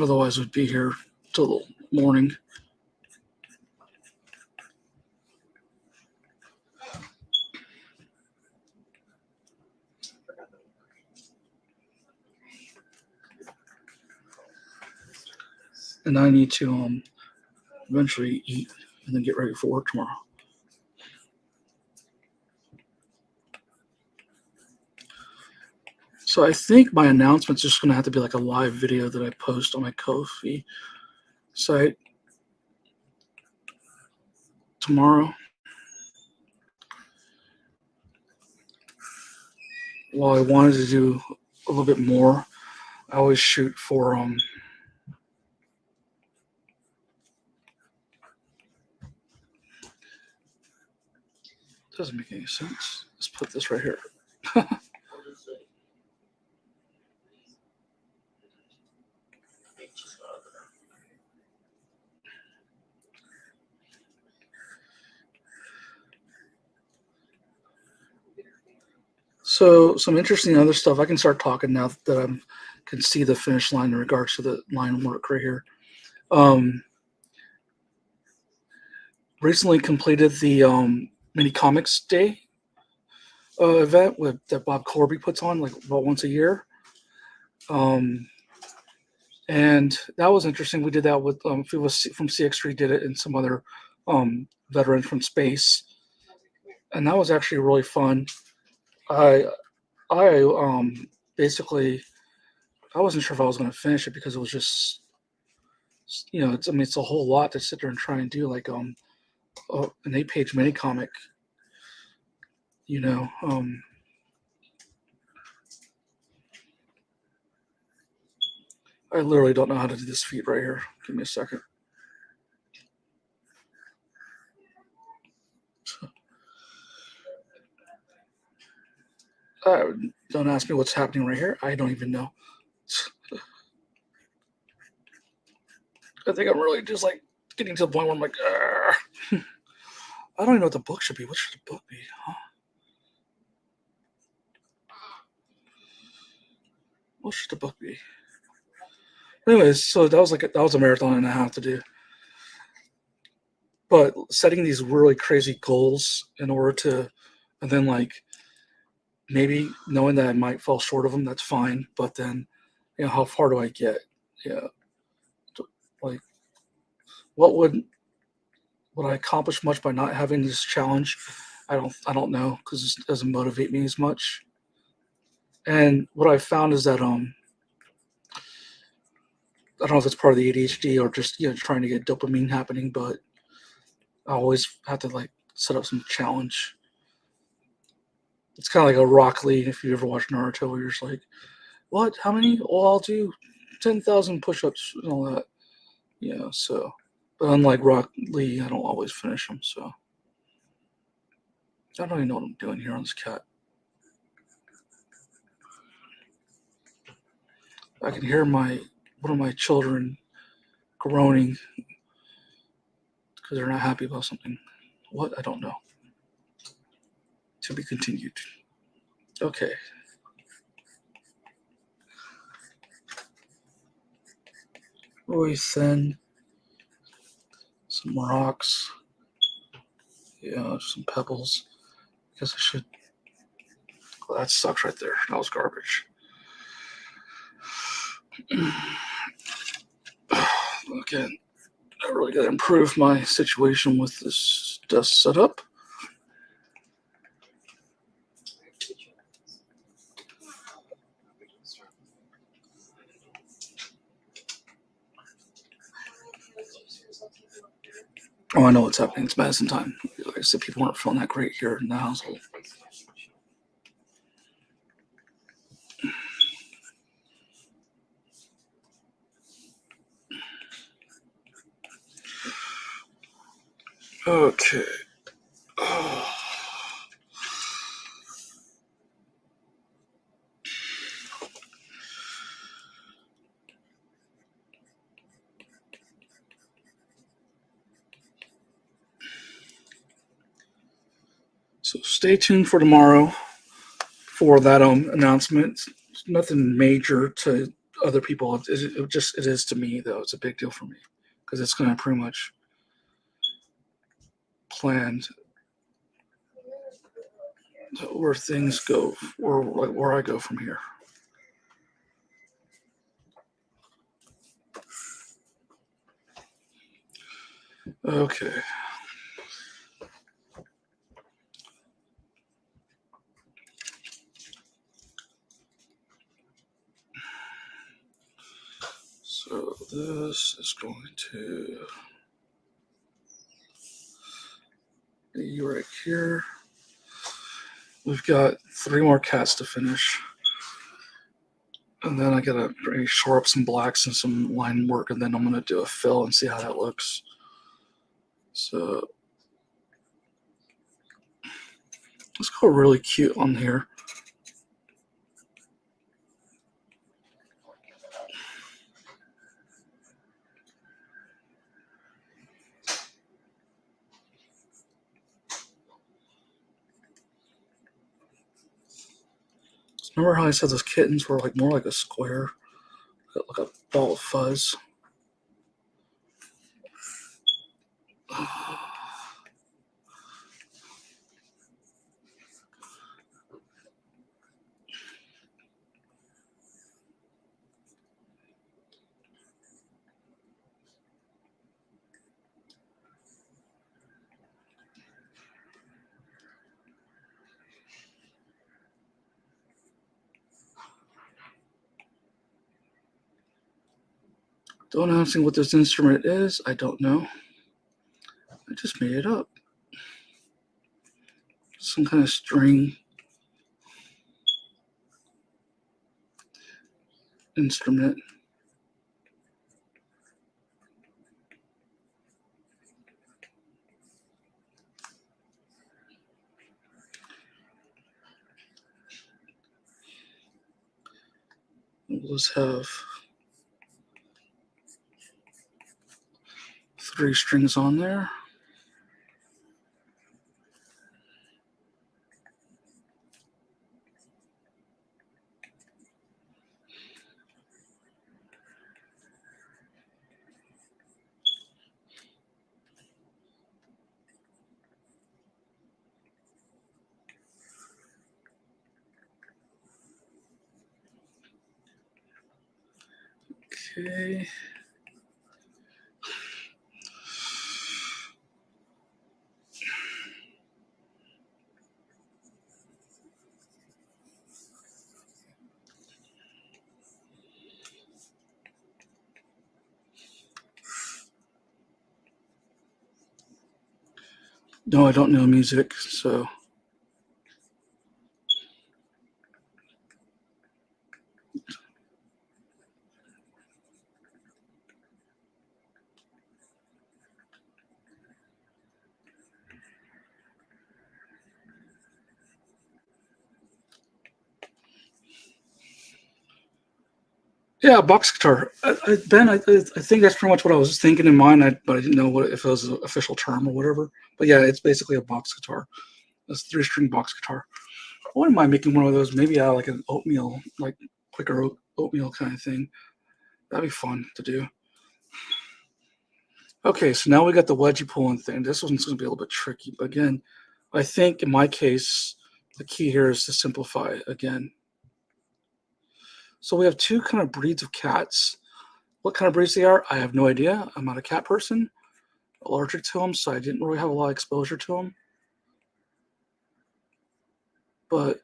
Otherwise, we'd be here till the morning. And I need to eventually eat and then get ready for work tomorrow. So I think my announcement's just going to have to be like a live video that I post on my Ko-fi site tomorrow. While I wanted to do a little bit more, I always shoot for doesn't make any sense. Let's put this right here. So some interesting other stuff. I can start talking now that I can see the finish line in regards to the line work right here. Recently completed the mini comics day event that Bob Corby puts on like about once a year. And that was interesting. We did that with people from CX3 did it, and some other veterans from space, and that was actually really fun. I basically I wasn't sure if I was going to finish it because it was just it's a whole lot to sit there and try and do like an 8-page mini comic. I literally don't know how to do this feat right here. Give me a second. Don't ask me what's happening right here. I don't even know. I think I'm really just like getting to the point where I'm like, I don't even know what the book should be. What should the book be? Huh? What should the book be? Anyways, so that was a marathon and a half to do. But setting these really crazy goals in order to, and then like maybe knowing that I might fall short of them, that's fine. But then, how far do I get? Yeah, like what would I accomplish much by not having this challenge? I don't know because it doesn't motivate me as much. And what I found is that I don't know if it's part of the ADHD or just trying to get dopamine happening, but I always have to like set up some challenge. It's kind of like a Rock Lee if you ever watched Naruto, where you're just like, what? How many? Well, I'll do 10,000 push-ups and all that. So, but unlike Rock Lee, I don't always finish them. So I don't even know what I'm doing here on this cat. I can hear one of my children groaning because they're not happy about something. What? I don't know. To be continued. Okay. Really thin. Some rocks. Yeah, some pebbles. Guess I should. Well, that sucks right there. That was garbage. Again, I really got to improve my situation with this desk setup. Oh, I know what's happening. It's medicine time. Like I said, people aren't feeling that great here in the household. Okay. Oh. So stay tuned for tomorrow for that announcement. It's nothing major to other people. It is to me though. It's a big deal for me because it's going to pretty much plan where things go, or where I go from here. Okay. So this is going to be right here. We've got 3 more cats to finish. And then I gotta shore up some blacks and some line work, and then I'm gonna do a fill and see how that looks. So let's go really cute on here. Remember how I said those kittens were like more like a square, like a ball of fuzz? Don't ask me what this instrument is. I don't know. I just made it up. Some kind of string instrument. We'll just have 3 strings on there. Okay. No, I don't know music, so. Yeah, box guitar. Ben, I think that's pretty much what I was thinking in mind, but I didn't know if it was an official term or whatever. But yeah, it's basically a box guitar. It's a 3-string box guitar. I wouldn't mind making one of those, maybe out of like an oatmeal, like quicker oatmeal kind of thing. That'd be fun to do. Okay, so now we got the wedgie pulling thing. This one's going to be a little bit tricky. But again, I think in my case, the key here is to simplify again. So we have two kind of breeds of cats. What kind of breeds they are, I have no idea. I'm not a cat person, allergic to them, so I didn't really have a lot of exposure to them. But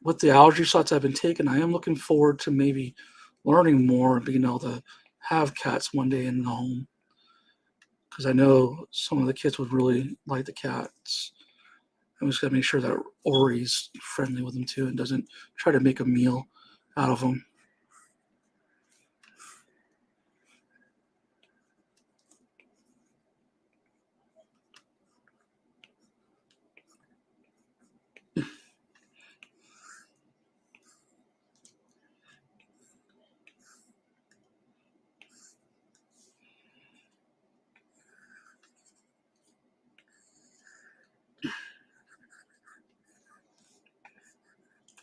with the allergy shots I've been taking, I am looking forward to maybe learning more and being able to have cats one day in the home. Because I know some of the kids would really like the cats. I'm just gotta make sure that Ori's friendly with them too and doesn't try to make a meal out of them.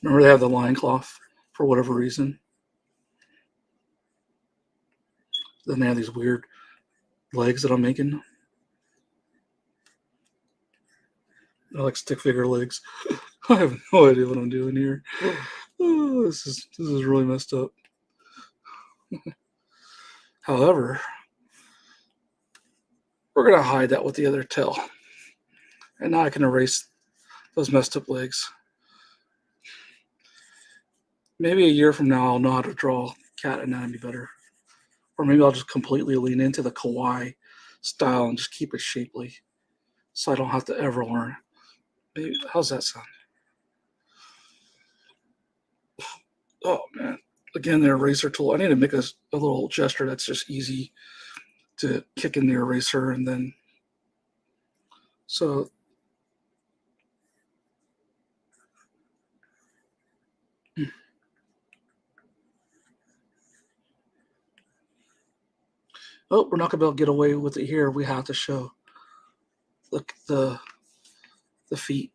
Remember they have the lion cloth for whatever reason. Then they have these weird legs that I'm making. They're like stick figure legs. I have no idea what I'm doing here. Oh, this is really messed up. However, we're gonna hide that with the other tail. And now I can erase those messed up legs. Maybe a year from now I'll know how to draw cat anatomy better. Or maybe I'll just completely lean into the kawaii style and just keep it shapely. So I don't have to ever learn. Maybe, how's that sound? Oh man. Again, the eraser tool. I need to make a little gesture that's just easy to kick in the eraser and then so oh, we're not gonna be able to get away with it here. We have to show the feet.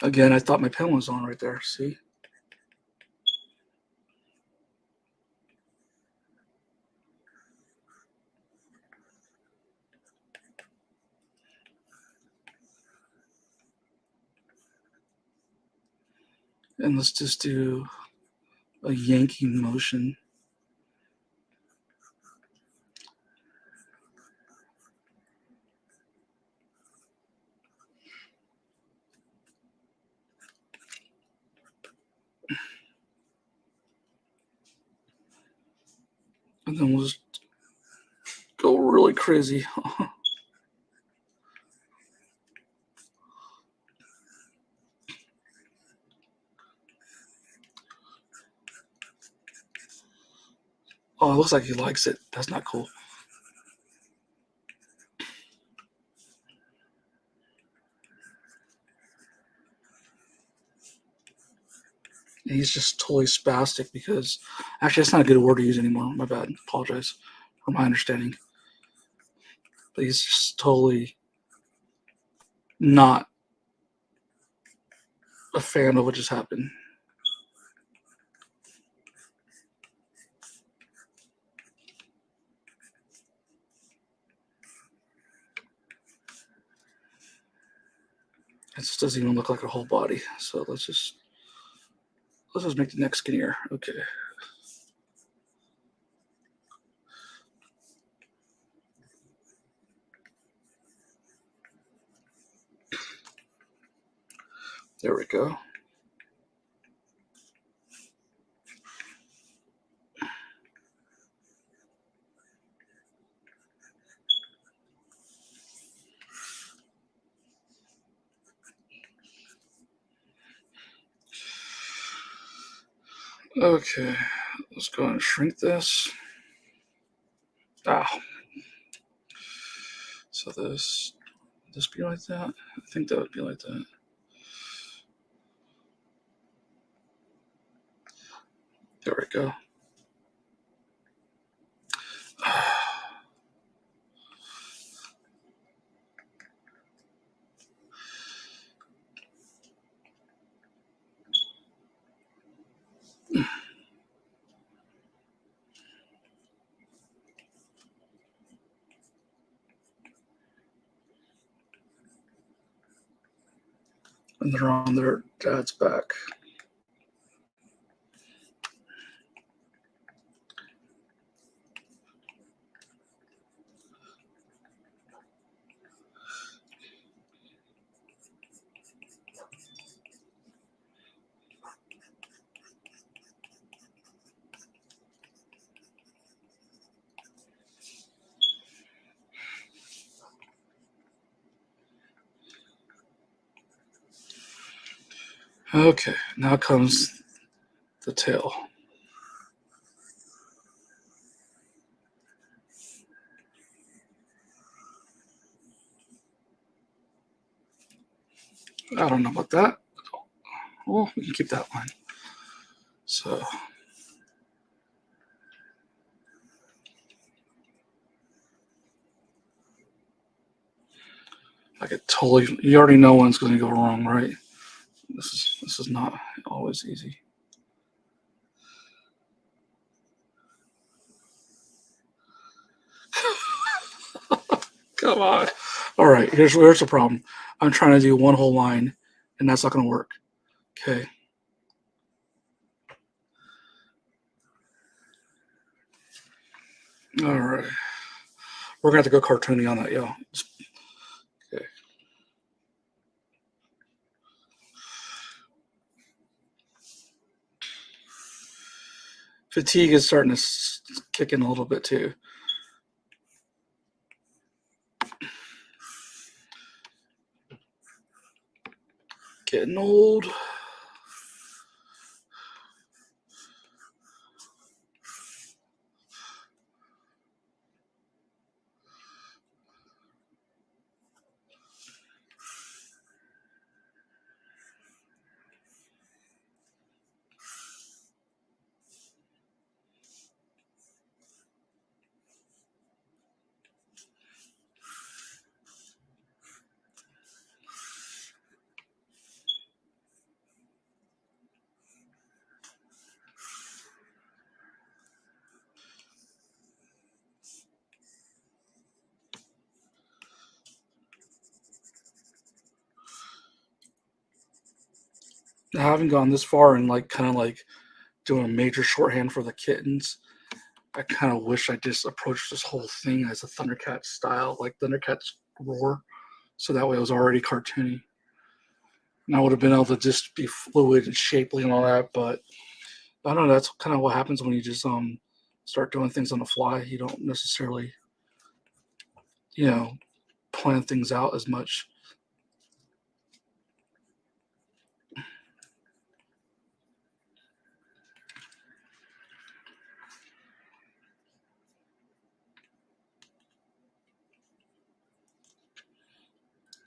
Again, I thought my pen was on right there. See? And let's just do a yanking motion. And then we'll just go really crazy. Oh, it looks like he likes it. That's not cool. And he's just totally spastic because actually that's not a good word to use anymore. My bad. Apologize for my understanding. But he's just totally not a fan of what just happened. It just doesn't even look like a whole body. So let's just make the neck skinnier. Okay. There we go. Okay, let's go and shrink this. Ah. So this be like that? I think that would be like that. There we go. and they're on their dad's back. Okay, now comes the tail. I don't know about that. Well, we can keep that one. So I could totally. You already know when it's going to go wrong, right? This is not always easy. Come on. All right, here's the problem. I'm trying to do one whole line, and that's not going to work. Okay. All right. We're going to have to go cartoony on that, yo. Okay. Fatigue is starting to kick in a little bit, too. Getting old. I haven't gone this far and kind of doing a major shorthand for the kittens. I kind of wish I just approached this whole thing as a Thundercat style, like Thundercat's roar, so that way it was already cartoony. And I would have been able to just be fluid and shapely and all that, but I don't know. That's kind of what happens when you just start doing things on the fly. You don't necessarily, plan things out as much.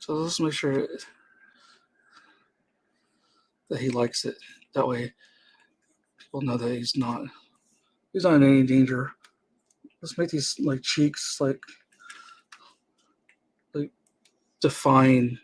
So let's make sure that he likes it. That way, people know that he's not in any danger. Let's make these cheeks define.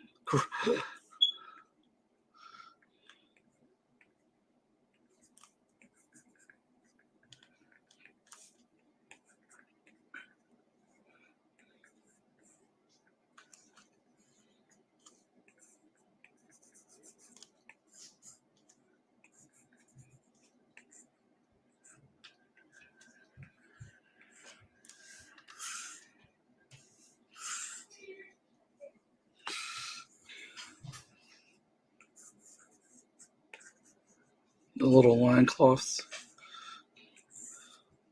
The little loincloth.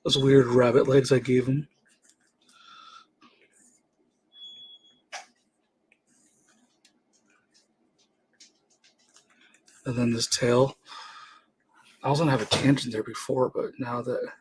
Those weird rabbit legs I gave him. And then this tail. I was going to have a tangent there before, but now that...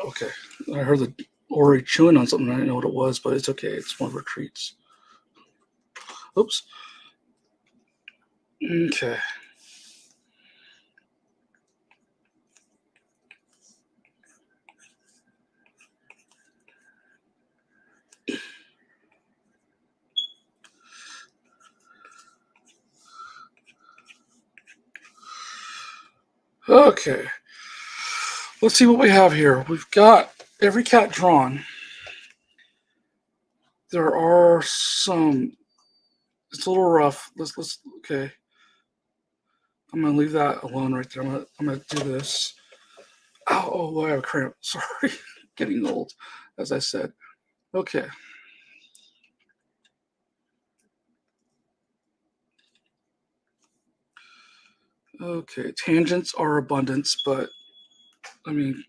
Okay, I heard the Ori chewing on something. I didn't know what it was, but it's okay. It's one of her treats. Oops. Okay. Okay. Let's see what we have here. We've got every cat drawn. There are some. It's a little rough. Let's. Okay. I'm gonna leave that alone right there. I'm gonna do this. Oh, I have a cramp. Sorry, getting old, as I said. Okay. Okay. Tangents are abundance, but I mean,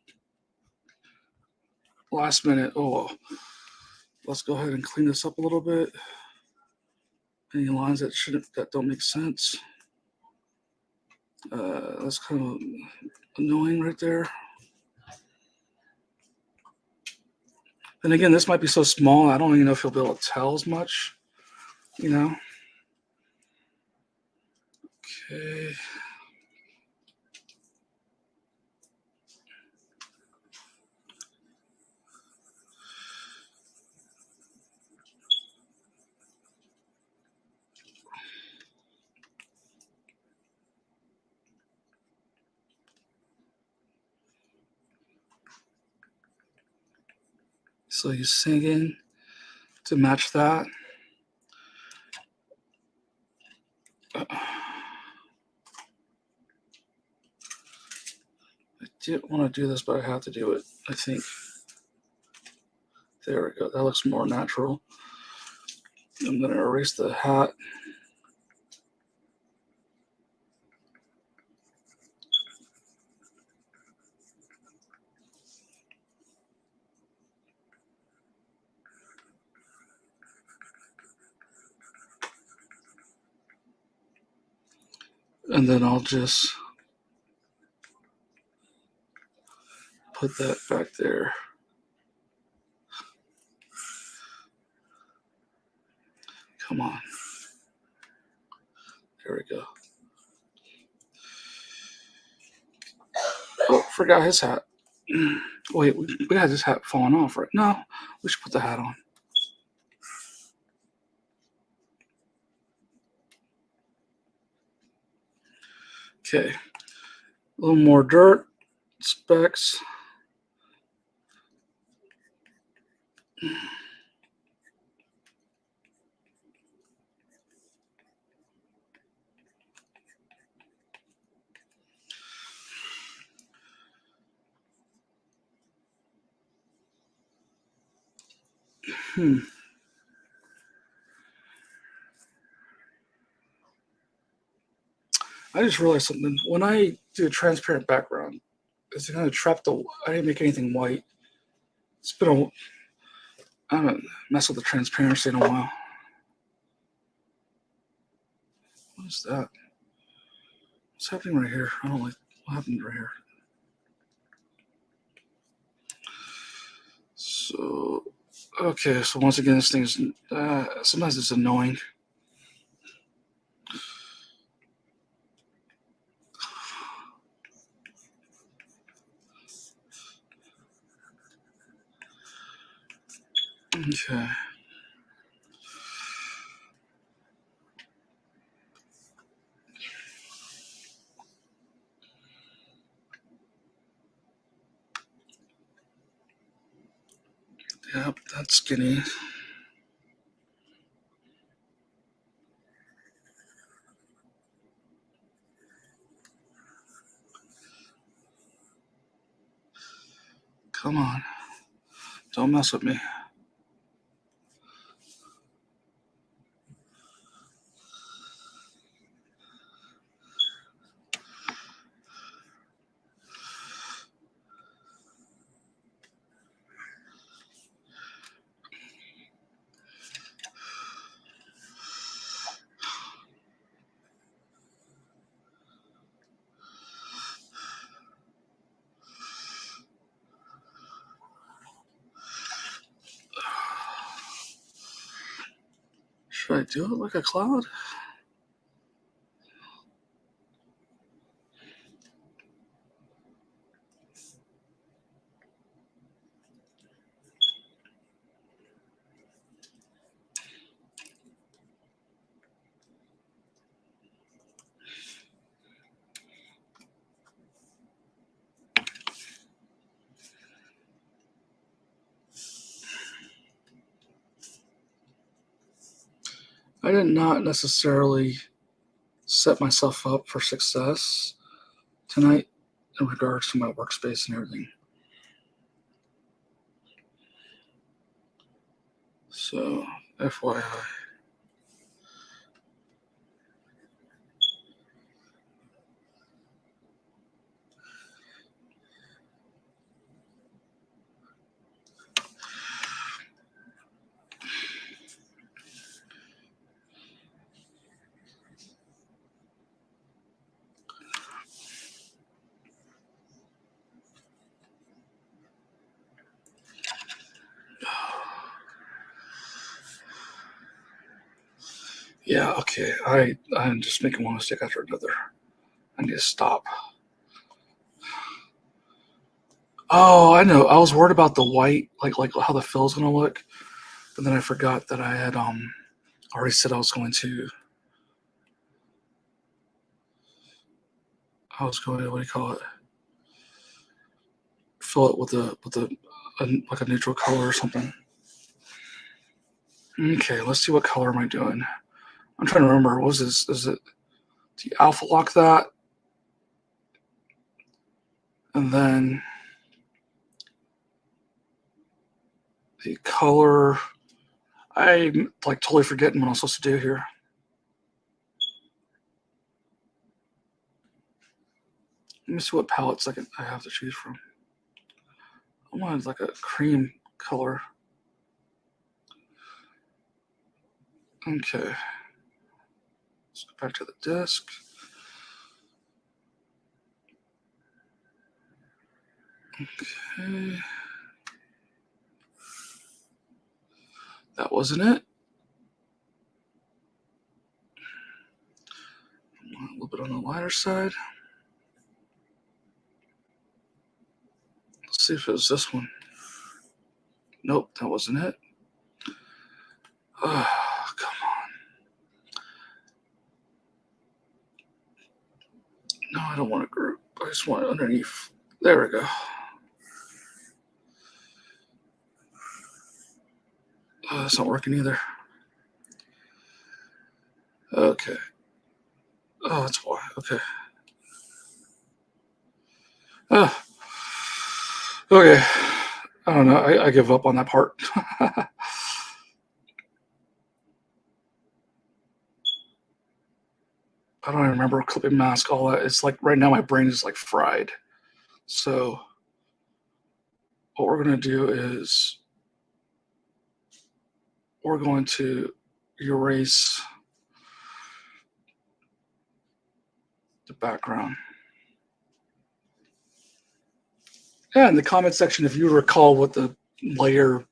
last minute. Oh, well. Let's go ahead and clean this up a little bit. Any lines that don't make sense. That's kind of annoying right there. And again, this might be so small, I don't even know if you'll be able to tell as much, you know? Okay. So he's singing to match that. I didn't want to do this, but I have to do it, I think. There we go. That looks more natural. I'm going to erase the hat. And then I'll just put that back there. Come on. There we go. Oh, forgot his hat. Wait, we had his hat falling off, right? No, we should put the hat on. Okay. A little more dirt, specks. I just realized something. When I do a transparent background, it's going to trap the. I didn't make anything white. It's been a. I haven't messed with the transparency in a while. What is that? What's happening right here? I don't like what happened right here. So, okay. So once again, this thing is. Sometimes it's annoying. Okay. Yep, that's skinny. Come on. Don't mess with me. Should I do it like a cloud? I did not necessarily set myself up for success tonight in regards to my workspace and everything. So, FYI. Yeah, okay. I'm just making one mistake after another. I need to stop. Oh, I know. I was worried about the white, like how the fill's gonna look, but then I forgot that I had already said I was going to. What do you call it? Fill it with like a neutral color or something. Okay, let's see what color am I doing. I'm trying to remember. What was this? Is it the alpha lock that? And then the color. I'm like totally forgetting what I'm supposed to do here. Let me see what palettes I have to choose from. I want like a cream color. Okay. Let's go back to the disk. Okay. That wasn't it. A little bit on the lighter side. Let's see if it was this one. Nope, that wasn't it. Oh, come on. No, I don't want a group. I just want it underneath. There we go. Oh, that's not working either. Okay. Oh, that's why. Okay. Oh. Okay. I don't know. I give up on that part. I don't even remember clipping mask, all that. It's like right now my brain is like fried. So what we're going to do is we're going to erase the background. Yeah, in the comment section, if you recall what the layer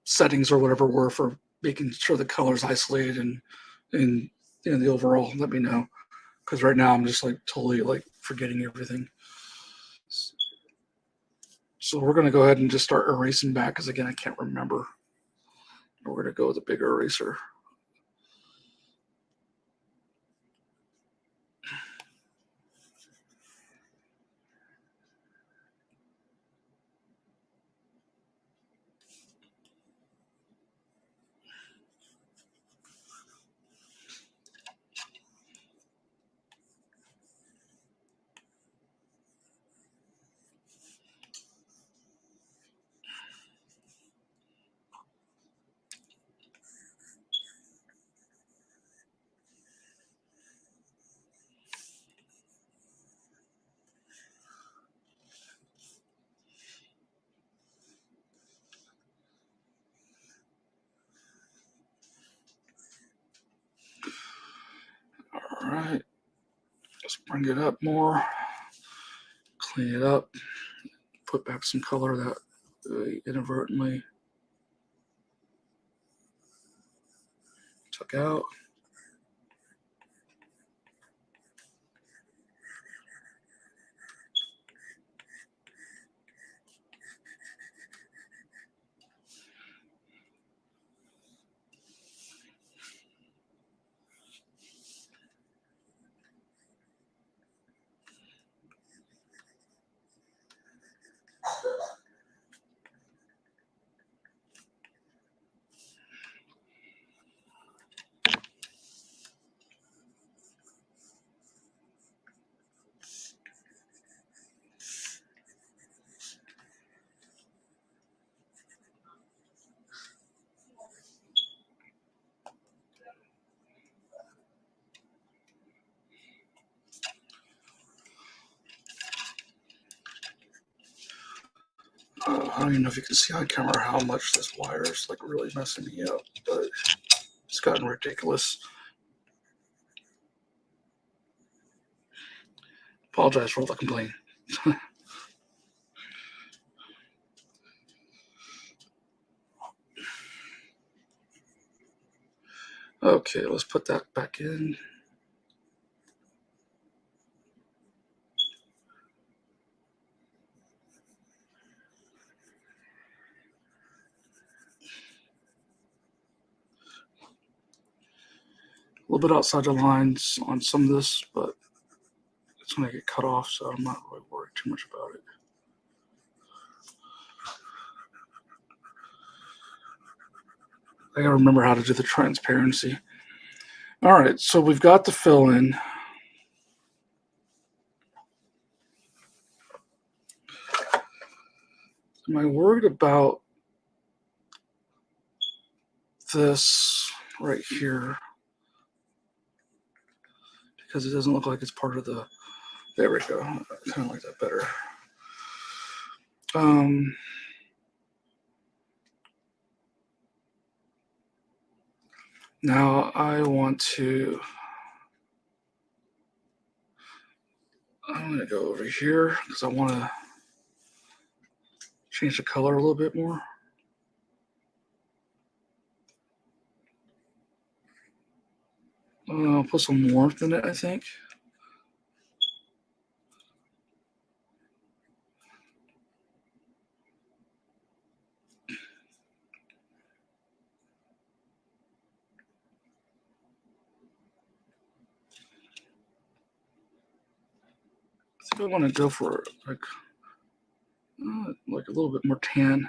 settings or whatever were for making sure the color's isolated and the overall, let me know. Because right now I'm just like totally like forgetting everything. So we're going to go ahead and just start erasing back because again, I can't remember. We're going to go with a bigger eraser. All right. Let's bring it up more. Clean it up. Put back some color that inadvertently. took out. I don't even know if you can see on camera how much this wire is like really messing me up, but it's gotten ridiculous. Apologize for all the complaining. Okay, let's put that back in. A little bit outside the lines on some of this, but it's going to get cut off, so I'm not really worried too much about it. I gotta remember how to do the transparency. All right, so we've got the fill in. Am I worried about this right here? Because it doesn't look like it's part of the, there we go. I kind of like that better. Now I want to, I'm going to go over here because I want to change the color a little bit more. Put some warmth in it, I think. I think I want to go for like a little bit more tan,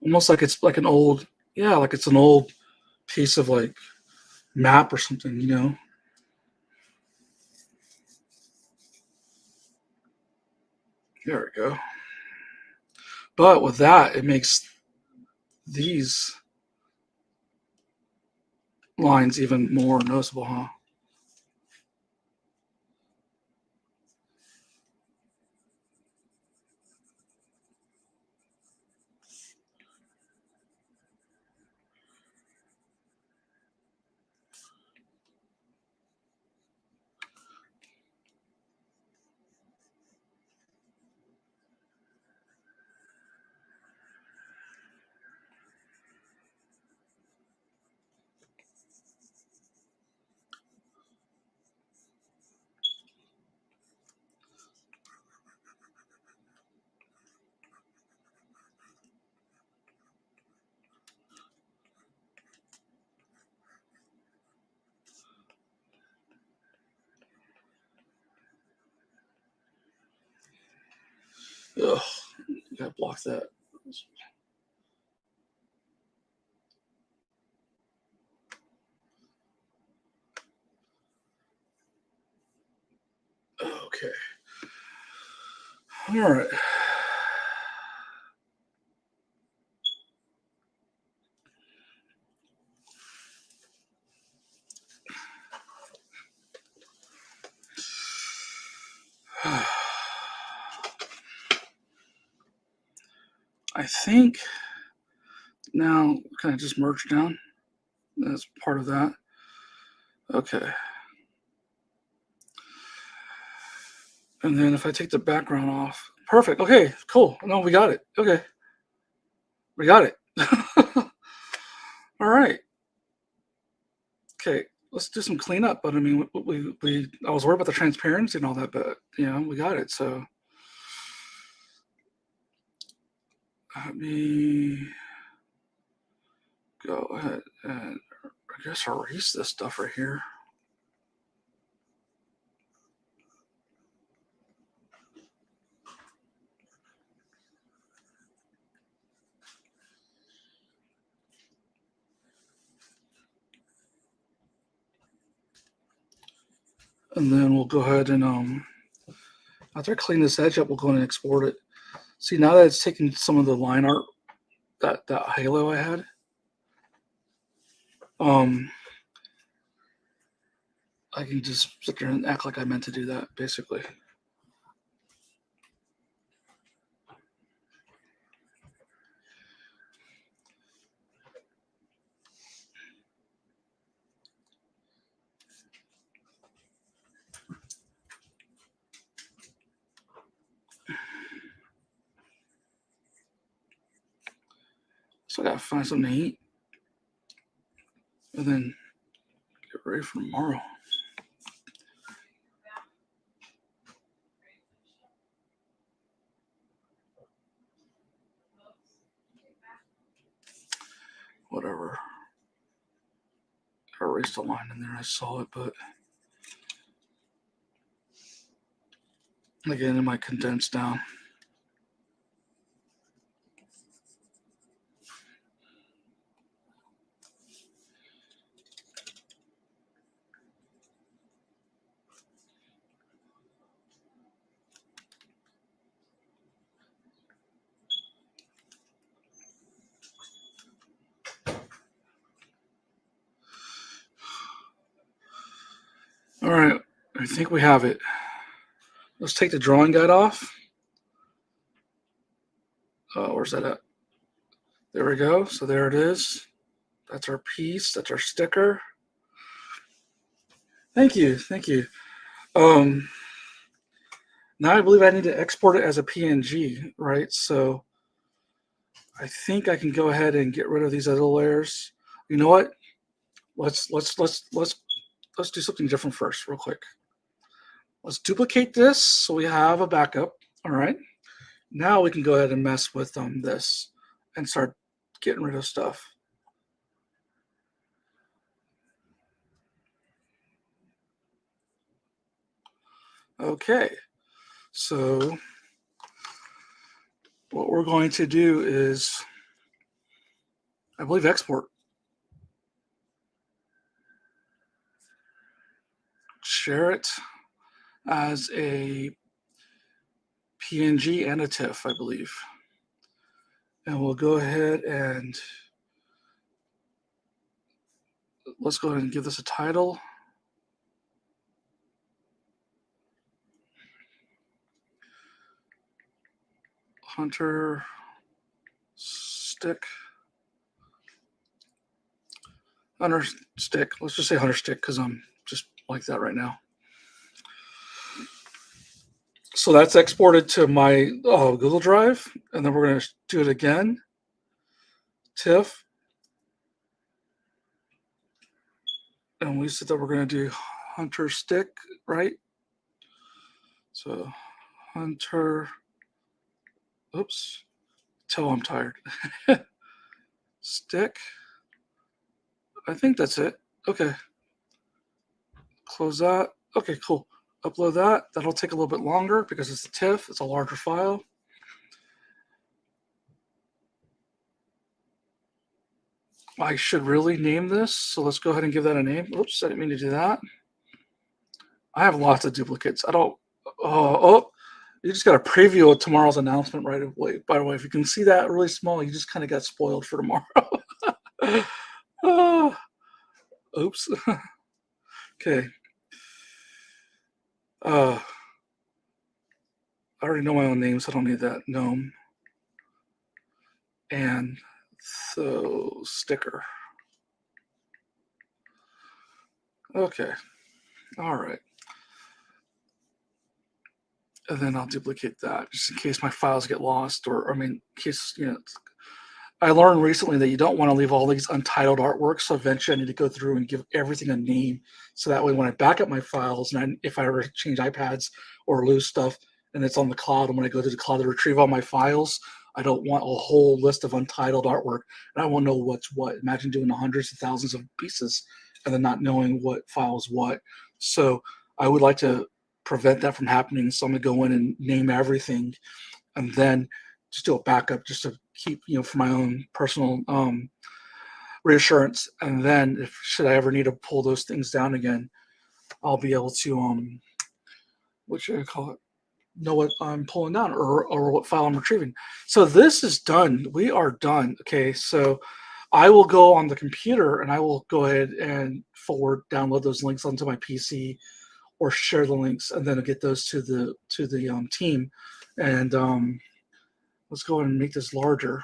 almost like it's like an old, yeah, like it's an old piece of like map or something, you know. There we go. But with that, it makes these lines even more noticeable, huh? Ugh, gotta block that. Okay. All right. I think now, can I just merge down? That's part of that. Okay. And then if I take the background off, perfect. Okay, cool. No, we got it. Okay. We got it. All right. Okay, let's do some cleanup. But I mean, I was worried about the transparency and all that, but we got it. So let me go ahead and I guess erase this stuff right here. And then we'll go ahead and after I clean this edge up, we'll go ahead and export it. See, now that it's taking some of the line art, that halo I had, I can just sit there and act like I meant to do that, basically. So I gotta find something to eat, and then get ready for tomorrow. Whatever. I erased a line in there. I saw it, but again, it might condense down. All right, I think we have it. Let's take the drawing guide off. Where's that at? There we go. So there it is. That's our piece. That's our sticker. Thank you. Thank you. Now I believe I need to export it as a PNG, right? So I think I can go ahead and get rid of these other layers. You know what? Let's do something different first, real quick. Let's duplicate this so we have a backup. All right. Now we can go ahead and mess with this and start getting rid of stuff. Okay. So what we're going to do is, I believe, export. Share it as a PNG and a TIFF, I believe. And we'll go ahead and let's go ahead and give this a title. Hunter Stick. Hunter Stick. Let's just say Hunter Stick because I'm just like that right now. So that's exported to my Google Drive, and then we're going to do it again. TIFF. And we said that we're going to do Hunter Stick, right? So Hunter, oops, tell I'm tired. Stick. I think that's it. Okay. Close that. Okay, cool. Upload that. That'll take a little bit longer because it's a TIFF. It's a larger file. I should really name this, so let's go ahead and give that a name. Oops, I didn't mean to do that. I have lots of duplicates. I don't. You just got a preview of tomorrow's announcement right away. By the way, if you can see that really small, you just kind of got spoiled for tomorrow. Oops. Okay. I already know my own name, so I don't need that. Gnome. And so sticker. Okay. All right. And then I'll duplicate that just in case my files get lost, or I mean, in case I learned recently that you don't want to leave all these untitled artworks. So eventually, I need to go through and give everything a name. So that way, when I back up my files, and if I ever change iPads or lose stuff, and it's on the cloud, and when I go to the cloud to retrieve all my files, I don't want a whole list of untitled artwork, and I won't know what's what. Imagine doing hundreds of thousands of pieces and then not knowing what file is what. So I would like to prevent that from happening. So I'm gonna go in and name everything, and then just do a backup just to keep, for my own personal reassurance. And then if should I ever need to pull those things down again, I'll be able to what should I call it? Know what I'm pulling down, or what file I'm retrieving. So this is done. We are done. Okay, so I will go on the computer and I will go ahead and download those links onto my PC or share the links, and then I'll get those to the team. And let's go ahead and make this larger.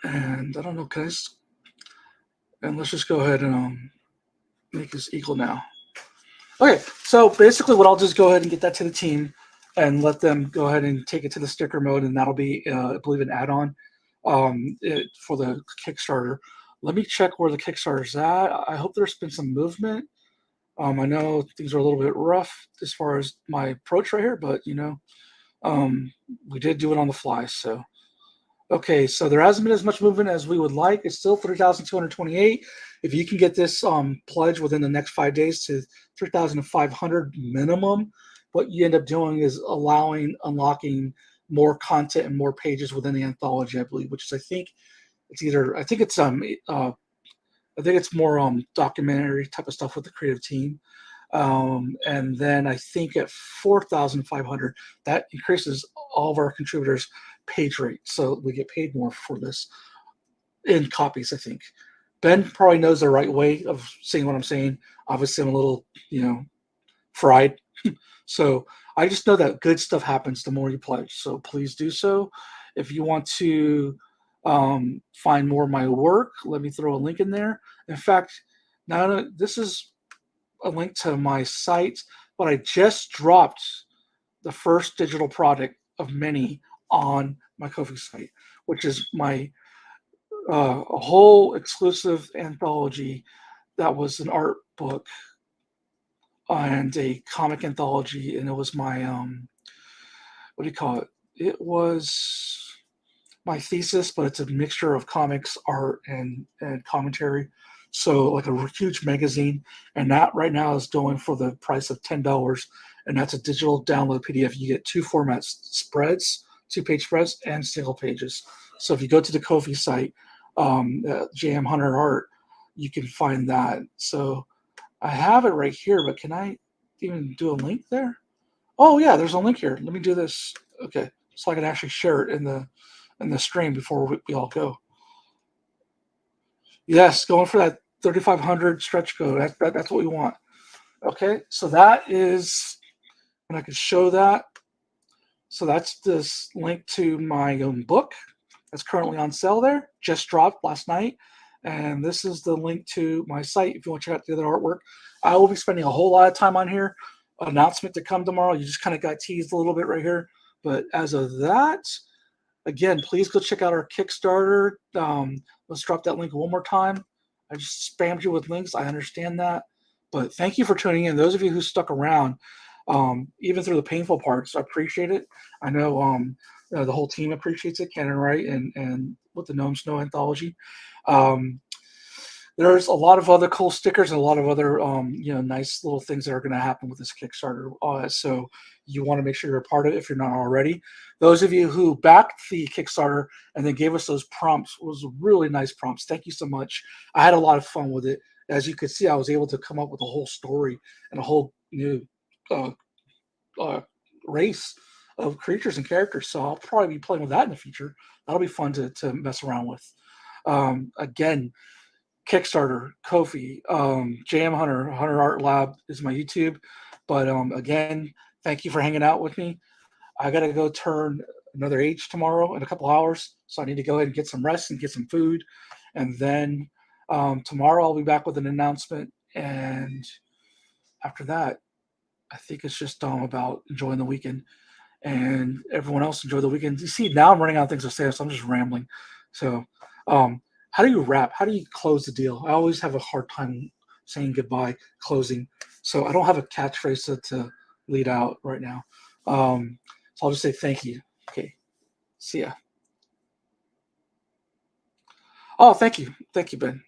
And I don't know, and let's just go ahead and make this equal now. Okay, so basically what I'll just go ahead and get that to the team and let them go ahead and take it to the sticker mode, and that'll be, I believe, an add-on for the Kickstarter. Let me check where the Kickstarter's at. I hope there's been some movement. I know things are a little bit rough as far as my approach right here, but we did do it on the fly, so. Okay, so there hasn't been as much movement as we would like. It's still 3,228. If you can get this pledge within the next 5 days to 3,500 minimum, what you end up doing is unlocking more content and more pages within the anthology, I believe, which is I think it's more documentary type of stuff with the creative team. And then I think at 4,500, that increases all of our contributors' page rate, so we get paid more for this in copies. I think Ben probably knows the right way of saying what I'm saying. Obviously, I'm a little, fried. So I just know that good stuff happens the more you pledge. So please do so. If you want to find more of my work, let me throw a link in there. In fact, now this is a link to my site, but I just dropped the first digital product of many on my Ko-fi site, which is my a whole exclusive anthology that was an art book and a comic anthology, and it was my what do you call it? It was my thesis, but it's a mixture of comics, art, and commentary. So like a huge magazine, and that right now is going for the price of $10, and that's a digital download PDF. You get two formats: spreads, 2-page spreads, and single pages. So if you go to the Ko-fi site, JM Hunter Art, you can find that. So I have it right here, but can I even do a link there? Oh yeah, there's a link here. Let me do this. Okay, so I can actually share it in the stream before we all go. Yes, going for that 3,500 stretch code. That's what we want. Okay, so that is, and I can show that. So that's this link to my own book that's currently on sale there. Just dropped last night. And this is the link to my site if you want to check out the other artwork. I will be spending a whole lot of time on here. Announcement to come tomorrow. You just kind of got teased a little bit right here. But as of that, again, please go check out our Kickstarter. Let's drop that link one more time. I just spammed you with links. I understand that. But thank you for tuning in. Those of you who stuck around, even through the painful parts, I appreciate it. I know the whole team appreciates it, Ken and Wright, and with the Gnomes Know Anthology. There's a lot of other cool stickers and a lot of other nice little things that are going to happen with this Kickstarter. So you want to make sure you're a part of it if you're not already. Those of you who backed the Kickstarter and then gave us those prompts, was really nice prompts. Thank you so much. I had a lot of fun with it. As you could see, I was able to come up with a whole story and a whole new race of creatures and characters. So I'll probably be playing with that in the future. That'll be fun to mess around with. Again, Kickstarter, Ko-fi, JM Hunter Art Lab is my YouTube. But again, thank you for hanging out with me. I got to go turn another age tomorrow in a couple hours. So I need to go ahead and get some rest and get some food. And then tomorrow I'll be back with an announcement. And after that, I think it's just about enjoying the weekend. and everyone else enjoy the weekend. You see, now I'm running out of things to say, so I'm just rambling. So, how do you wrap? How do you close the deal? I always have a hard time saying goodbye, closing. So I don't have a catchphrase to lead out right now. So I'll just say thank you. Okay, see ya. Oh, thank you, Ben.